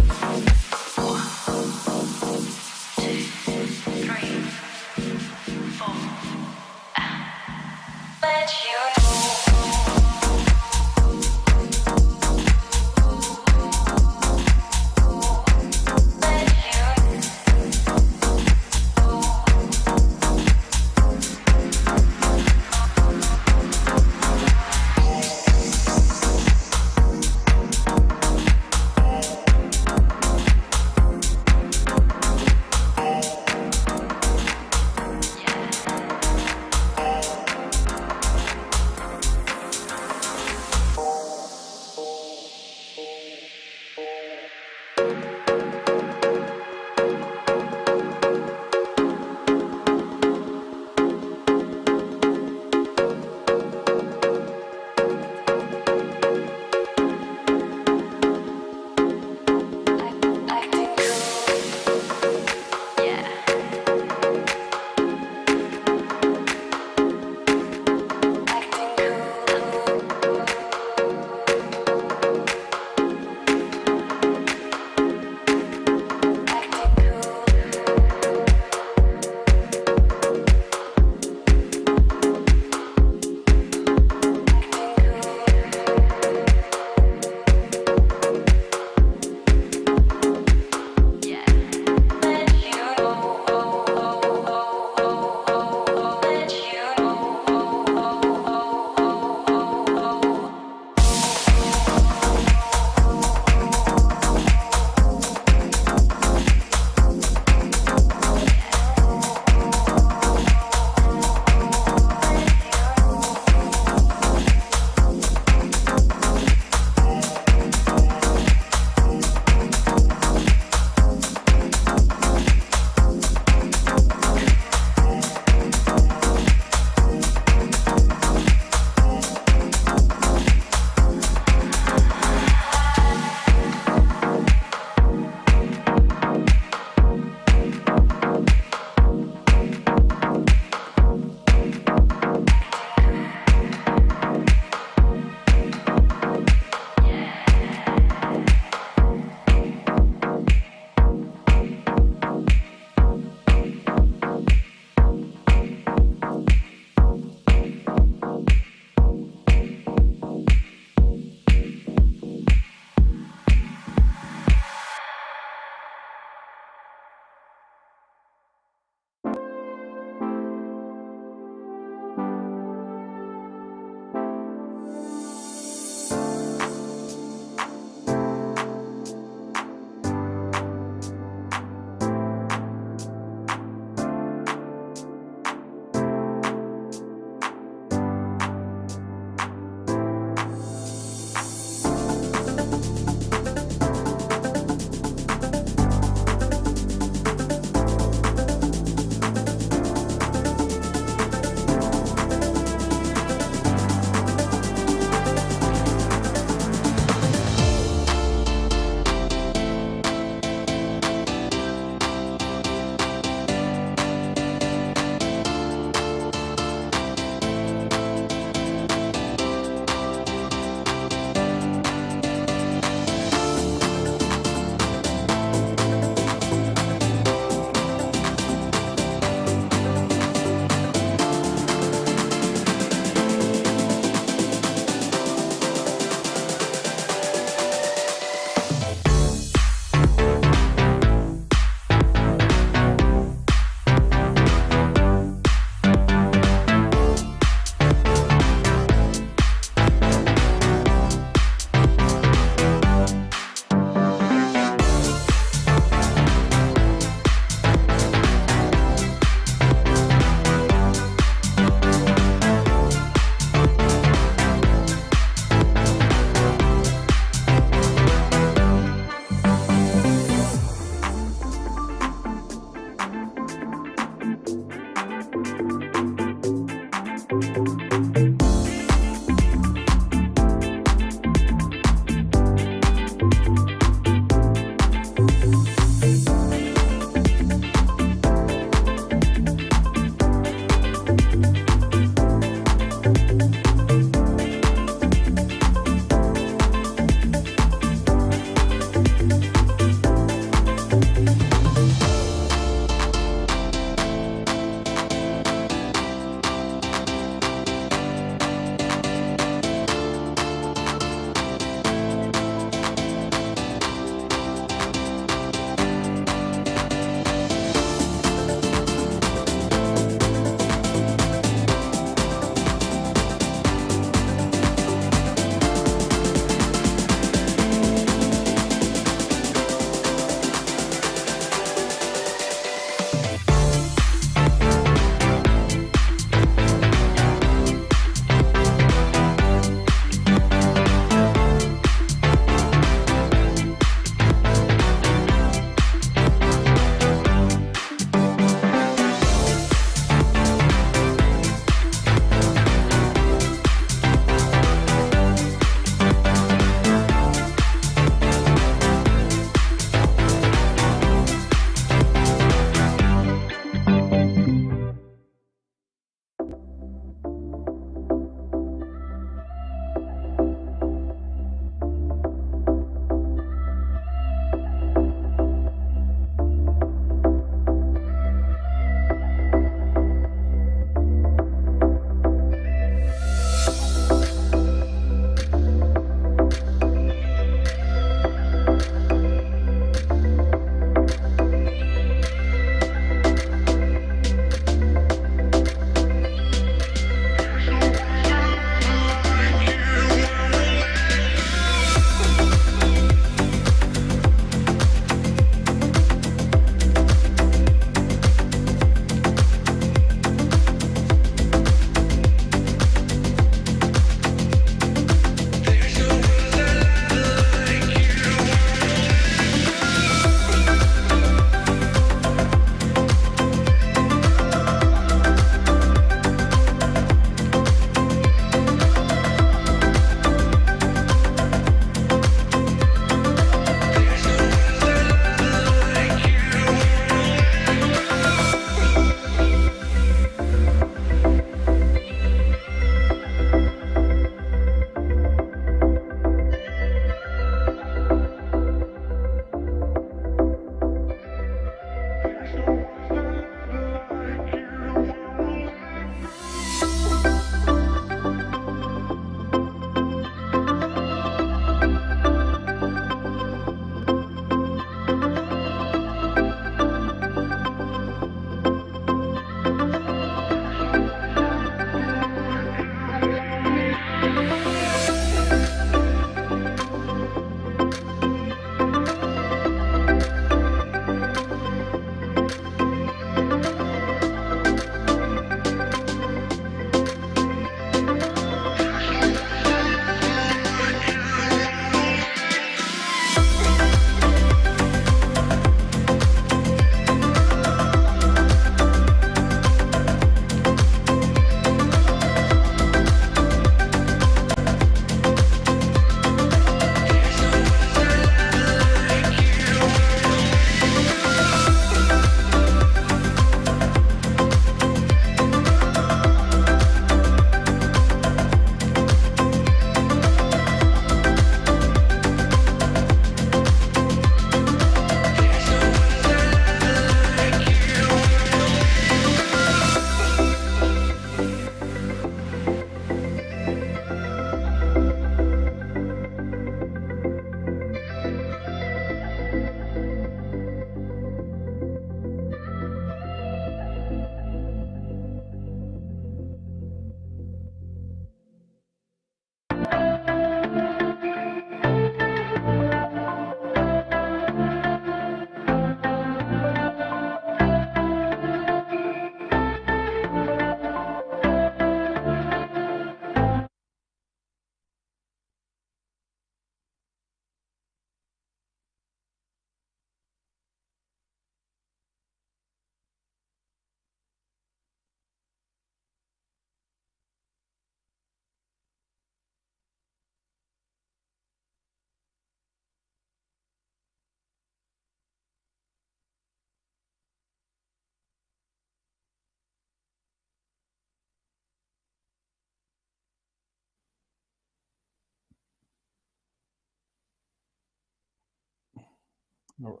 No.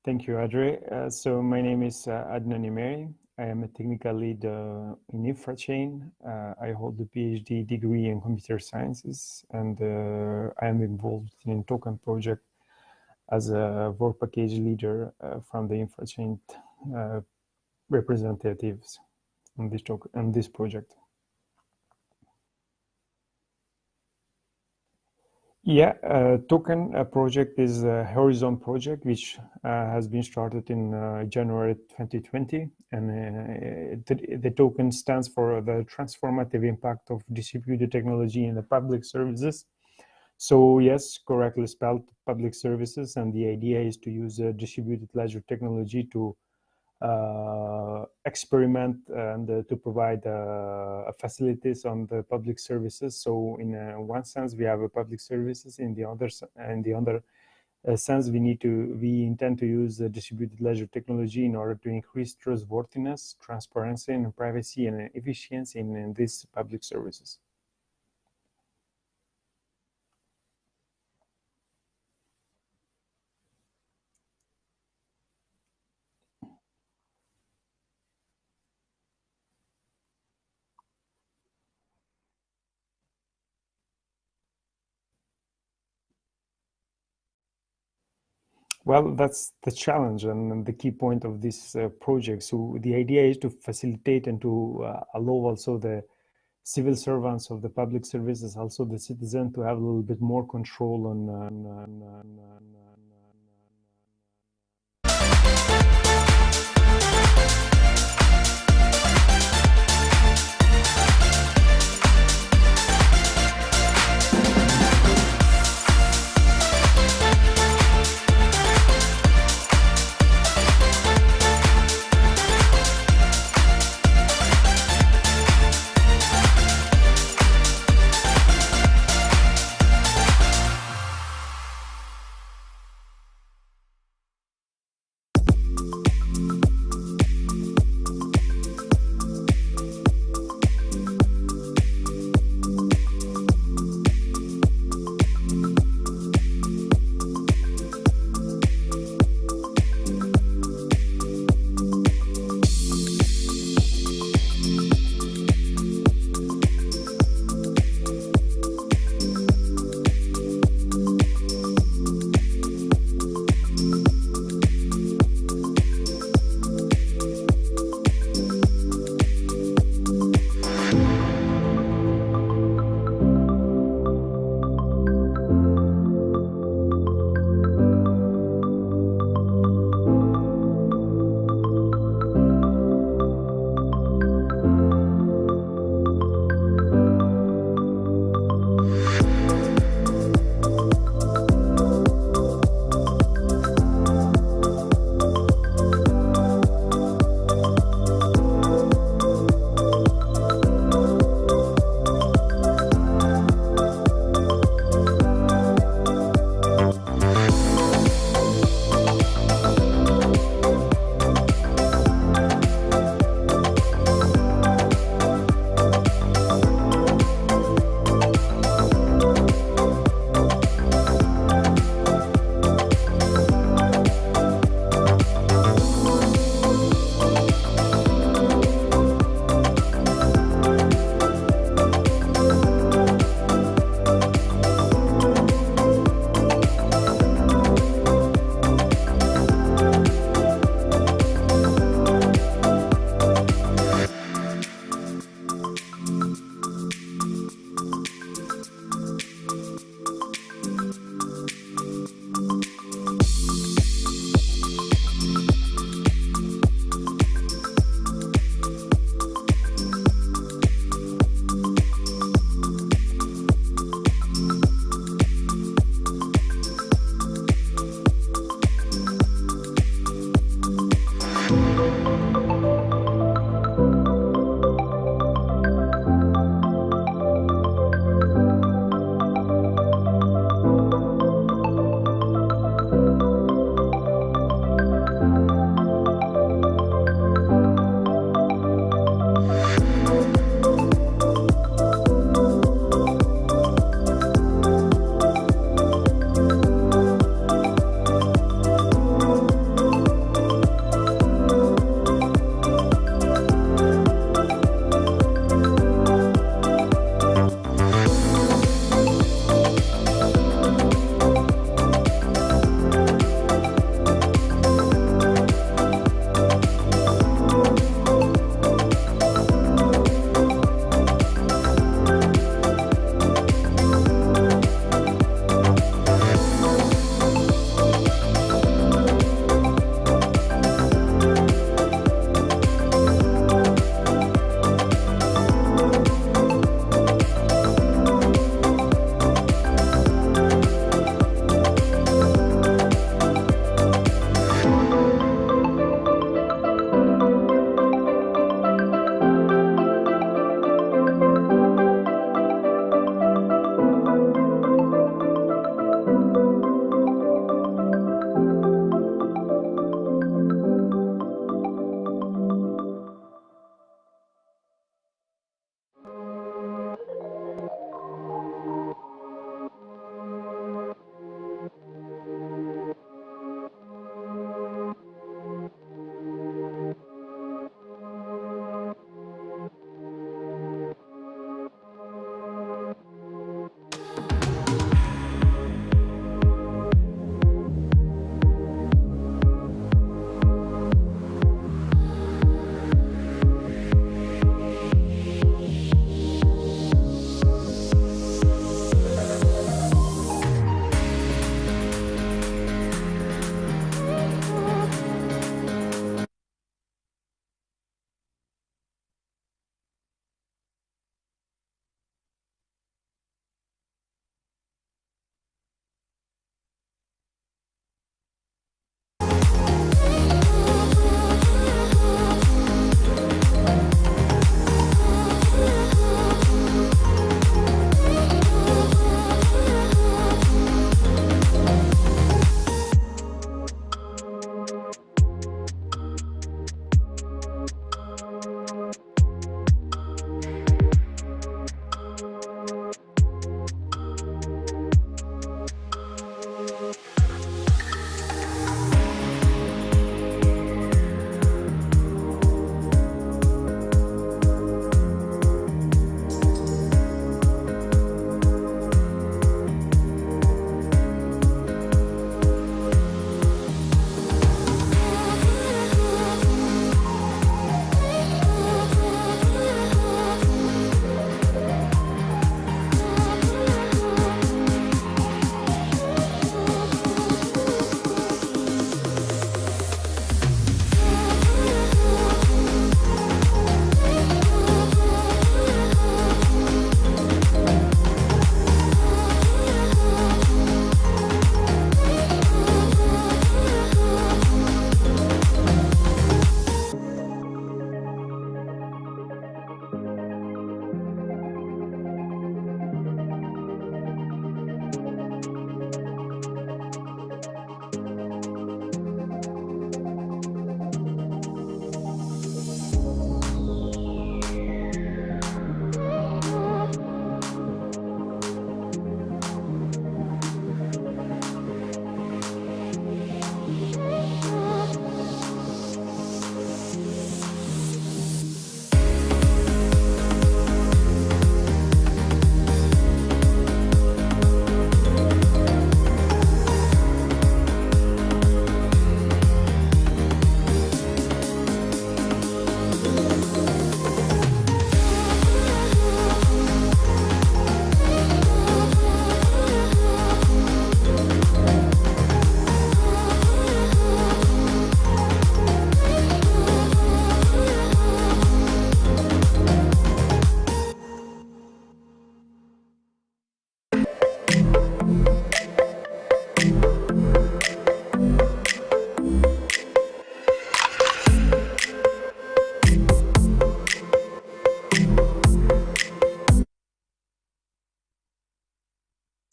Thank you, Audrey. So my name is Adnan Imeri. I am a technical lead in InfraChain. I hold a PhD degree in computer sciences, and I am involved in a token project as a work package leader from the InfraChain representatives on this project. Yeah, token project is a Horizon project which has been started in January 2020, and the token stands for the transformative impact of distributed technology in the public services. So yes, correctly spelled public services, and the idea is to use distributed ledger technology to experiment and to provide facilities on the public services. So in one sense, we have a public services. In the other sense, we intend to use distributed ledger technology in order to increase trustworthiness, transparency, and privacy and efficiency in these public services. Well, that's the challenge and the key point of this project. So the idea is to facilitate and to allow also the civil servants of the public services, also the citizen, to have a little bit more control on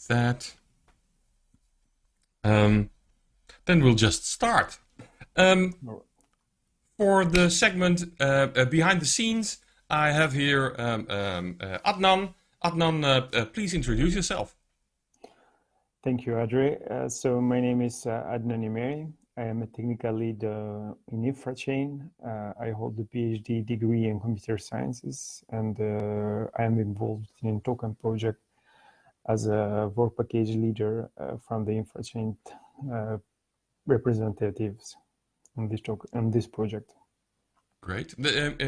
that, then we'll just start. For the segment behind the scenes, I have here Adnan. Adnan, please introduce yourself. Thank you, Adri. So my name is Adnan Imeri. I am a technical lead in InfraChain. I hold a PhD degree in computer sciences, and I am involved in a token project as a work package leader from the InfraChain representatives on this project. Great.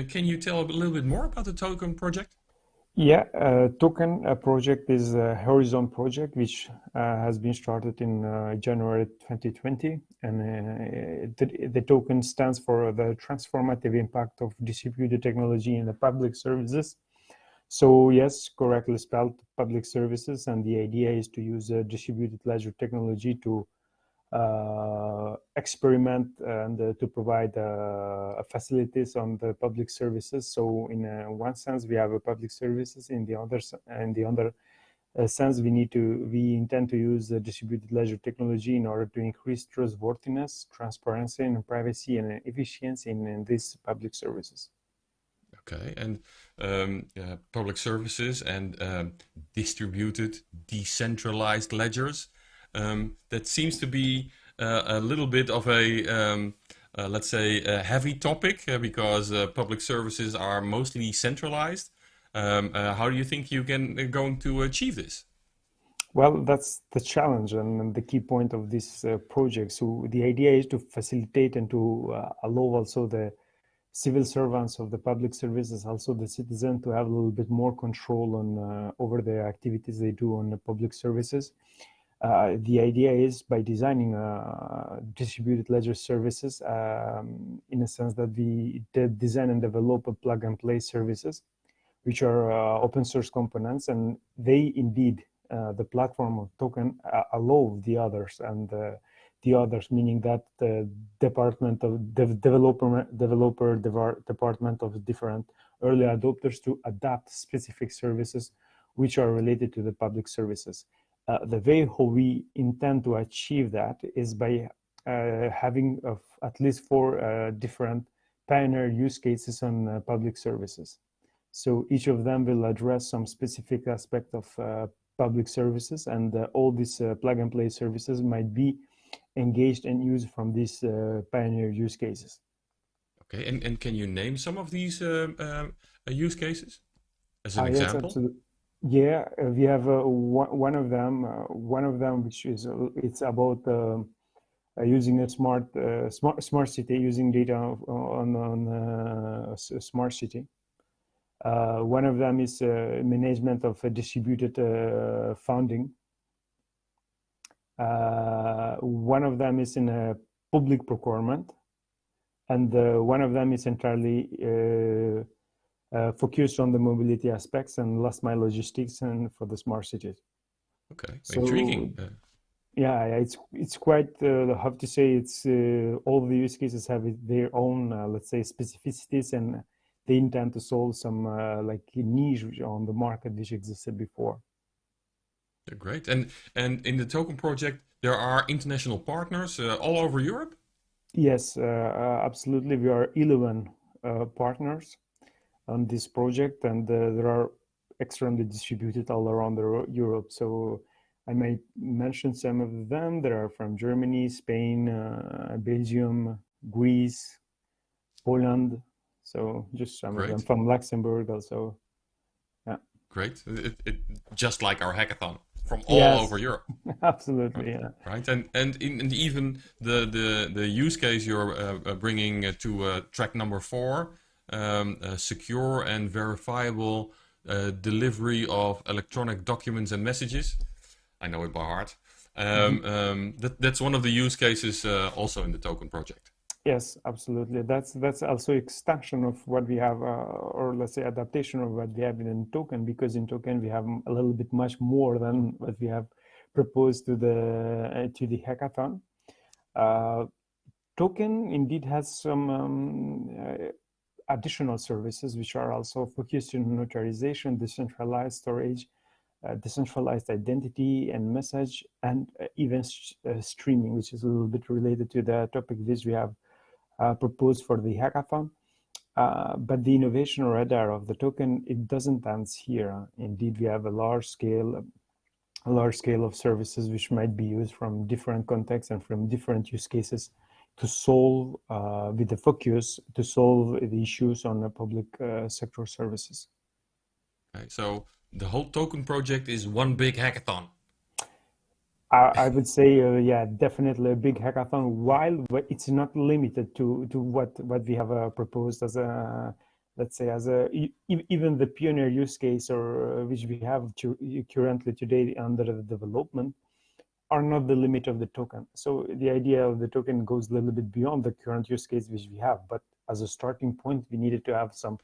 Can you tell a little bit more about the token project? Yeah, token project is a Horizon project which has been started in January 2020, and the token stands for the transformative impact of distributed technology in the public services. So yes, correctly spelled, public services, and the idea is to use distributed ledger technology to experiment and to provide facilities on the public services. So in one sense, we have a public services. In the other sense, we intend to use distributed ledger technology in order to increase trustworthiness, transparency, and privacy and efficiency in these public services. Okay, and public services and distributed, decentralized ledgers. That seems to be a little bit of a, let's say, a heavy topic because public services are mostly centralized. How do you think you are going to achieve this? Well, that's the challenge and the key point of this project. So the idea is to facilitate and to allow also the civil servants of the public services, also the citizen, to have a little bit more control on over the activities they do on the public services. The idea is by designing distributed ledger services, in a sense that we design and develop a plug and play services, which are open source components, and they indeed, the platform of token allow the others, and the others meaning that the department of department of different early adopters to adapt specific services which are related to the public services. The way how we intend to achieve that is by having at least 4 different pioneer use cases on public services. So each of them will address some specific aspect of public services, and all these plug and play services might be engaged and used from these pioneer use cases. Okay, and can you name some of these use cases as an example? Yes, absolutely. Yeah, we have one of them which is it's about using a smart city, using data on a smart city. One of them is management of a distributed funding. One of them is in a public procurement, and one of them is entirely focused on the mobility aspects and last mile logistics and for the smart cities. Okay, so, intriguing. Yeah, it's quite, I have to say, it's all the use cases have their own, let's say, specificities, and they intend to solve some like niche on the market which existed before. Great. And in the token project, there are international partners all over Europe? Yes, absolutely. We are 11 partners on this project, and there are extremely distributed all around Europe. So I might mention some of them. There are from Germany, Spain, Belgium, Greece, Poland. So just some of them, from Luxembourg also. Yeah. Great. Just like our hackathon, from all over Europe. Absolutely, yeah. Right, and even the use case you're bringing to track number 4, secure and verifiable delivery of electronic documents and messages. I know it by heart. That's one of the use cases also in the token project. Yes, absolutely. That's also extension of what we have, or let's say adaptation of what we have in token, because in token we have a little bit much more than what we have proposed to the hackathon. Token indeed has some additional services which are also focused on notarization, decentralized storage, decentralized identity and message, and even streaming, which is a little bit related to the topic which we have proposed for the hackathon. But the innovation radar of the token, it doesn't end here. Indeed, we have a large scale of services which might be used from different contexts and from different use cases to solve, with the focus, to solve the issues on the public sector services. Okay, so the whole token project is one big hackathon. I would say, yeah, definitely a big hackathon, while it's not limited to what we have proposed as a, let's say, as a, even the pioneer use case, or which we have currently today under the development, are not the limit of the token. So the idea of the token goes a little bit beyond the current use case which we have, but as a starting point, we needed to have some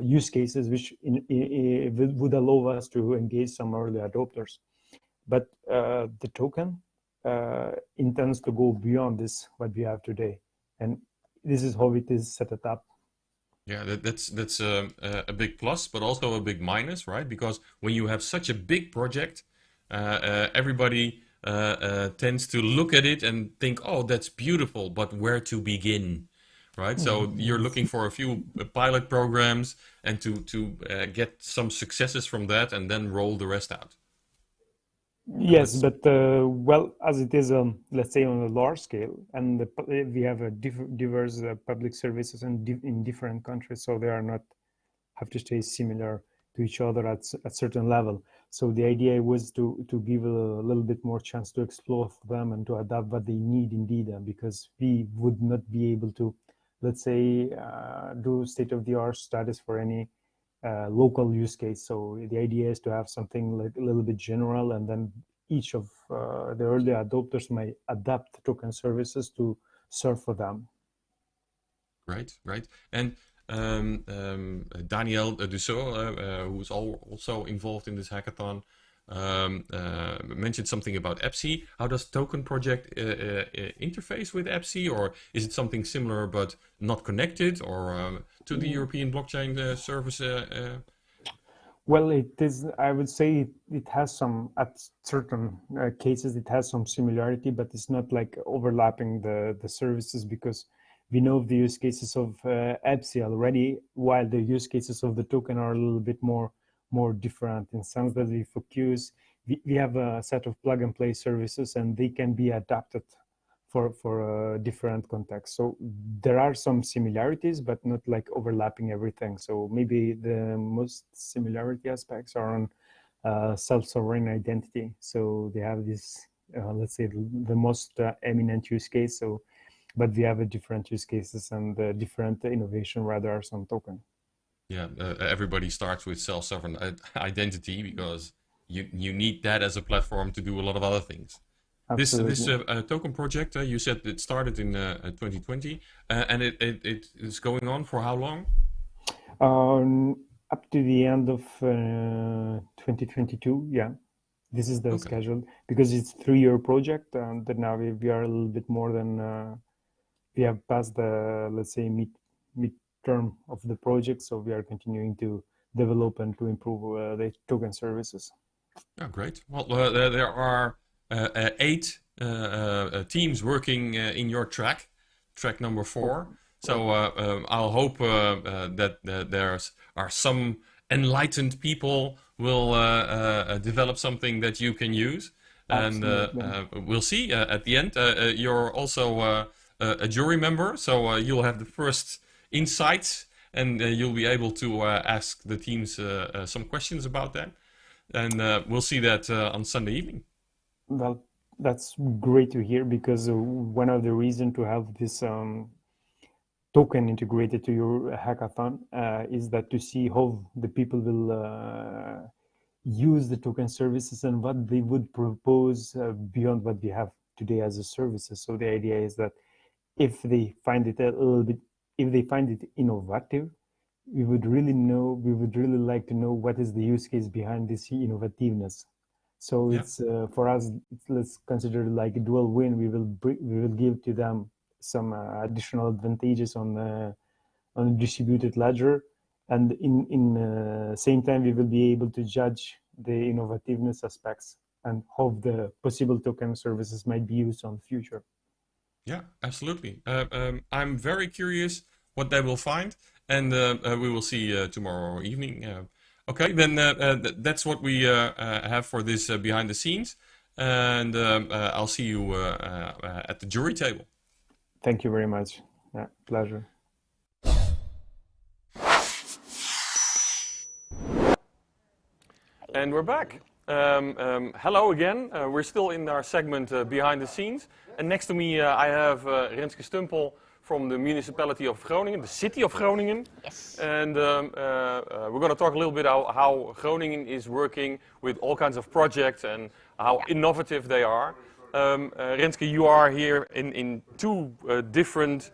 use cases which would allow us to engage some early adopters. But the token intends to go beyond this, what we have today. And this is how it is set up. Yeah, that's a big plus, but also a big minus, right? Because when you have such a big project, everybody tends to look at it and think, oh, that's beautiful, but where to begin, right? So you're looking for a few pilot programs and to get some successes from that and then roll the rest out. Yes, but well, as it is, let's say, on a large scale, and we have a diverse public services in different countries, so they are not have to stay similar to each other at certain level. So the idea was to give a little bit more chance to explore for them and to adapt what they need indeed, because we would not be able to, let's say, do state-of-the-art status for any local use case. So the idea is to have something like a little bit general, and then each of the early adopters might adapt token services to serve for them. Right. And Daniel Dussault, who is also involved in this hackathon, mentioned something about EPSI. How does Token Project interface with EPSI, or is it something similar but not connected, or to the European blockchain service? Well, it is. I would say it has some, at certain cases, it has some similarity, but it's not like overlapping the services, because we know the use cases of EPSI already, while the use cases of the token are a little bit more different, in the sense that we have a set of plug and play services, and they can be adapted for different contexts. So there are some similarities, but not like overlapping everything. So maybe the most similarity aspects are on self-sovereign identity. So they have this, let's say, the most eminent use case. So, but we have a different use cases and different innovation radars on token. Yeah, everybody starts with self-sovereign identity because you need that as a platform to do a lot of other things. Absolutely. This token project, you said it started in 2020, and it is going on for how long? Up to the end of 2022. Yeah, this is the schedule, because it's a 3-year project, and now we are a little bit more than we have passed the, let's say, mid-term of the project, so we are continuing to develop and to improve the token services. Oh, great. Well, there are 8 teams working in your track number 4. So I'll hope that there are some enlightened people will develop something that you can use. Absolutely. And we'll see at the end. You're also a jury member, so you'll have the first insights, and you'll be able to ask the teams some questions about that. And we'll see that on Sunday evening. Well, that's great to hear, because one of the reasons to have this token integrated to your hackathon is that to see how the people will use the token services and what they would propose beyond what we have today as a services. So the idea is that if they find it a little bit, if they find it innovative, we would really like to know what is the use case behind this innovativeness. So it's for us, let's consider it like a dual win. We will give to them some additional advantages on a distributed ledger, And in same time, we will be able to judge the innovativeness aspects and how the possible token services might be used on the future. Yeah, absolutely. I'm very curious what they will find, and we will see tomorrow evening. Okay, then that's what we have for this behind the scenes, and I'll see you at the jury table. Thank you very much. Yeah, pleasure. And we're back. Hello again. We're still in our segment behind the scenes. And next to me I have Renske Stumpel from the municipality of Groningen, the city of Groningen. Yes. And we're going to talk a little bit about how Groningen is working with all kinds of projects and how innovative they are. Renske, you are here in two different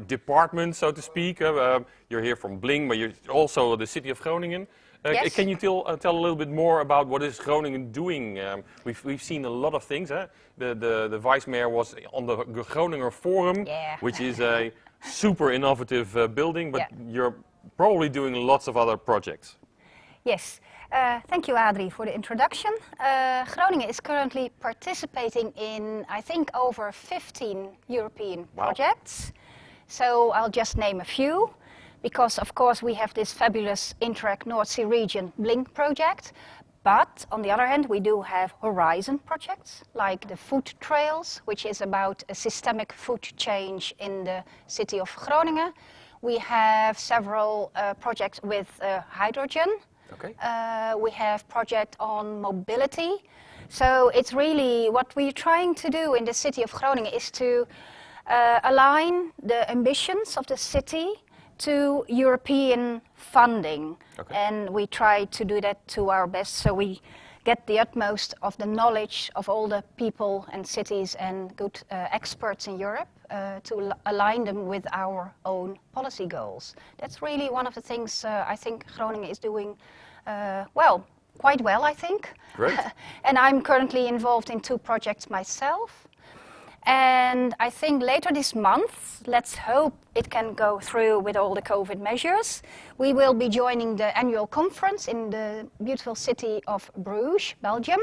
departments, so to speak. You're here from Bling, but you're also the city of Groningen. Yes. Can you tell a little bit more about what is Groningen doing? We've seen a lot of things. The vice mayor was on the Groninger Forum, which is a super innovative building, but you're probably doing lots of other projects. Yes. Thank you, Adri, for the introduction. Groningen is currently participating in, I think, over 15 European projects. So I'll just name a few. Because, of course, we have this fabulous Interact North Sea Region Bling project. But, on the other hand, we do have horizon projects, like the food trails, which is about a systemic food change in the city of Groningen. We have several projects with hydrogen. Okay. We have project on mobility. So it's really what we're trying to do in the city of Groningen is to align the ambitions of the city to European funding. Okay. And we try to do that to our best, so we get the utmost of the knowledge of all the people and cities and good experts in Europe to align them with our own policy goals. That's really one of the things I think Groningen is doing quite well, I think. Great. And I'm currently involved in two projects myself. And I think later this month, let's hope it can go through with all the COVID measures, we will be joining the annual conference in the beautiful city of Bruges, Belgium,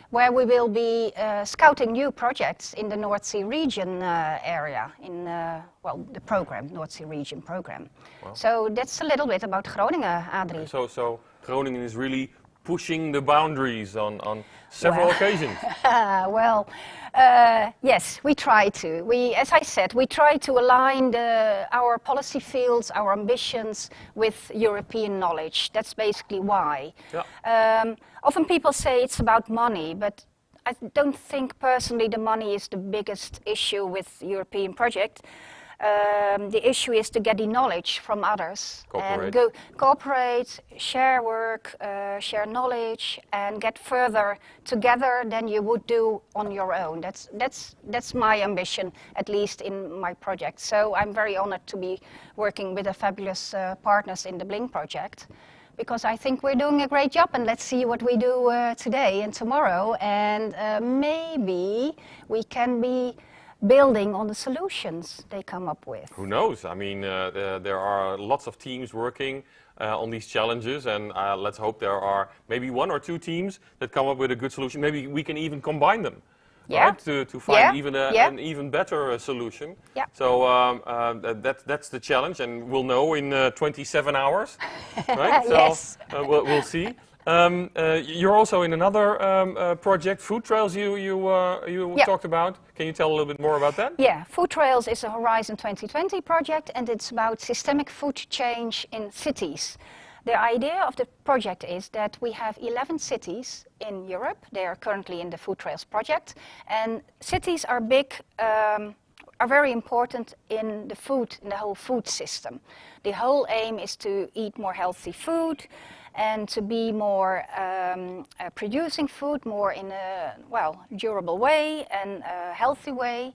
where we will be scouting new projects in the North Sea region area, in the program, North Sea region program. Wow. So that's a little bit about Groningen, Adri. So Groningen is really pushing the boundaries on several occasions. Yes, we try to. As I said, we try to align our policy fields, our ambitions with European knowledge. That's basically why. Yeah. Often people say it's about money, but I don't think personally the money is the biggest issue with the European project. The issue is to get the knowledge from others and cooperate, share work, share knowledge, and get further together than you would do on your own. That's my ambition, at least in my project. So I'm very honored to be working with the fabulous partners in the Bling project, because I think we're doing a great job, and let's see what we do today and tomorrow, and maybe we can be building on the solutions they come up with. Who knows? I mean, there are lots of teams working on these challenges, and let's hope there are maybe one or two teams that come up with a good solution. Maybe we can even combine them, right? To find even an even better solution. Yeah. So that's the challenge, and we'll know in 27 hours, right? Yes. So we'll see. You're also in another project, Food Trails, you talked about. Can you tell a little bit more about that? Yeah, Food Trails is a Horizon 2020 project, and it's about systemic food change in cities. The idea of the project is that we have 11 cities in Europe. They are currently in the Food Trails project, and cities are are very important in the whole food system. The whole aim is to eat more healthy food, and to be more producing food more in a durable way and a healthy way.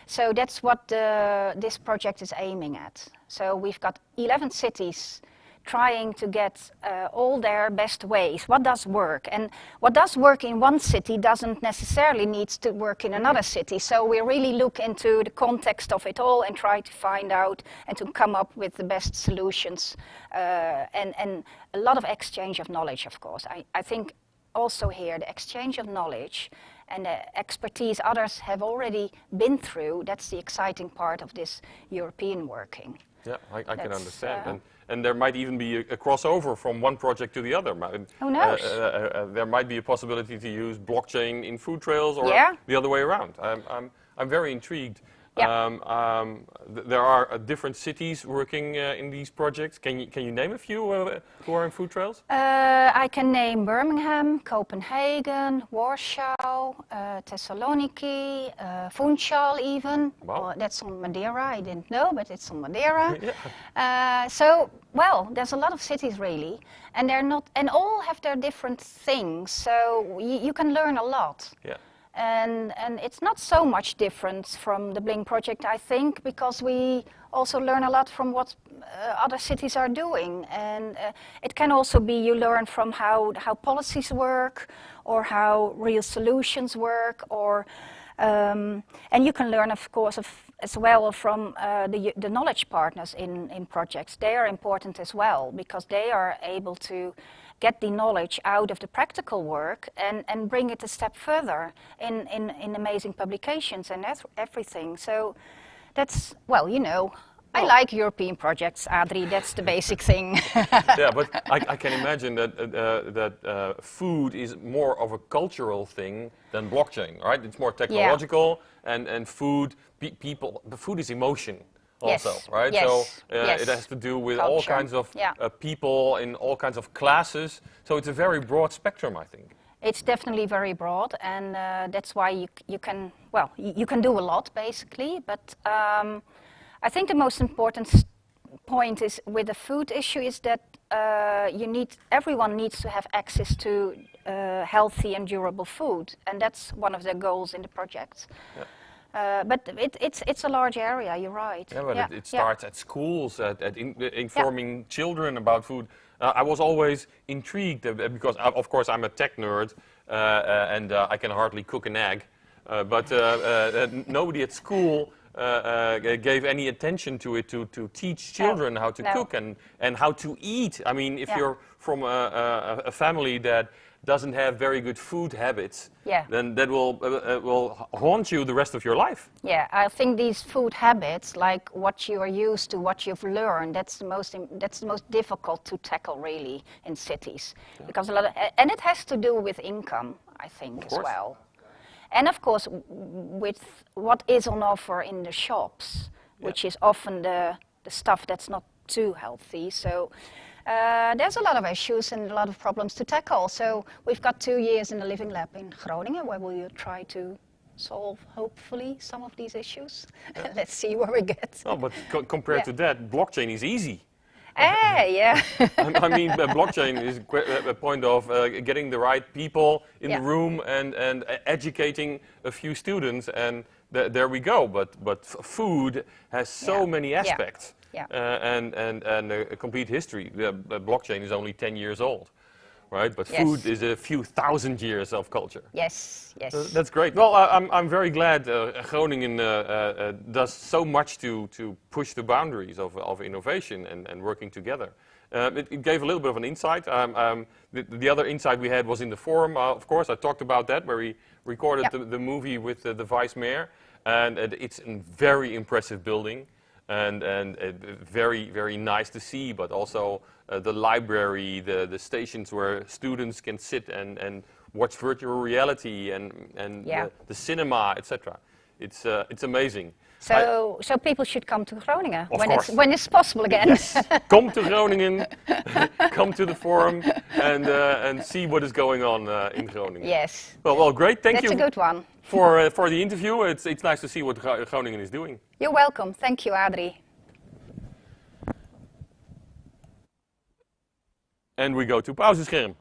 So that's what this project is aiming at. So we've got 11 cities trying to get all their best ways. What does work? And what does work in one city doesn't necessarily need to work in another city. So we really look into the context of it all and try to find out and to come up with the best solutions. And a lot of exchange of knowledge, of course. I think also here the exchange of knowledge and the expertise others have already been through, that's the exciting part of this European working. Yeah, I can understand. And there might even be a crossover from one project to the other. Who knows? There might be a possibility to use blockchain in food trails or the other way around. I'm very intrigued. Yeah. There are different cities working in these projects. Can you name a few who are in food trails? I can name Birmingham, Copenhagen, Warsaw, Thessaloniki, Funchal even. Wow. Well, that's on Madeira, I didn't know, but it's on Madeira. So, well, there's a lot of cities really, and they're not, and all have their different things, so you can learn a lot. Yeah. And it's not so much different from the Bling project, I think, because we also learn a lot from what other cities are doing. And it can also be you learn from how policies work or how real solutions work, or and you can learn, of course, as well from the knowledge partners in projects. They are important as well because they are able to get the knowledge out of the practical work and bring it a step further in amazing publications and everything. So that's, well, you know, I like European projects, Adri, that's the basic thing. Yeah, but I can imagine that food is more of a cultural thing than blockchain, right? It's more technological, and food, the food is emotion. Also, right? Yes. So it has to do with all kinds of people in all kinds of classes. So it's a very broad spectrum, I think. It's definitely very broad, and that's why you can, well, you can do a lot basically. But I think the most important point is with the food issue is that everyone needs to have access to healthy and durable food, and that's one of the goals in the project. Yeah. But it's a large area, you're right. Yeah, but it starts at schools, at informing children about food. I was always intrigued because, of course, I'm a tech nerd and I can hardly cook an egg. But nobody at school gave any attention to it to teach children how to cook and how to eat. I mean, if you're from a family that doesn't have very good food habits, then that will haunt you the rest of your life. Yeah, I think these food habits, like what you are used to, what you've learned, that's the most difficult to tackle really in cities, because and it has to do with income, I think, as well, and of course with what is on offer in the shops, which is often the stuff that's not too healthy. So. There's a lot of issues and a lot of problems to tackle. So we've got 2 years in the Living Lab in Groningen where we'll try to solve, hopefully, some of these issues. Let's see where we get. Oh, but compared to that, blockchain is easy. Yeah. I mean, blockchain is a point of getting the right people in the room and educating a few students, and there we go. But food has so many aspects. And a complete history. The blockchain is only 10 years old, right? But food is a few thousand years of culture. Yes. That's great. Well, I'm very glad Groningen does so much to push the boundaries of innovation and working together. It gave a little bit of an insight. The other insight we had was in the forum, of course. I talked about that, where we recorded the movie with the vice mayor. And it's a very impressive building. And very, very nice to see, but also the library, the stations where students can sit and watch virtual reality and the cinema, etc. It's amazing. So people should come to Groningen when it's possible again. Yes. Come to Groningen, come to the forum, and see what is going on in Groningen. Yes. Well, great. Thank you. That's a good one. For the interview. It's nice to see what Groningen is doing. You're welcome. Thank you, Adri. And we go to pauzescherm.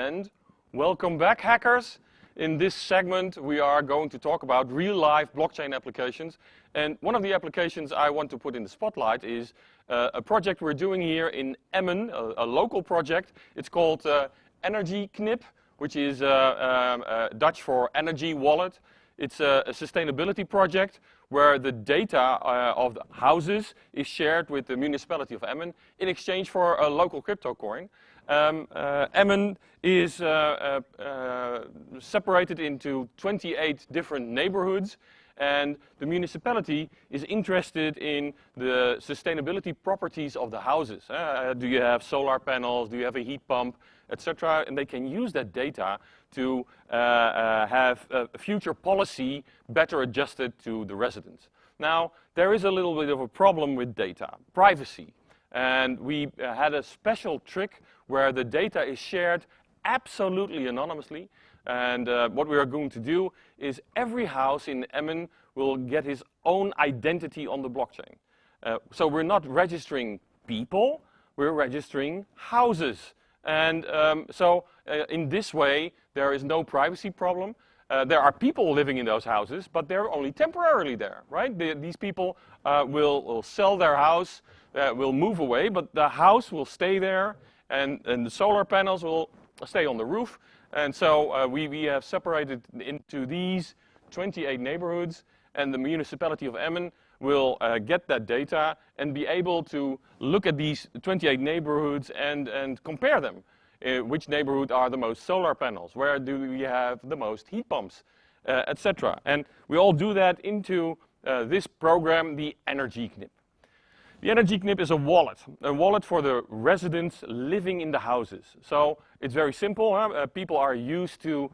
and welcome back, hackers. In this segment, we are going to talk about real-life blockchain applications. And one of the applications I want to put in the spotlight is a project we're doing here in Emmen, a local project. It's called Energy Knip, which is Dutch for energy wallet. It's a sustainability project where the data of the houses is shared with the municipality of Emmen in exchange for a local crypto coin. Emmen is separated into 28 different neighborhoods, and the municipality is interested in the sustainability properties of the houses. Do you have solar panels? Do you have a heat pump? Etc. And they can use that data to have a future policy better adjusted to the residents. Now, there is a little bit of a problem with data, privacy. And we had a special trick where the data is shared absolutely anonymously. And what we are going to do is every house in Emmen will get his own identity on the blockchain. So we're not registering people, we're registering houses. And in this way, there is no privacy problem. There are people living in those houses, but they're only temporarily there, right? These people will sell their house, will move away, but the house will stay there, and the solar panels will stay on the roof. And so we have separated into these 28 neighborhoods, and the municipality of Emmen will get that data and be able to look at these 28 neighborhoods and compare them. Which neighborhood are the most solar panels? Where do we have the most heat pumps? Etc. And we all do that into this program, the Energy Knip. The Energy Knip is a wallet for the residents living in the houses. So it's very simple. People are used to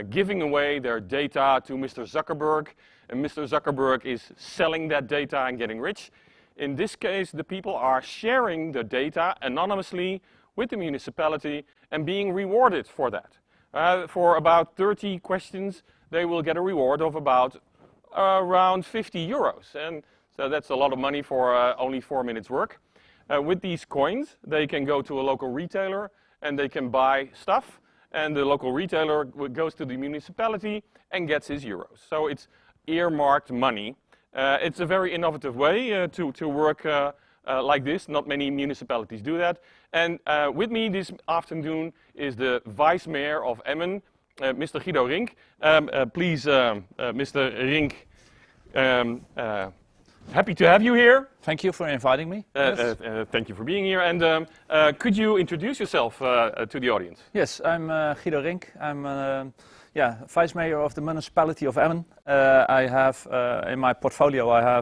giving away their data to Mr. Zuckerberg, and Mr. Zuckerberg is selling that data and getting rich. In this case, the people are sharing the data anonymously with the municipality and being rewarded for that. For about 30 questions, they will get a reward of about around 50 euros. And so that's a lot of money for only 4 minutes work. With these coins, they can go to a local retailer and they can buy stuff, and the local retailer goes to the municipality and gets his euros. So it's earmarked money. It's a very innovative way to work like this. Not many municipalities do that. And with me this afternoon is the Vice Mayor of Emmen, Mr. Guido Rink. Please, Mr. Rink, happy to have you here. Thank you for inviting me. Yes. Thank you for being here. And could you introduce yourself to the audience? Yes, I'm Guido Rink. I'm Vice Mayor of the municipality of Emmen. I have in my portfolio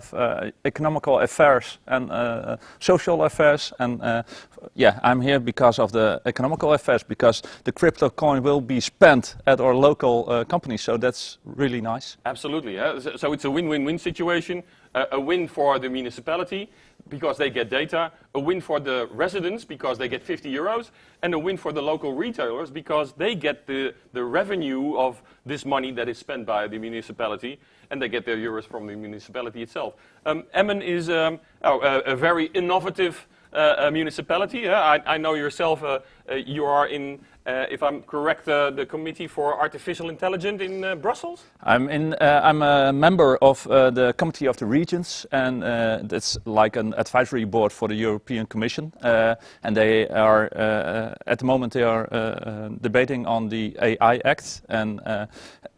economical affairs and social affairs, and I'm here because of the economical affairs, because the crypto coin will be spent at our local company, so that's really nice. Absolutely. So it's a win-win-win situation. A win for the municipality because they get data, a win for the residents because they get 50 euros, and a win for the local retailers because they get the revenue of this money that is spent by the municipality, and they get their euros from the municipality itself. Emmen is a very innovative municipality. I know yourself, you are in, if I'm correct, the Committee for Artificial Intelligence in Brussels? I'm a member of the Committee of the Regions, and that's like an advisory board for the European Commission. And they are, at the moment, they are debating on the AI Act. And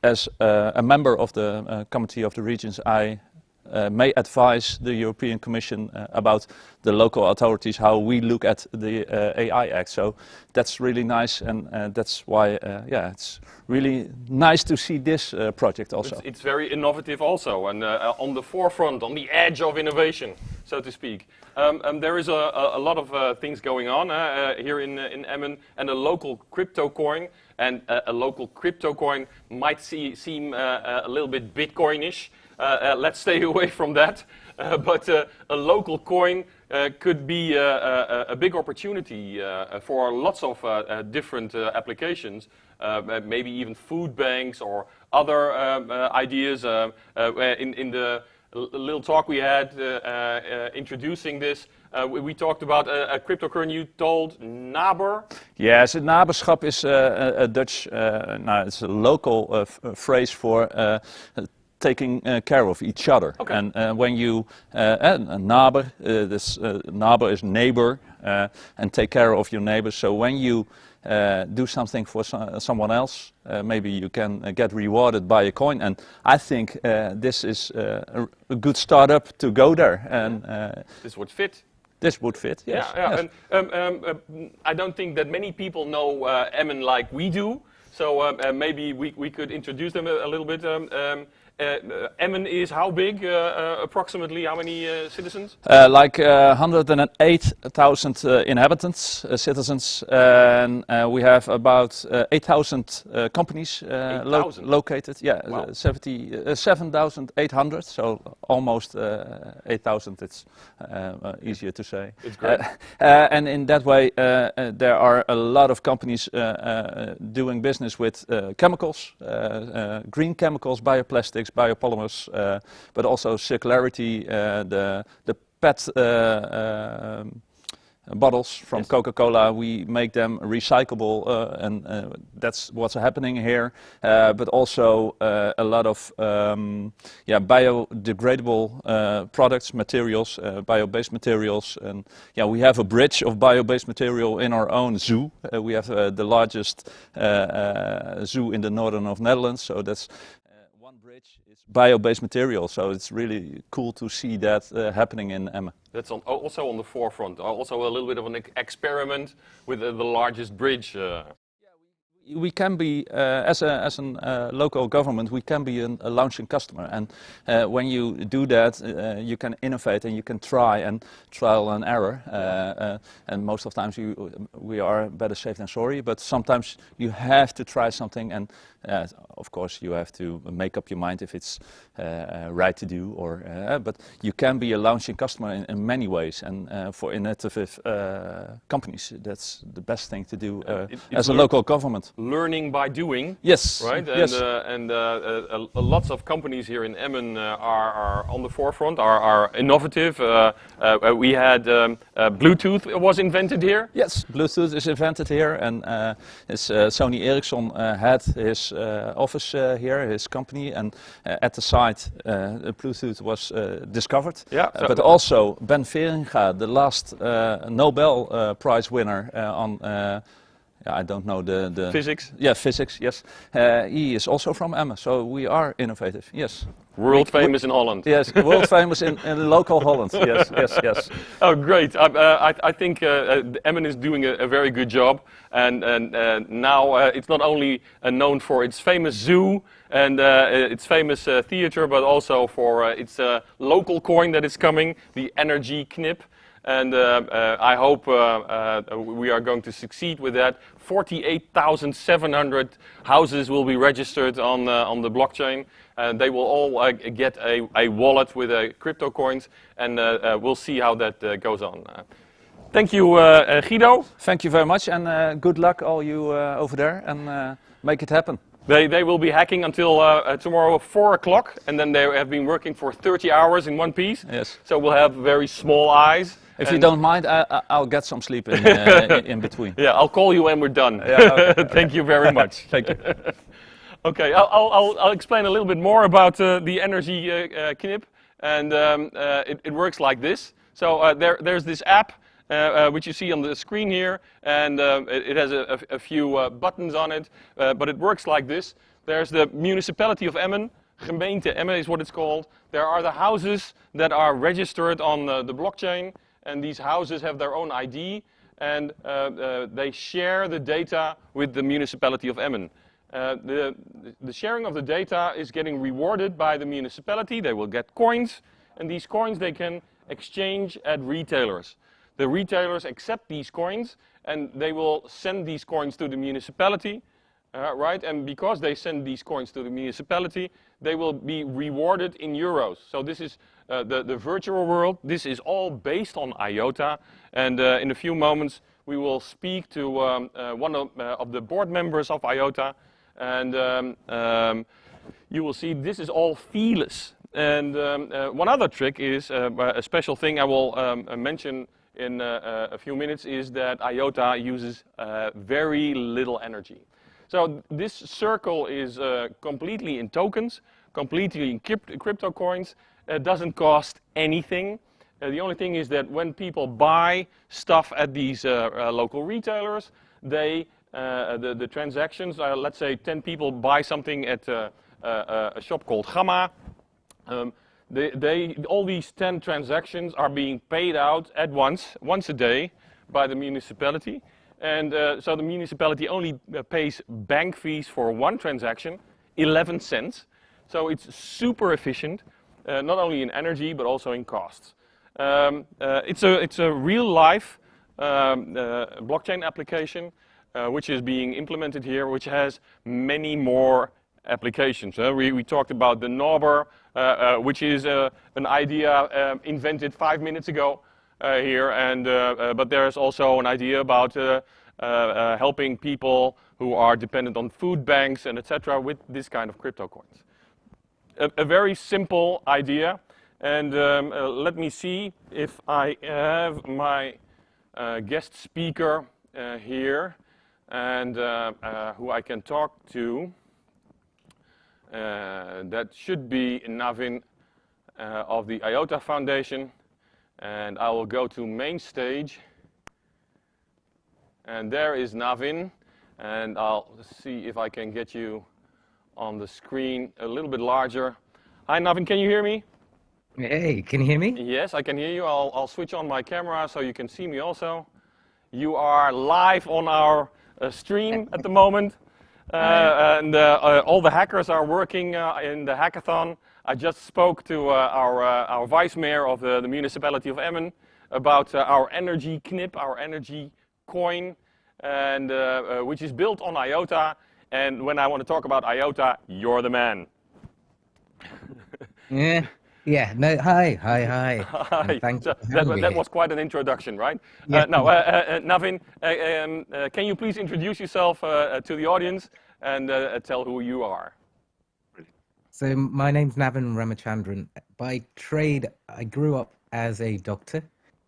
as a member of the Committee of the Regions, I may advise the European Commission about the local authorities, how we look at the AI Act. So that's really nice, and that's why, it's really nice to see this project also. It's very innovative also, and on the forefront, on the edge of innovation, so to speak. There is a lot of things going on here in Emmen, and a local crypto coin. And a local crypto coin might seem a little bit Bitcoin-ish. Let's stay away from that. But a local coin could be a big opportunity for lots of different applications, maybe even food banks or other ideas in the little talk we had introducing this. We talked about a cryptocurrency. You told naber. Yes, naberschap is a Dutch, it's a local phrase for taking care of each other. Okay. And when you, naber, this naber is neighbor, and take care of your neighbors. So when you do something for someone else, maybe you can get rewarded by a coin. And I think this is a good startup to go there. And this would fit. This would fit, yes. Yeah, yes. And I don't think that many people know Emmen like we do. So maybe we could introduce them a little bit. Emmen is how big, approximately? How many citizens? Like 108,000 inhabitants, citizens, and we have about 8,000 companies located. Yeah, wow. 7,800, so almost 8,000. It's easier to say. It's great. And in that way, there are a lot of companies doing business with chemicals, green chemicals, bioplastics, biopolymers, but also circularity, the PET bottles from yes. Coca-Cola, we make them recyclable, and that's what's happening here. But also a lot of biodegradable products, materials, bio-based materials, and yeah, we have a bridge of bio-based material in our own zoo. We have the largest zoo in the northern of Netherlands, so that's one bridge. It's bio-based material, so it's really cool to see that happening in Emmen. That's also on the forefront. Also a little bit of an experiment with the largest bridge. We can be, as a local government, we can be a launching customer, and when you do that, you can innovate and you can try and trial and error. And most of the times we are better safe than sorry, but sometimes you have to try something, and of course you have to make up your mind if it's right to do, or but you can be a launching customer in many ways, and for innovative companies, that's the best thing to do as a local government. Learning by doing. Yes. Right. And, yes. Lots of companies here in Emmen are on the forefront, are innovative. We had Bluetooth was invented here. Yes, Bluetooth is invented here, and Sony Ericsson had his office here, his company, and at the site Bluetooth was discovered. Yeah. But also Ben Veringa, the last Nobel Prize winner on. I don't know the physics. Yeah, physics. Yes, he is also from Emmen, so we are innovative. Yes. World famous in Holland. Yes, world famous in local Holland. Yes, yes, yes. Oh, great! I think Emmen is doing a very good job, and now it's not only known for its famous zoo and its famous theater, but also for its local coin that is coming, the Energy Knip. And I hope we are going to succeed with that. 48,700 houses will be registered on the blockchain. They will all get a wallet with crypto coins, and we'll see how that goes on. Thank you, Guido. Thank you very much, and good luck all you over there, and make it happen. They will be hacking until tomorrow 4 o'clock, and then they have been working for 30 hours in one piece. Yes. So we'll have very small eyes. If you don't mind, I'll get some sleep in between. Yeah, I'll call you when we're done. Yeah, okay. Thank you very much. Thank you. Okay, I'll explain a little bit more about the Energy Knip, and it works like this. So there's this app which you see on the screen here, and it has a few buttons on it, but it works like this. There's the municipality of Emmen. Gemeente Emmen is what it's called. There are the houses that are registered on the blockchain, and these houses have their own ID, and they share the data with the municipality of Emmen. The sharing of the data is getting rewarded by the municipality. They will get coins, and these coins they can exchange at retailers. The retailers accept these coins, and they will send these coins to the municipality, right? And because they send these coins to the municipality, they will be rewarded in euros. So this is the virtual world. This is all based on IOTA, and in a few moments we will speak to one of the board members of IOTA, and you will see this is all feeless. One other trick is, a special thing I will mention in a few minutes, is that IOTA uses very little energy. So this circle is completely in tokens, completely in crypto coins. It doesn't cost anything. The only thing is that when people buy stuff at these local retailers, they the transactions, let's say 10 people buy something at a shop called Gamma. All these 10 transactions are being paid out at once a day by the municipality. And so the municipality only pays bank fees for one transaction, 11 cents. So it's super efficient, not only in energy, but also in costs. It's a real life blockchain application which is being implemented here, which has many more applications. We talked about the knobber, which is an idea invented 5 minutes ago here, and but there's also an idea about helping people who are dependent on food banks and etc. with this kind of crypto coins. A very simple idea, and let me see if I have my guest speaker here, and who I can talk to. That should be Navin of the IOTA Foundation, and I will go to main stage, and there is Navin, and I'll see if I can get you on the screen a little bit larger. Hi Navin, can you hear me? Hey, can you hear me? Yes, I can hear you. I'll switch on my camera so you can see me also. You are live on our stream at the moment. And all the hackers are working in the hackathon. I just spoke to our vice mayor of the municipality of Emmen about our energy knip, our energy coin, and which is built on IOTA. And when I want to talk about IOTA, you're the man. Yeah. No. Hi. Hi. Thank you. That was quite an introduction, right? Yes. Now, Navin, can you please introduce yourself to the audience and tell who you are? So my name's Navin Ramachandran. By trade, I grew up as a doctor.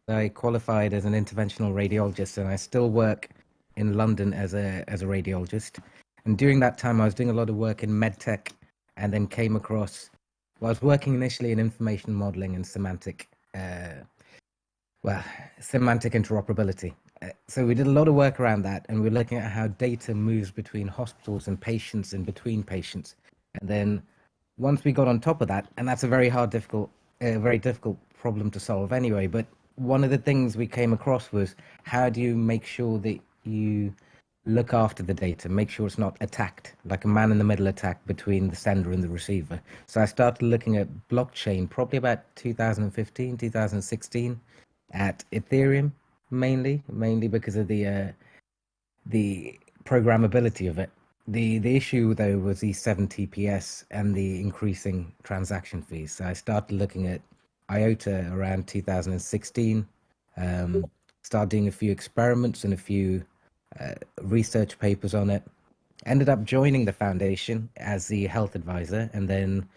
I qualified as an interventional radiologist, and I still work in London as a radiologist. And during that time, I was doing a lot of work in medtech, and then came across. Well, I was working initially in information modeling and semantic interoperability. So we did a lot of work around that, and we're looking at how data moves between hospitals and patients and between patients. And then once we got on top of that, and that's a very difficult problem to solve anyway, but one of the things we came across was how do you make sure that you look after the data, make sure it's not attacked, like a man-in-the-middle attack between the sender and the receiver. So I started looking at blockchain probably about 2015, 2016, at Ethereum mainly because of the programmability of it. The issue though was the 7 TPS and the increasing transaction fees. So I started looking at IOTA around 2016, started doing a few experiments and a few research papers on it, ended up joining the foundation as the health advisor, and then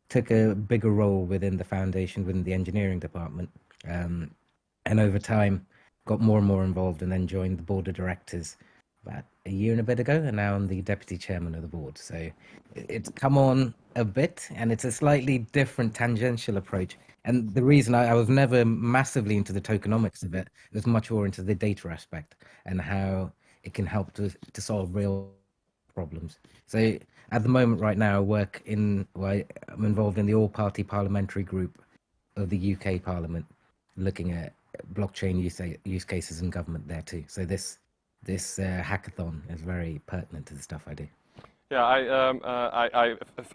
took a bigger role within the foundation, within the engineering department, and over time got more and more involved, and then joined the board of directors about a year and a bit ago, and now I'm the deputy chairman of the board. So it's come on a bit, and it's a slightly different tangential approach. And the reason I was never massively into the tokenomics of it, it was much more into the data aspect and how it can help to solve real problems. So at the moment right now, I'm involved in the all-party parliamentary group of the UK Parliament, looking at blockchain use cases in government there too. So this hackathon is very pertinent to the stuff I do. Yeah,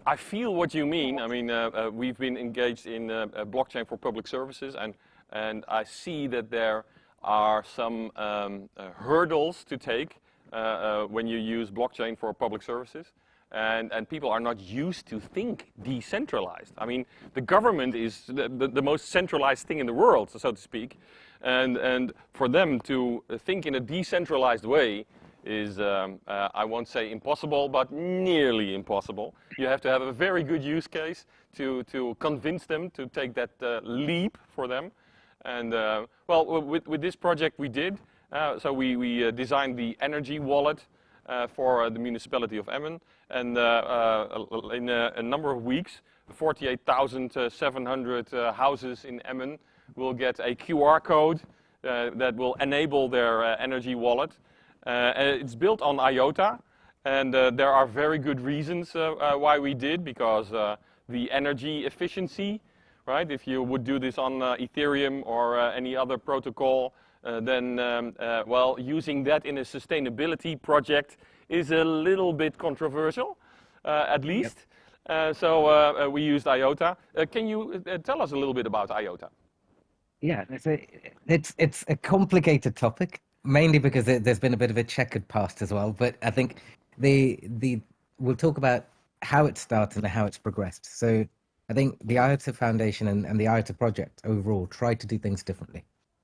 I feel what you mean. I mean, we've been engaged in blockchain for public services, and I see that there are some hurdles to take when you use blockchain for public services, and people are not used to think decentralized. I mean, the government is the most centralized thing in the world, so to speak, and for them to think in a decentralized way is, I won't say impossible, but nearly impossible. You have to have a very good use case to convince them to take that leap for them. And well, with this project we did. So we designed the energy wallet for the municipality of Emmen. And in a number of weeks, 48,700 houses in Emmen will get a QR code that will enable their energy wallet. It's built on IOTA, and there are very good reasons why we did, because the energy efficiency, right? If you would do this on Ethereum or any other protocol, then, well, using that in a sustainability project is a little bit controversial, at least. So we used IOTA. Can you tell us a little bit about IOTA? Yeah, it's a complicated topic, mainly because there's been a bit of a checkered past as well. But I think we'll talk about how it started and how it's progressed. So I think the IOTA Foundation and the IOTA project overall tried to do things differently.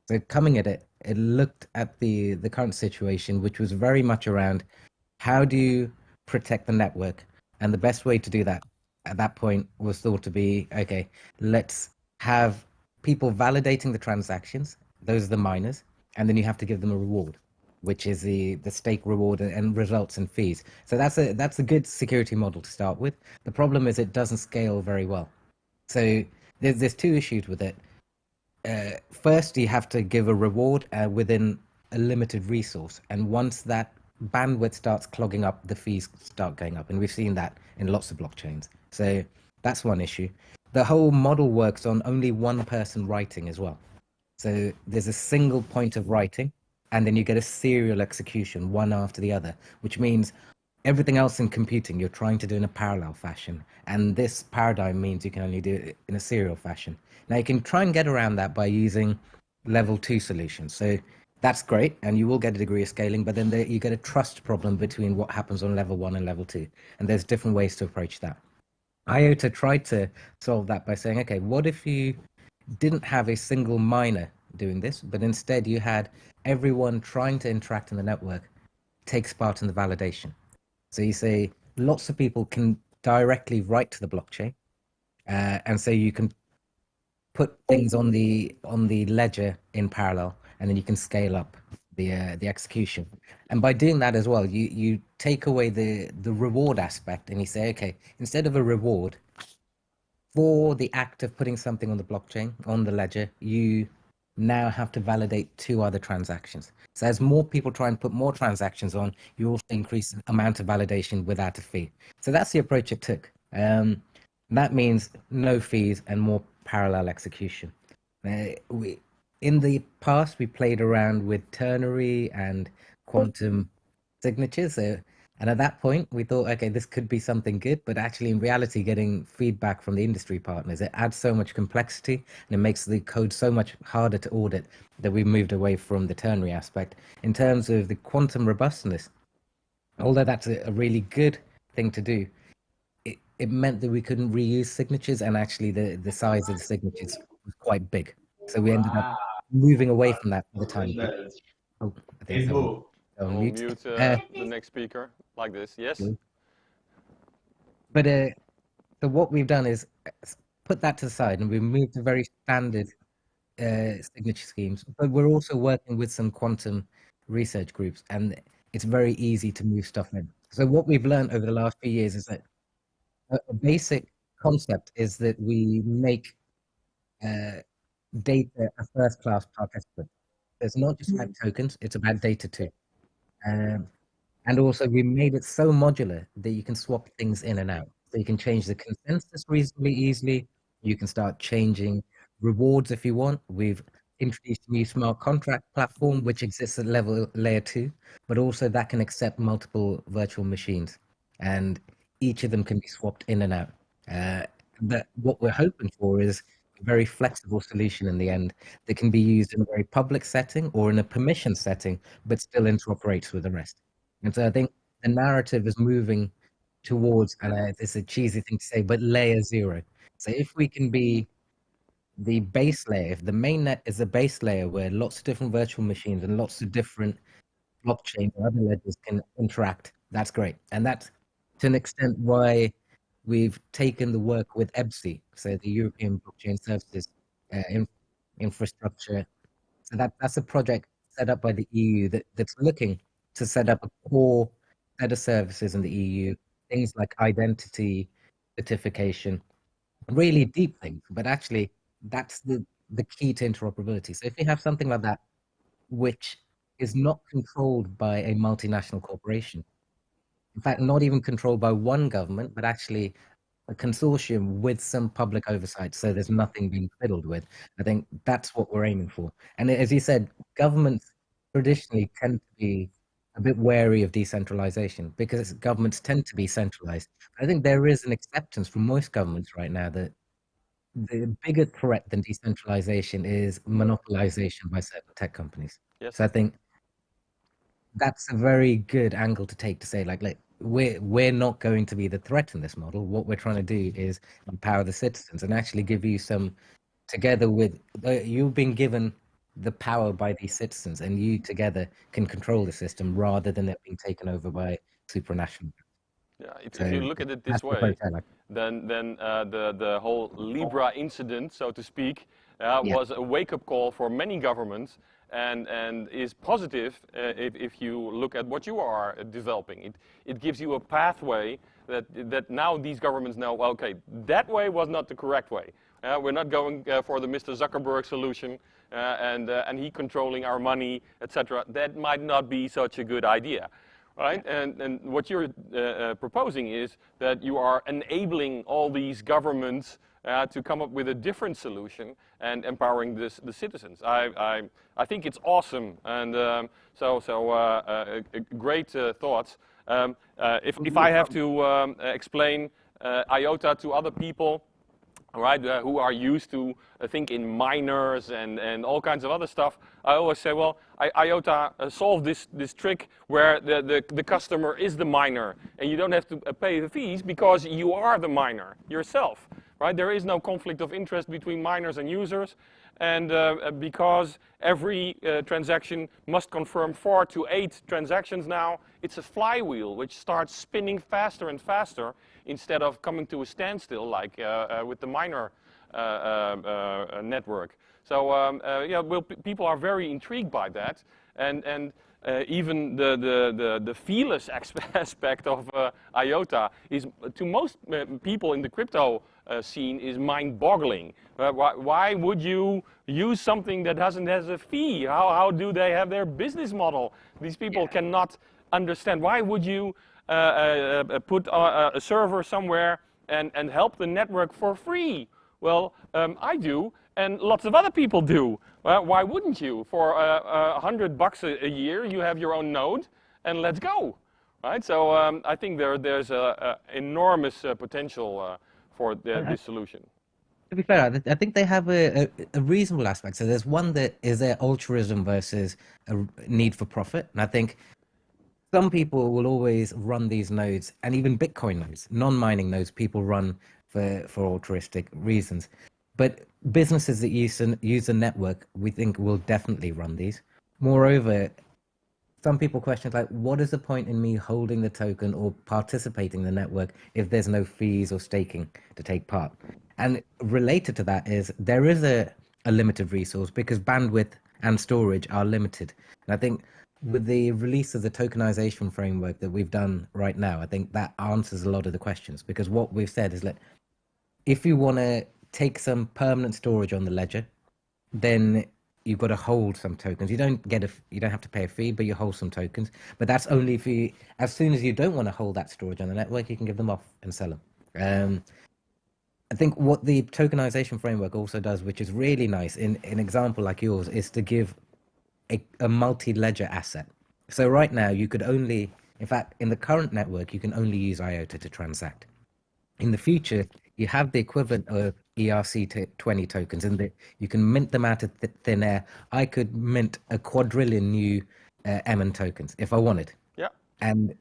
So coming at it, it looked at the current situation, which was very much around how do you protect the network? And the best way to do that at that point was thought to be, okay, let's have people validating the transactions. Those are the miners. And then you have to give them a reward, which is the stake reward and results and fees. So that's a good security model to start with. The problem is it doesn't scale very well. So there's two issues with it. First, you have to give a reward within a limited resource. And once that bandwidth starts clogging up, the fees start going up. And we've seen that in lots of blockchains. So that's one issue. The whole model works on only one person writing as well. So there's a single point of writing, and then you get a serial execution, one after the other, which means everything else in computing you're trying to do in a parallel fashion. And this paradigm means you can only do it in a serial fashion. Now you can try and get around that by using level 2 solutions. So that's great, and you will get a degree of scaling, but then you get a trust problem between what happens on level 1 and level 2. And there's different ways to approach that. IOTA tried to solve that by saying, okay, what if you didn't have a single miner doing this, but instead you had everyone trying to interact in the network takes part in the validation. So you say lots of people can directly write to the blockchain, and so you can put things on the ledger in parallel, and then you can scale up the execution. And by doing that as well, you take away the reward aspect, and you say, okay, instead of a reward for the act of putting something on the blockchain, on the ledger, you now have to validate 2 other transactions. So as more people try and put more transactions on, you also increase the amount of validation without a fee. So that's the approach it took. That means no fees and more parallel execution. In the past, we played around with ternary and quantum signatures. And at that point, we thought, okay, this could be something good, but actually in reality, getting feedback from the industry partners, it adds so much complexity and it makes the code so much harder to audit that we moved away from the ternary aspect. In terms of the quantum robustness, although that's a really good thing to do, it meant that we couldn't reuse signatures, and actually the size of the signatures was quite big. So we ended up moving away from that for the time being. Oh, I think I'll mute the next speaker like this. Yes. But so what we've done is put that to the side, and we've moved to very standard signature schemes. But we're also working with some quantum research groups, and it's very easy to move stuff in. So what we've learned over the last few years is that a basic concept is that we make data a first-class participant. It's not just about tokens, it's about data too. And also we made it so modular that you can swap things in and out. So you can change the consensus reasonably easily. You can start changing rewards if you want. We've introduced a new smart contract platform, which exists at layer 2, but also that can accept multiple virtual machines. And each of them can be swapped in and out. But what we're hoping for is a very flexible solution in the end that can be used in a very public setting or in a permission setting, but still interoperates with the rest. And so I think the narrative is moving towards, and it's a cheesy thing to say, but layer 0. So if we can be the base layer, if the mainnet is the base layer where lots of different virtual machines and lots of different blockchain or other ledgers can interact. That's great. And that's to an extent why we've taken the work with EBSI, so the European Blockchain Services Infrastructure. So that's a project set up by the EU that's looking to set up a core set of services in the EU, things like identity certification, really deep things, but actually that's the key to interoperability. So if you have something like that, which is not controlled by a multinational corporation, in fact, not even controlled by one government, but actually a consortium with some public oversight, so there's nothing being fiddled with. I think that's what we're aiming for. And as you said, governments traditionally tend to be a bit wary of decentralization because governments tend to be centralized. I think there is an acceptance from most governments right now that the bigger threat than decentralization is monopolization by certain tech companies. Yes. So I think that's a very good angle to take to say, like we're not going to be the threat in this model. What we're trying to do is empower the citizens and actually give you some, together with you've been given the power by these citizens, and you together can control the system rather than it being taken over by supranational. Yeah, if you look at it this way, then the whole Libra incident, so to speak, was a wake-up call for many governments, and is positive if you look at what you are developing. It gives you a pathway that now these governments know, well, okay, that way was not the correct way. We're not going for the Mr. Zuckerberg solution and he controlling our money, etc. That might not be such a good idea. Right, and what you're proposing is that you are enabling all these governments to come up with a different solution and empowering the citizens. I think it's awesome, and great thoughts. If I have to explain IOTA to other people, right, who are used to think in miners and all kinds of other stuff, I always say, well, IOTA solved this trick where the customer is the miner, and you don't have to pay the fees because you are the miner yourself, right? There is no conflict of interest between miners and users, and because every transaction must confirm 4 to 8 transactions now, it's a flywheel which starts spinning faster and faster instead of coming to a standstill like with the miner network. So yeah, well, people are very intrigued by that, and even the feeless aspect of IOTA is, to most people in the crypto scene, is mind-boggling. Why would you use something that has a fee? How do they have their business model? These people cannot understand. Why would you put a server somewhere and help the network for free? Well, I do, and lots of other people do. Well, why wouldn't you? For $100 a year, you have your own node, and let's go, right? So I think there's enormous potential for this solution. To be fair, I think they have a reasonable aspect. So there's one that is their altruism versus a need for profit, and I think some people will always run these nodes, and even Bitcoin nodes, non-mining nodes, people run for altruistic reasons. But businesses that use the network, we think, will definitely run these. Moreover, some people question, like, what is the point in me holding the token or participating in the network if there's no fees or staking to take part? And related to that is there is a limited resource because bandwidth and storage are limited. And I think with the release of the tokenization framework that we've done right now, I think that answers a lot of the questions, because what we've said is that if you want to take some permanent storage on the ledger, then you've got to hold some tokens. You don't have to pay a fee, but you hold some tokens. But that's only if you, as soon as you don't want to hold that storage on the network, you can give them off and sell them. I think what the tokenization framework also does, which is really nice in an example like yours, is to give a multi-ledger asset. So right now you could only, in fact, in the current network, you can only use IOTA to transact. In the future, you have the equivalent of ERC20 tokens, and that you can mint them out of thin air. I could mint a quadrillion new MN tokens if I wanted. Yeah. And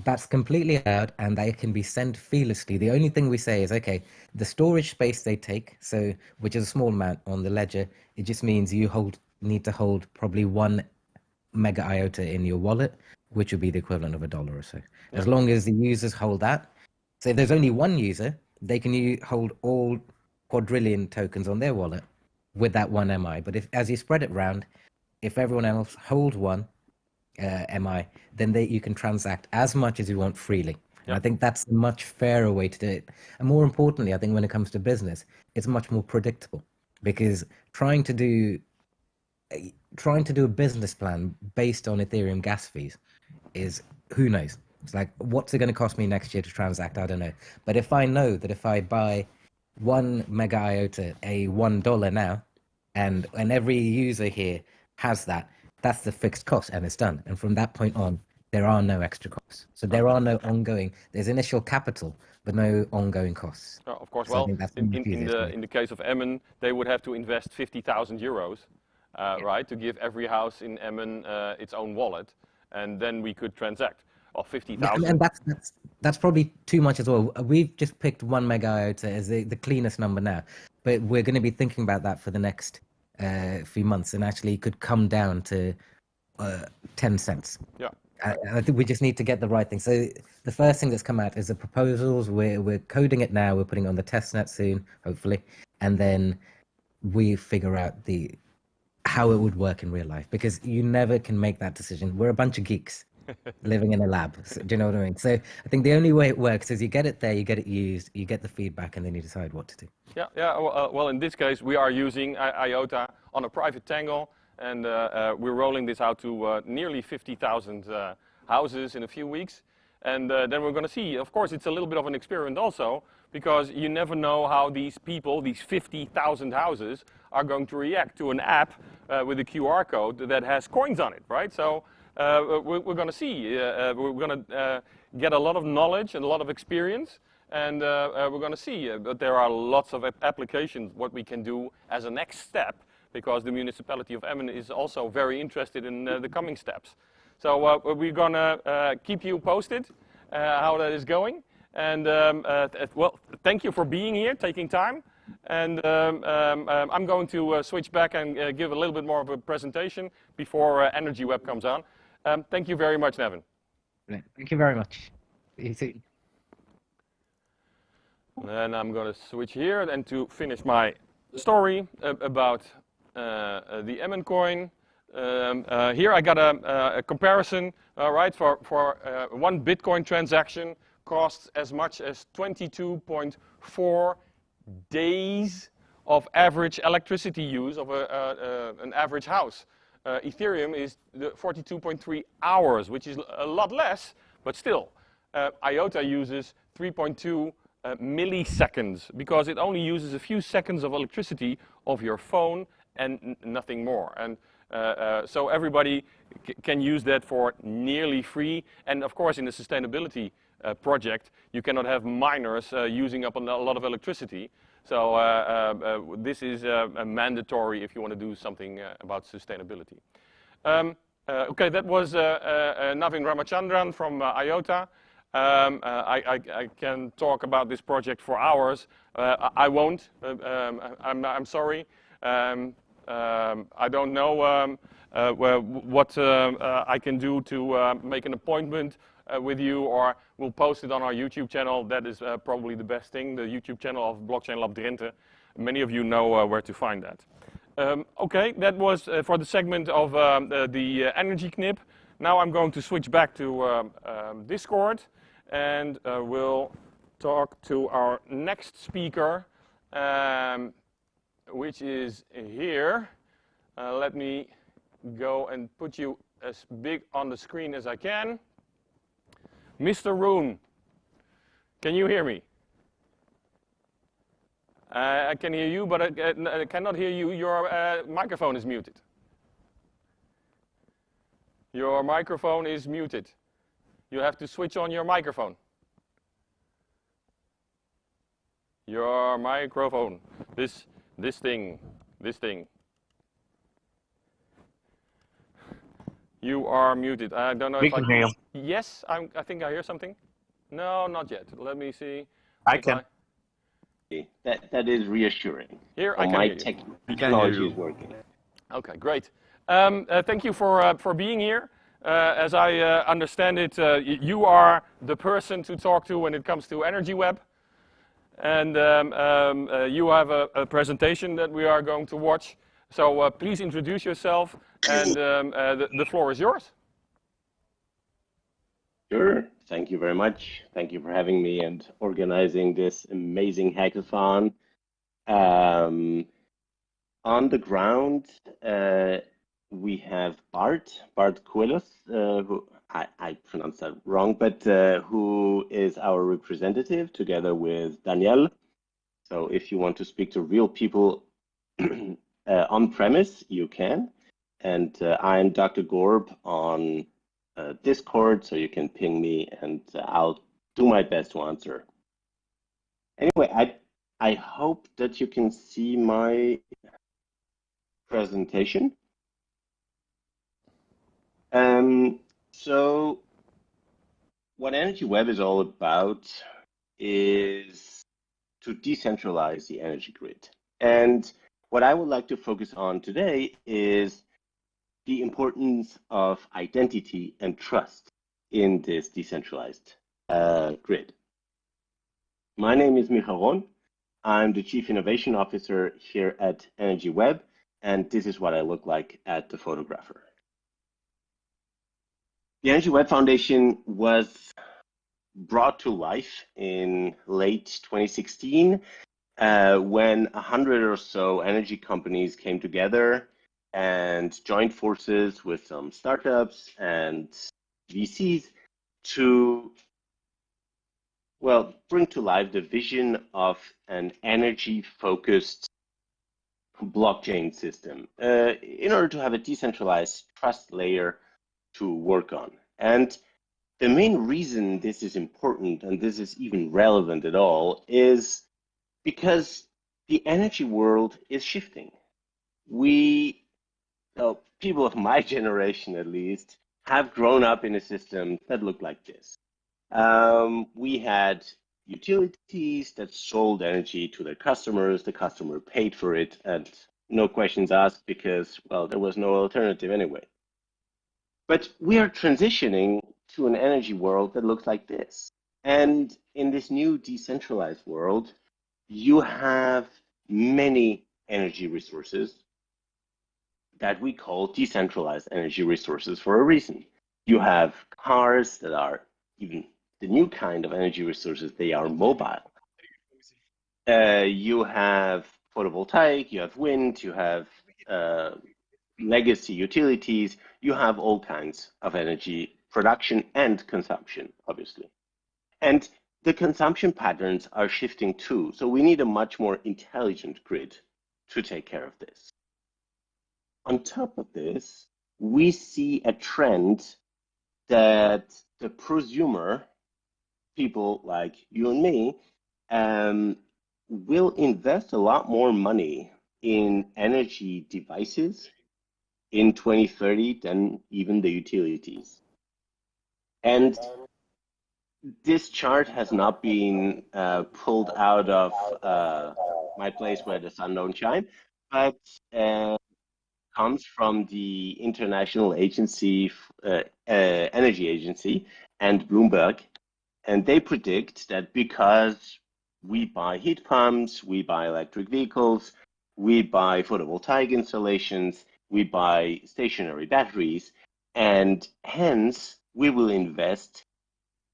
that's completely allowed, and they can be sent feelessly. The only thing we say is, okay, the storage space they take, so which is a small amount on the ledger, it just means you need to hold probably one mega IOTA in your wallet, which would be the equivalent of $1 or so. Yeah. As long as the users hold that. So if there's only one user, they can hold all quadrillion tokens on their wallet with that one MI. But if, as you spread it around, if everyone else holds one MI, then you can transact as much as you want freely. And I think that's a much fairer way to do it. And more importantly, I think when it comes to business, it's much more predictable, because trying to do a business plan based on Ethereum gas fees is, who knows? It's like, what's it going to cost me next year to transact? I don't know. But if I know that if I buy one mega IOTA a $1 now, and every user here has that, that's the fixed cost, and it's done. And from that point on, there are no extra costs. So there are no ongoing. There's initial capital, but no ongoing costs. Oh, of course. So I Well, think that's in the case of Emmen, they would have to invest 50,000 euros, right, to give every house in Emmen its own wallet, and then we could transact. Or 50,000. And that's probably too much as well. We've just picked one mega IOTA as the cleanest number now, but we're going to be thinking about that for the next few months, and actually it could come down to 10 cents. Yeah. I think we just need to get the right thing. So the first thing that's come out is the proposals. We're coding it now. We're putting it on the testnet soon, hopefully, and then we figure out how it would work in real life, because you never can make that decision. We're a bunch of geeks living in a lab. So, do you know what I mean? So I think the only way it works is you get it there, you get it used, you get the feedback, and then you decide what to do. Yeah. Well, in this case, we are using IOTA on a private tangle, and we're rolling this out to nearly 50,000 houses in a few weeks. And then we're going to see. Of course, it's a little bit of an experiment also, because you never know how these people, these 50,000 houses, are going to react to an app with a QR code that has coins on it, right? So we're going to see. We're going to get a lot of knowledge and a lot of experience, and we're going to see. But there are lots of applications what we can do as a next step, because the municipality of Emmen is also very interested in the coming steps. So we're going to keep you posted how that is going. And well, thank you for being here, taking time. And I'm going to switch back and give a little bit more of a presentation before Energy Web comes on. Thank you very much, Nevin. Thank you very much. You too. Then I'm going to switch here and to finish my story about the Emmen coin. Here I got a comparison, right, for one Bitcoin transaction costs as much as 22.4 days of average electricity use of an average house. Ethereum is 42.3 hours, which is a lot less, but still. IOTA uses 3.2 milliseconds, because it only uses a few seconds of electricity of your phone and nothing more. And so everybody can use that for nearly free. And of course, in the sustainability project, you cannot have miners using up a lot of electricity. So this is mandatory if you want to do something about sustainability. Okay, that was Navin Ramachandran from IOTA. I can talk about this project for hours. I won't. I'm sorry. I don't know what I can do to make an appointment with you, or we'll post it on our YouTube channel. That is probably the best thing, the YouTube channel of Blockchain Lab Drenthe. Many of you know where to find that. Okay, that was for the segment of the Energy Knip. Now I'm going to switch back to Discord, and we'll talk to our next speaker, which is here. Let me go and put you as big on the screen as I can. Mr. Roon, can you hear me? I can hear you, but I cannot hear you. Your microphone is muted. Your microphone is muted. You have to switch on your microphone. Your microphone. This thing. You are muted. I don't know We if can hear you. Yes, I think I hear something. No, not yet. Let me see. I can. That is reassuring. Here, I can my hear you. technology is working. Okay, great. Thank you for being here. As I understand it, you are the person to talk to when it comes to Energy Web. And you have a presentation that we are going to watch. So please introduce yourself, and the floor is yours. Sure. Thank you very much. Thank you for having me and organizing this amazing hackathon. On the ground, we have Bart Coelhos, who I pronounced that wrong, but who is our representative together with Danielle. So if you want to speak to real people on premise, you can. And I'm Dr. Gorb on Discord, so you can ping me and I'll do my best to answer. Anyway, I hope that you can see my presentation. So what Energy Web is all about is to decentralize the energy grid. And what I would like to focus on today is the importance of identity and trust in this decentralized grid. My name is Michael Ron. I'm the Chief Innovation Officer here at Energy Web, and this is what I look like at the photographer. The Energy Web Foundation was brought to life in late 2016 when 100 or so energy companies came together and joined forces with some startups and VCs to, well, bring to life the vision of an energy-focused blockchain system in order to have a decentralized trust layer to work on. And the main reason this is important, and this is even relevant at all, is because the energy world is shifting. We, well, people of my generation at least, have grown up in a system that looked like this. We had utilities that sold energy to their customers. The customer paid for it, and no questions asked because, well, there was no alternative anyway. But we are transitioning to an energy world that looks like this. And in this new decentralized world, you have many energy resources that we call decentralized energy resources for a reason. You have cars that are even the new kind of energy resources, they are mobile. You have photovoltaic, you have wind, you have legacy utilities, you have all kinds of energy production and consumption, obviously. And the consumption patterns are shifting too, so we need a much more intelligent grid to take care of this. On top of this, we see a trend that the prosumer, people like you and me, will invest a lot more money in energy devices in 2030 than even the utilities. And this chart has not been pulled out of my place where the sun don't shine, but comes from the International Agency, Energy Agency and Bloomberg. And they predict that because we buy heat pumps, we buy electric vehicles, we buy photovoltaic installations, we buy stationary batteries, and hence we will invest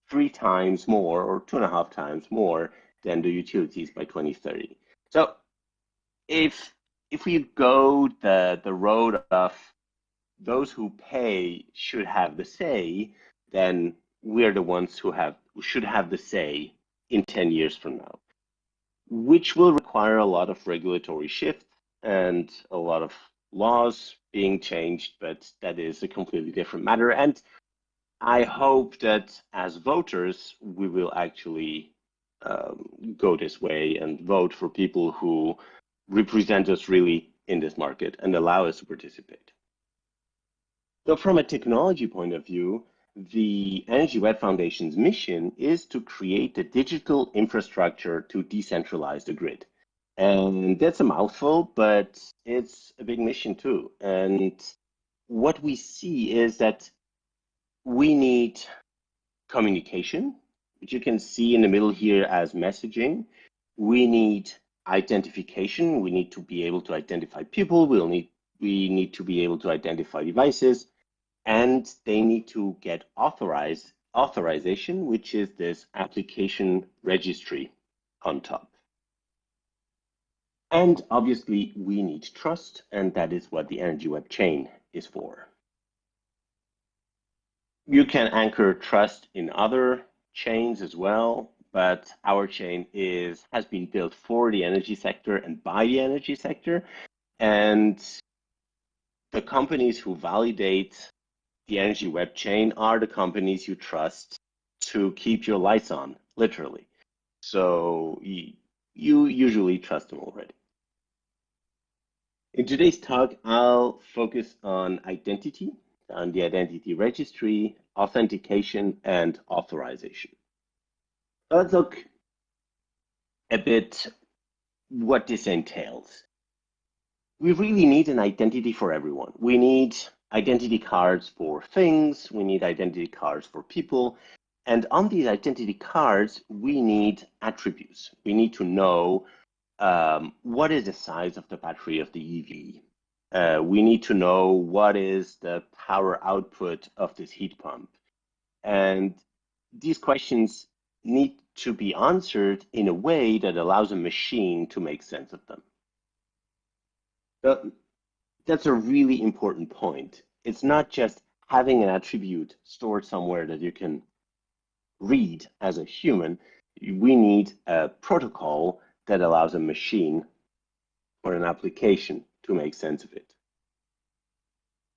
3 times more or 2.5 times more than the utilities by 2030. So if we go the road of those who pay should have the say, then we're the ones who should have the say in 10 years from now, which will require a lot of regulatory shift and a lot of laws being changed, but that is a completely different matter. And I hope that as voters, we will actually go this way and vote for people who represent us really in this market and allow us to participate. So from a technology point of view, the Energy Web Foundation's mission is to create a digital infrastructure to decentralize the grid. And that's a mouthful, but it's a big mission too. And what we see is that we need communication, which you can see in the middle here as messaging. We need identification. We need to be able to identify people. We need to be able to identify devices, and they need to get authorization, which is this application registry on top. And obviously, we need trust, and that is what the Energy Web Chain is for. You can anchor trust in other chains as well, but our chain has been built for the energy sector and by the energy sector. And the companies who validate the Energy Web Chain are the companies you trust to keep your lights on, literally. So you usually trust them already. In today's talk, I'll focus on identity, on the identity registry, authentication, and authorization. Let's look a bit what this entails. We really need an identity for everyone. We need identity cards for things, we need identity cards for people, and on these identity cards, we need attributes. We need to know what is the size of the battery of the EV. We need to know what is the power output of this heat pump. And these questions need to be answered in a way that allows a machine to make sense of them. That's a really important point. It's not just having an attribute stored somewhere that you can read as a human. We need a protocol that allows a machine or an application to make sense of it.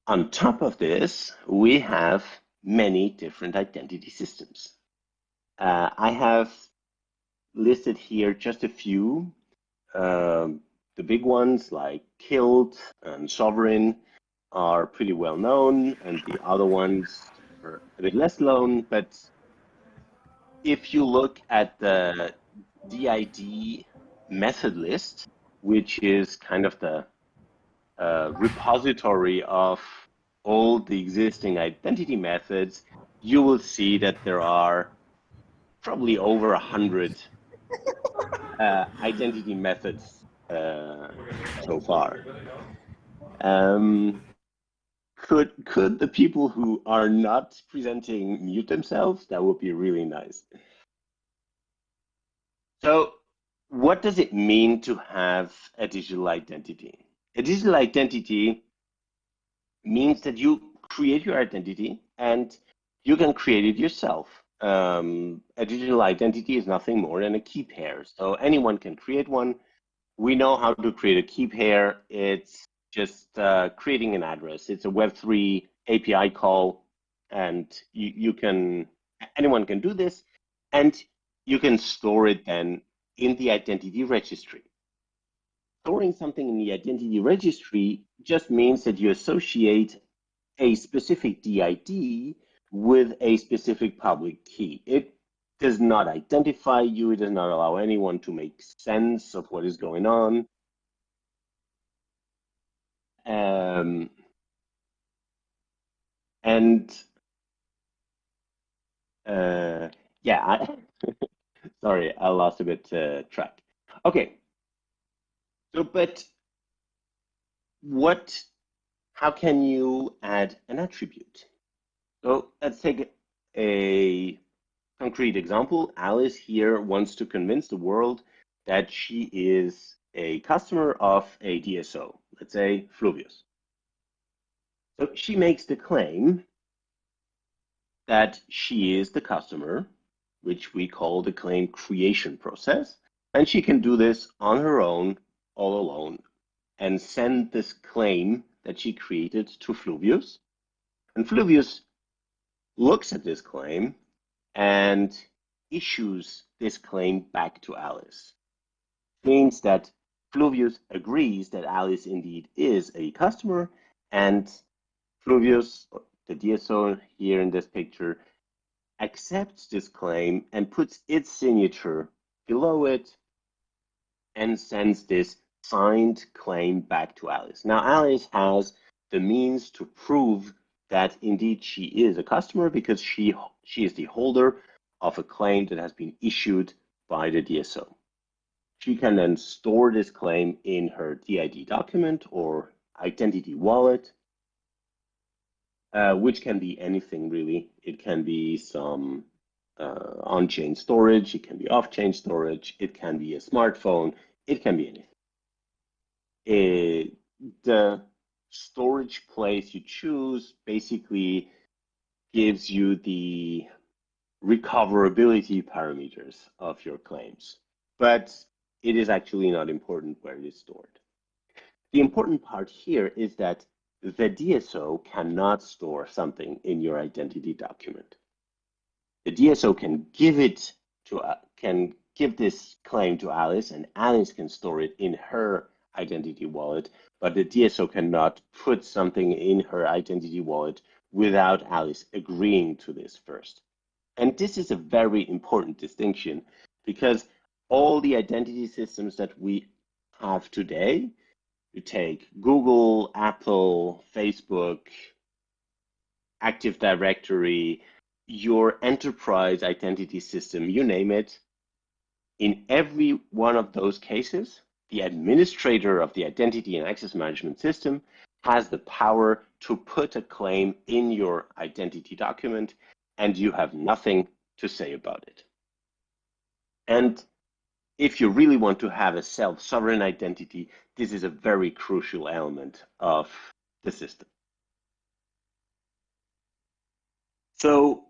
On top of this, we have many different identity systems. I have listed here just a few. The big ones like Kilt and Sovereign are pretty well known, and the other ones are a bit less known. But if you look at the DID method list, which is kind of the repository of all the existing identity methods, you will see that there are probably over 100 identity methods so far. Could the people who are not presenting mute themselves? That would be really nice. So what does it mean to have a digital identity? A digital identity means that you create your identity and you can create it yourself. A digital identity is nothing more than a key pair. So anyone can create one. We know how to create a key pair. It's just creating an address. It's a Web3 API call, and anyone can do this, and you can store it then in the identity registry. Storing something in the identity registry just means that you associate a specific DID with a specific public key. It does not identify you. It does not allow anyone to make sense of what is going on. Yeah, sorry, I lost a bit track. Okay, so but how can you add an attribute? So let's take a concrete example. Alice here wants to convince the world that she is a customer of a DSO, let's say Fluvius. So she makes the claim that she is the customer, which we call the claim creation process, and she can do this on her own, all alone, and send this claim that she created to Fluvius. And Fluvius looks at this claim and issues this claim back to Alice. It means that Fluvius agrees that Alice indeed is a customer, and Fluvius, the DSO here in this picture, accepts this claim and puts its signature below it and sends this signed claim back to Alice. Now, Alice has the means to prove that indeed she is a customer because she is the holder of a claim that has been issued by the DSO. She can then store this claim in her DID document or identity wallet, which can be anything really. It can be some on-chain storage, it can be off-chain storage, it can be a smartphone, it can be anything. The storage place you choose basically gives you the recoverability parameters of your claims, but it is actually not important where it is stored. The important part here is that the DSO cannot store something in your identity document. The DSO can give this claim to Alice, and Alice can store it in her identity wallet, but the DSO cannot put something in her identity wallet without Alice agreeing to this first. And this is a very important distinction because all the identity systems that we have today, you take Google, Apple, Facebook, Active Directory, your enterprise identity system, you name it, in every one of those cases, the administrator of the identity and access management system has the power to put a claim in your identity document, and you have nothing to say about it. And if you really want to have a self-sovereign identity, this is a very crucial element of the system. So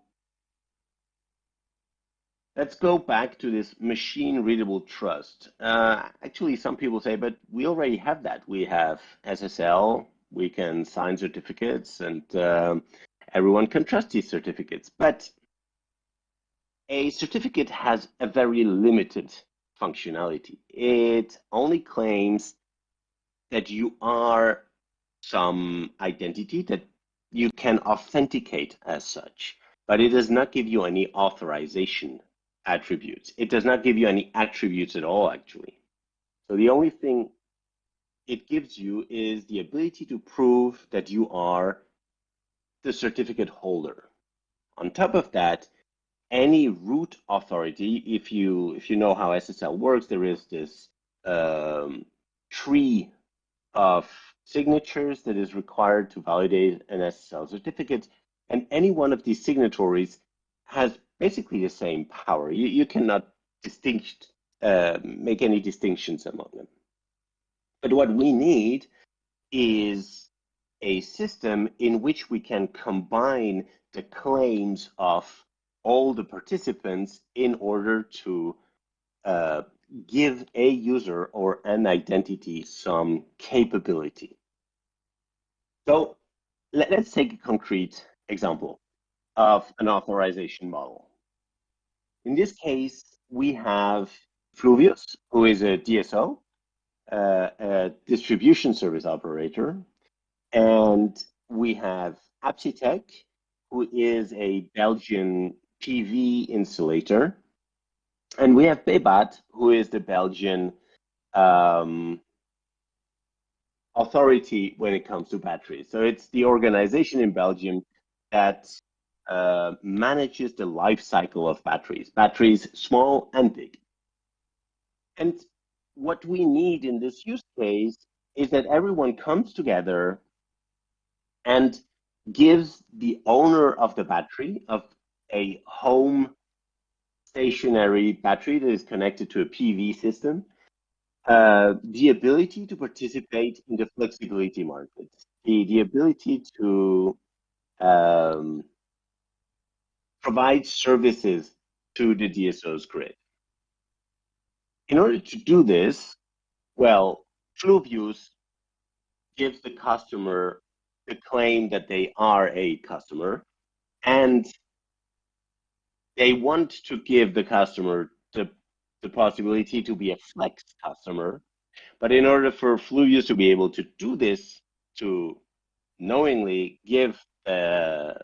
let's go back to this machine-readable trust. Actually, some people say, but we already have that. We have SSL, we can sign certificates, and everyone can trust these certificates. But a certificate has a very limited functionality. It only claims that you are some identity that you can authenticate as such, but it does not give you any authorization attributes. It does not give you any attributes at all, actually. So the only thing it gives you is the ability to prove that you are the certificate holder. On top of that, any root authority, if you know how SSL works, there is this tree of signatures that is required to validate an SSL certificate, and any one of these signatories has basically the same power. You cannot make any distinctions among them. But what we need is a system in which we can combine the claims of all the participants in order to give a user or an identity some capability. So let's take a concrete example of an authorization model. In this case, we have Fluvius, who is a DSO, a distribution service operator, and we have Apsitec, who is a Belgian PV installator, and we have Bebat, who is the Belgian authority when it comes to batteries. So it's the organization in Belgium that manages the life cycle of batteries small and big. And what we need in this use case is that everyone comes together and gives the owner of the battery, of a home stationary battery that is connected to a PV system, the ability to participate in the flexibility market, the ability to provide services to the DSO's grid. In order to do this, well, Fluvius gives the customer the claim that they are a customer, and they want to give the customer the possibility to be a flex customer. But in order for Fluvius to be able to do this, to knowingly give the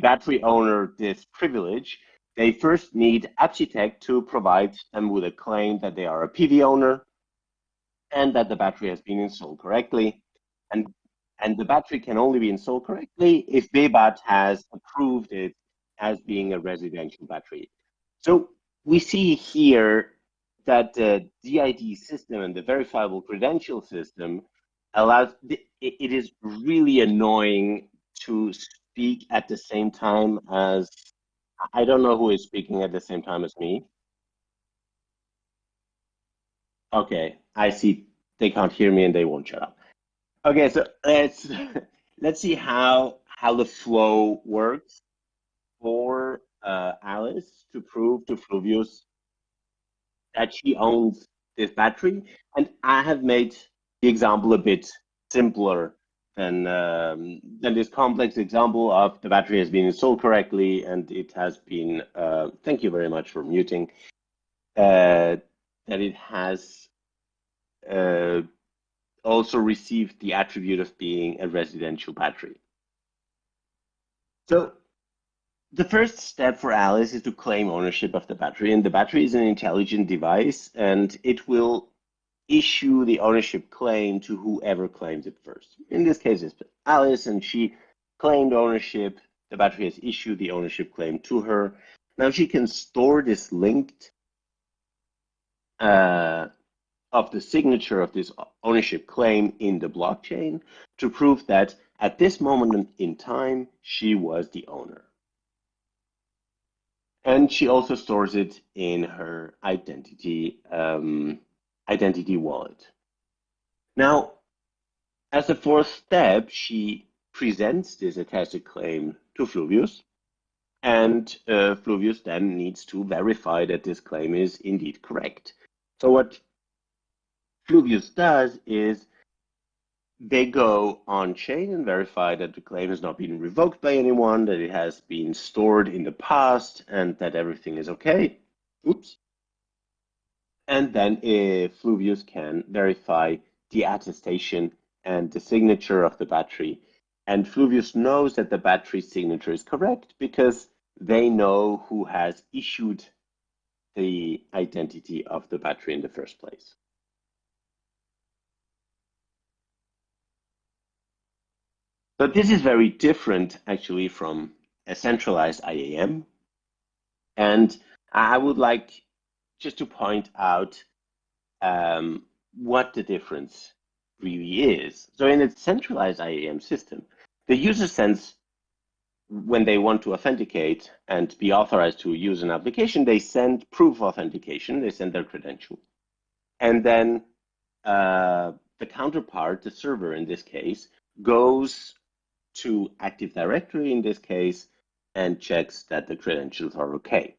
battery owner this privilege, they first need Apsitec to provide them with a claim that they are a PV owner and that the battery has been installed correctly. And And the battery can only be installed correctly if BEBAT has approved it as being a residential battery. So we see here that the DID system and the verifiable credential system allows, it is really annoying to speak at the same time as, I don't know who is speaking at the same time as me. Okay, I see they can't hear me and they won't shut up. Okay, so let's see how the flow works for Alice to prove to Fluvius that she owns this battery. And I have made the example a bit simpler than this complex example of the battery has been installed correctly and it has been, thank you very much for muting, that it has also received the attribute of being a residential battery. So the first step for Alice is to claim ownership of the battery, and the battery is an intelligent device, and it will issue the ownership claim to whoever claims it first. In this case, it's Alice, and she claimed ownership. The battery has issued the ownership claim to her. Now she can store this linked of the signature of this ownership claim in the blockchain to prove that at this moment in time, she was the owner. And she also stores it in her identity wallet. Now, as a fourth step, she presents this attested claim to Fluvius, and Fluvius then needs to verify that this claim is indeed correct. So what Fluvius does is they go on chain and verify that the claim has not been revoked by anyone, that it has been stored in the past, and that everything is okay. Oops. And then Fluvius can verify the attestation and the signature of the battery. And Fluvius knows that the battery signature is correct because they know who has issued the identity of the battery in the first place. But this is very different, actually, from a centralized IAM. And I would like just to point out what the difference really is. So in a centralized IAM system, the user sends, when they want to authenticate and be authorized to use an application, they send proof of authentication, they send their credential. And then the counterpart, the server in this case, goes to Active Directory in this case and checks that the credentials are okay.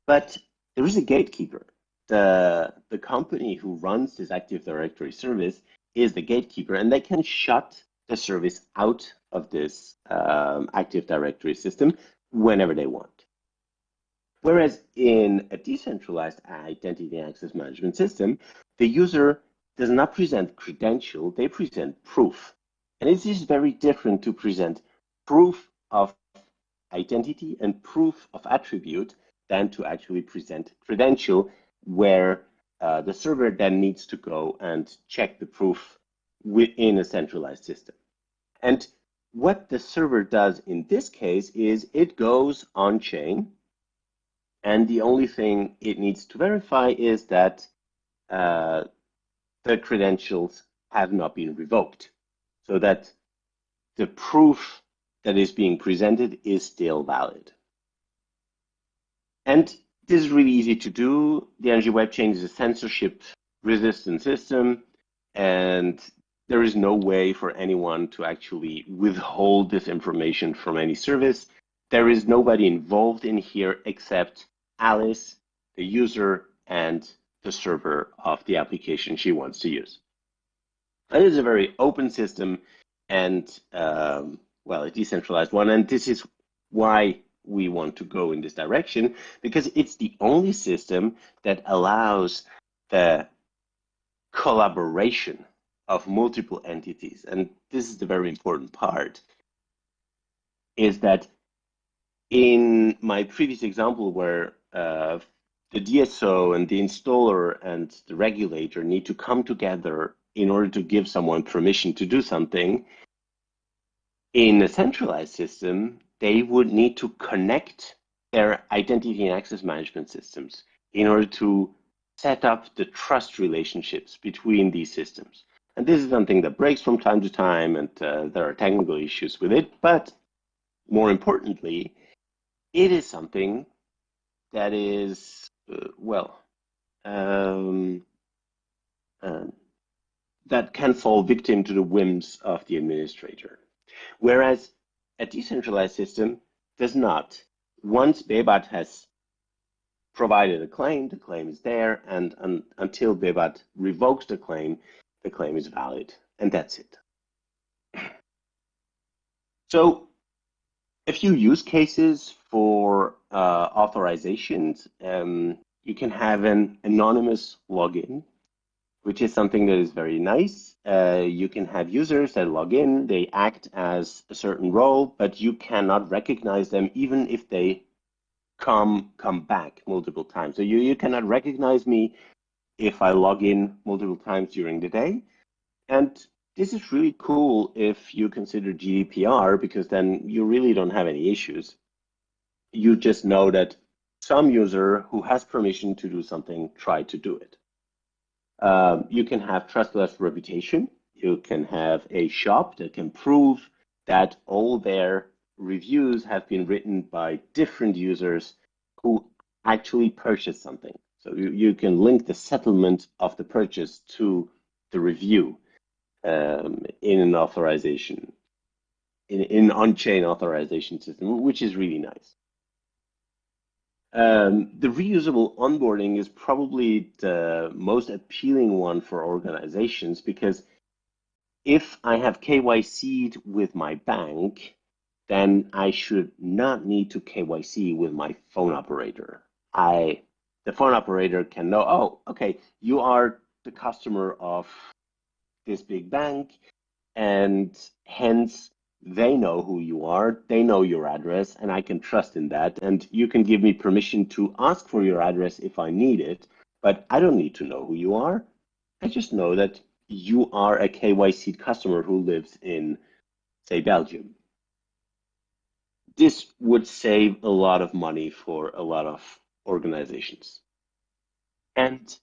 But there is a gatekeeper. The company who runs this Active Directory service is the gatekeeper, and they can shut the service out of this Active Directory system whenever they want. Whereas in a decentralized identity access management system, the user does not present credential, they present proof. And it is very different to present proof of identity and proof of attribute than to actually present credential, where the server then needs to go and check the proof within a centralized system. And what the server does in this case is it goes on chain, and the only thing it needs to verify is that the credentials have not been revoked, so that the proof that is being presented is still valid. And this is really easy to do. The Energy Web Chain is a censorship-resistant system, and there is no way for anyone to actually withhold this information from any service. There is nobody involved in here except Alice, the user, and the server of the application she wants to use. It is a very open system and, well, a decentralized one. And this is why we want to go in this direction, because it's the only system that allows the collaboration of multiple entities. And this is the very important part, is that in my previous example where the DSO and the installer and the regulator need to come together in order to give someone permission to do something. In a centralized system, they would need to connect their identity and access management systems in order to set up the trust relationships between these systems. And this is something that breaks from time to time, and there are technical issues with it. But more importantly, it is something that is, that can fall victim to the whims of the administrator. Whereas a decentralized system does not. Once BEBAT has provided a claim, the claim is there, and until BEBAT revokes the claim is valid, and that's it. So a few use cases for authorizations. You can have an anonymous login, which is something that is very nice. You can have users that log in, they act as a certain role, but you cannot recognize them even if they come back multiple times. So you cannot recognize me if I log in multiple times during the day. And this is really cool if you consider GDPR, because then you really don't have any issues. You just know that some user who has permission to do something tried to do it. You can have trustless reputation. You can have a shop that can prove that all their reviews have been written by different users who actually purchased something. So you can link the settlement of the purchase to the review in an authorization, in an on-chain authorization system, which is really nice. The reusable onboarding is probably the most appealing one for organizations, because if I have KYC'd with my bank, then I should not need to KYC with my phone operator. The phone operator can know, oh, okay, you are the customer of this big bank, and hence they know who you are, they know your address, and I can trust in that. And you can give me permission to ask for your address if I need it, but I don't need to know who you are. I just know that you are a KYC customer who lives in, say, Belgium. This would save a lot of money for a lot of organizations. And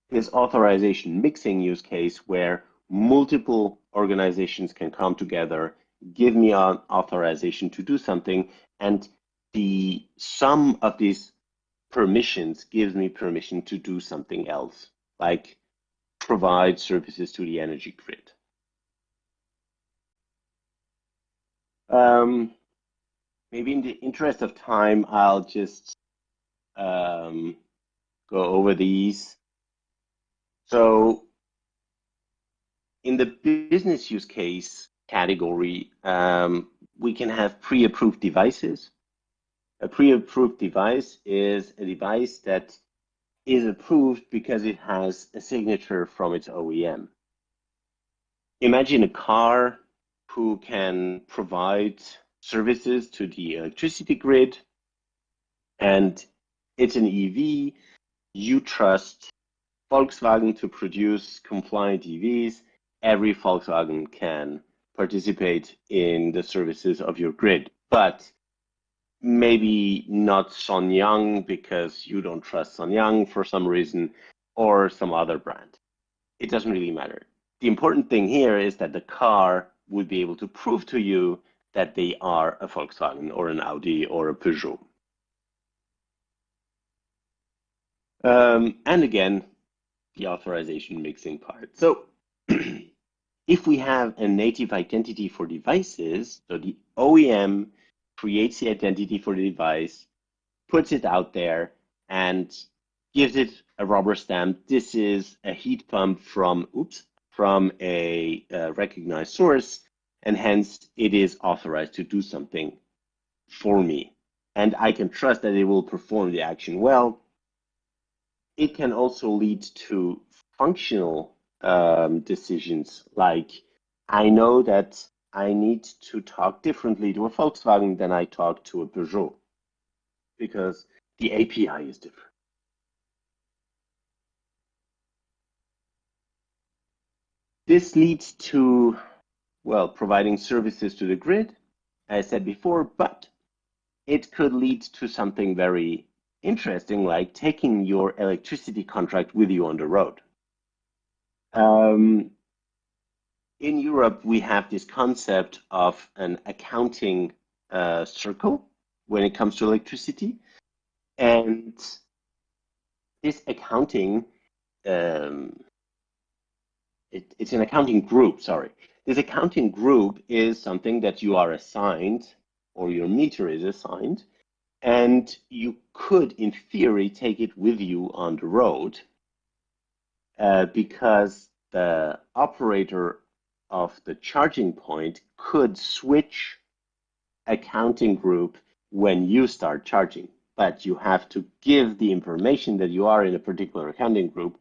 this authorization mixing use case, where multiple organizations can come together, give me an authorization to do something, and the sum of these permissions gives me permission to do something else, like provide services to the energy grid. Maybe in the interest of time, I'll just go over these. So in the business use case category, we can have pre-approved devices. A pre-approved device is a device that is approved because it has a signature from its OEM. Imagine a car who can provide services to the electricity grid, and it's an EV. You trust Volkswagen to produce compliant EVs. Every Volkswagen can participate in the services of your grid, but maybe not Sonyang, because you don't trust Sonyang for some reason, or some other brand. It doesn't really matter. The important thing here is that the car would be able to prove to you that they are a Volkswagen or an Audi or a Peugeot. And again, the authorization mixing part. So if we have a native identity for devices, so the OEM creates the identity for the device, puts it out there, and gives it a rubber stamp. This is a heat pump from a recognized source, and hence it is authorized to do something for me. And I can trust that it will perform the action well. It can also lead to functional decisions, like I know that I need to talk differently to a Volkswagen than I talk to a Peugeot, because the API is different. This leads to, well, providing services to the grid, as I said before, but it could lead to something very interesting, like taking your electricity contract with you on the road. In Europe, we have this concept of an accounting circle when it comes to electricity. And this accounting, it's an accounting group, sorry. This accounting group is something that you are assigned, or your meter is assigned, and you could, in theory, take it with you on the road because the operator of the charging point could switch accounting group when you start charging, but you have to give the information that you are in a particular accounting group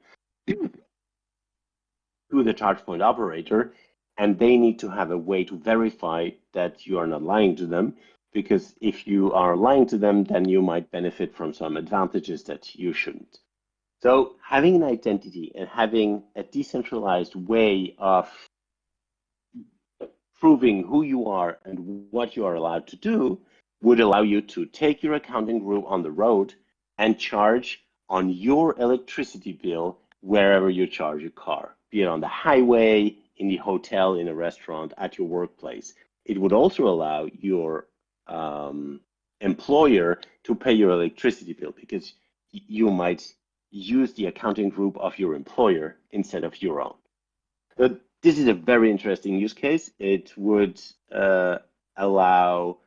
to the charge point operator, and they need to have a way to verify that you are not lying to them, because if you are lying to them, then you might benefit from some advantages that you shouldn't. So having an identity and having a decentralized way of proving who you are and what you are allowed to do would allow you to take your accounting group on the road and charge on your electricity bill wherever you charge your car, be it on the highway, in the hotel, in a restaurant, at your workplace. It would also allow your employer to pay your electricity bill because you might use the accounting group of your employer instead of your own. But this is a very interesting use case. It would allow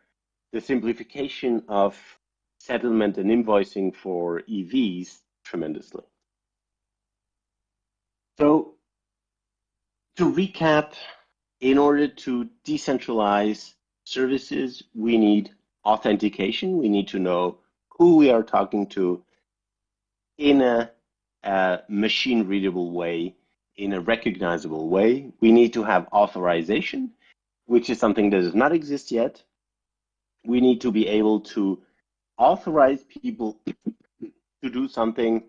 the simplification of settlement and invoicing for EVs tremendously. So to recap, in order to decentralize services, we need authentication. We need to know who we are talking to in a machine-readable way, in a recognizable way. We need to have authorization, which is something that does not exist yet. We need to be able to authorize people to do something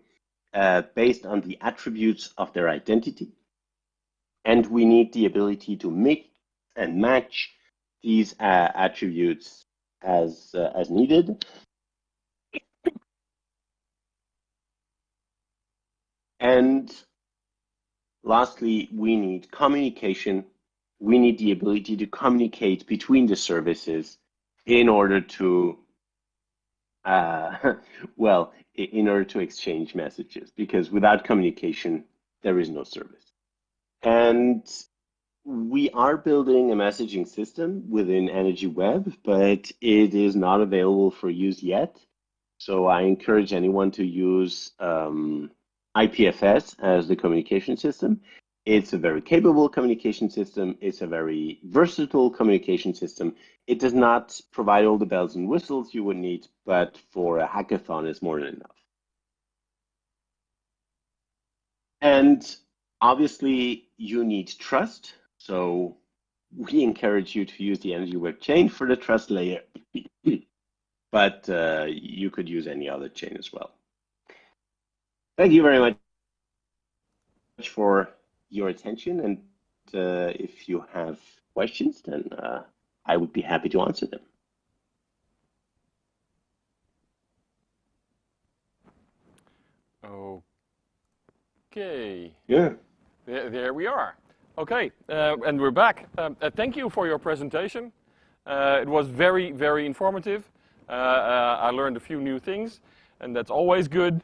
based on the attributes of their identity. And we need the ability to mix and match these attributes as needed. And lastly, we need communication. We need the ability to communicate between the services in order to, well, in order to exchange messages, because without communication, there is no service. And we are building a messaging system within Energy Web, but it is not available for use yet. So I encourage anyone to use IPFS as the communication system. It's a very capable communication system. It's a very versatile communication system. It does not provide all the bells and whistles you would need, but for a hackathon, it's more than enough. And obviously, you need trust. So we encourage you to use the Energy Web chain for the trust layer, but you could use any other chain as well. Thank you very much for your attention. And if you have questions, then I would be happy to answer them. Okay. Yeah. There we are. Okay, and we're back. Thank you for your presentation. It was very, very informative. I learned a few new things, and that's always good.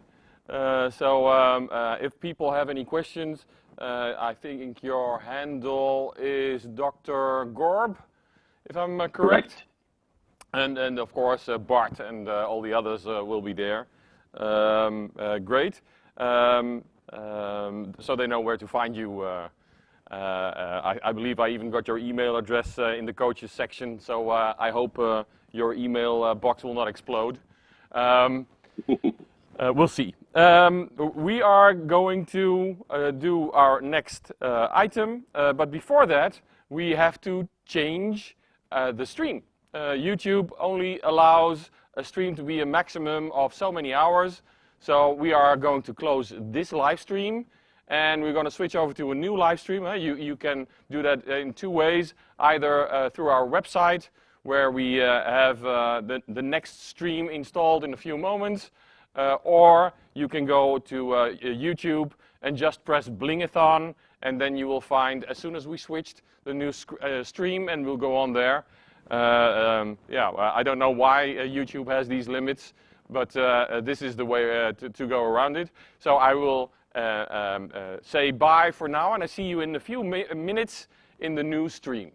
If people have any questions, I think your handle is Dr. Gorb, if I'm correct. And of course, Bart and all the others will be there. Great. So they know where to find you. I believe I even got your email address in the coaches section, so I hope your email box will not explode. We'll see. We are going to do our next item, but before that, we have to change the stream. YouTube only allows a stream to be a maximum of so many hours, so we are going to close this live stream and we're going to switch over to a new live stream. You can do that in two ways, either through our website, where we have the next stream installed in a few moments, or you can go to YouTube and just press Blingathon, and then you will find, as soon as we switched, the new stream, and we'll go on there. Yeah, I don't know why YouTube has these limits, but this is the way to go around it. So I will say bye for now, and I see you in a few minutes in the new stream.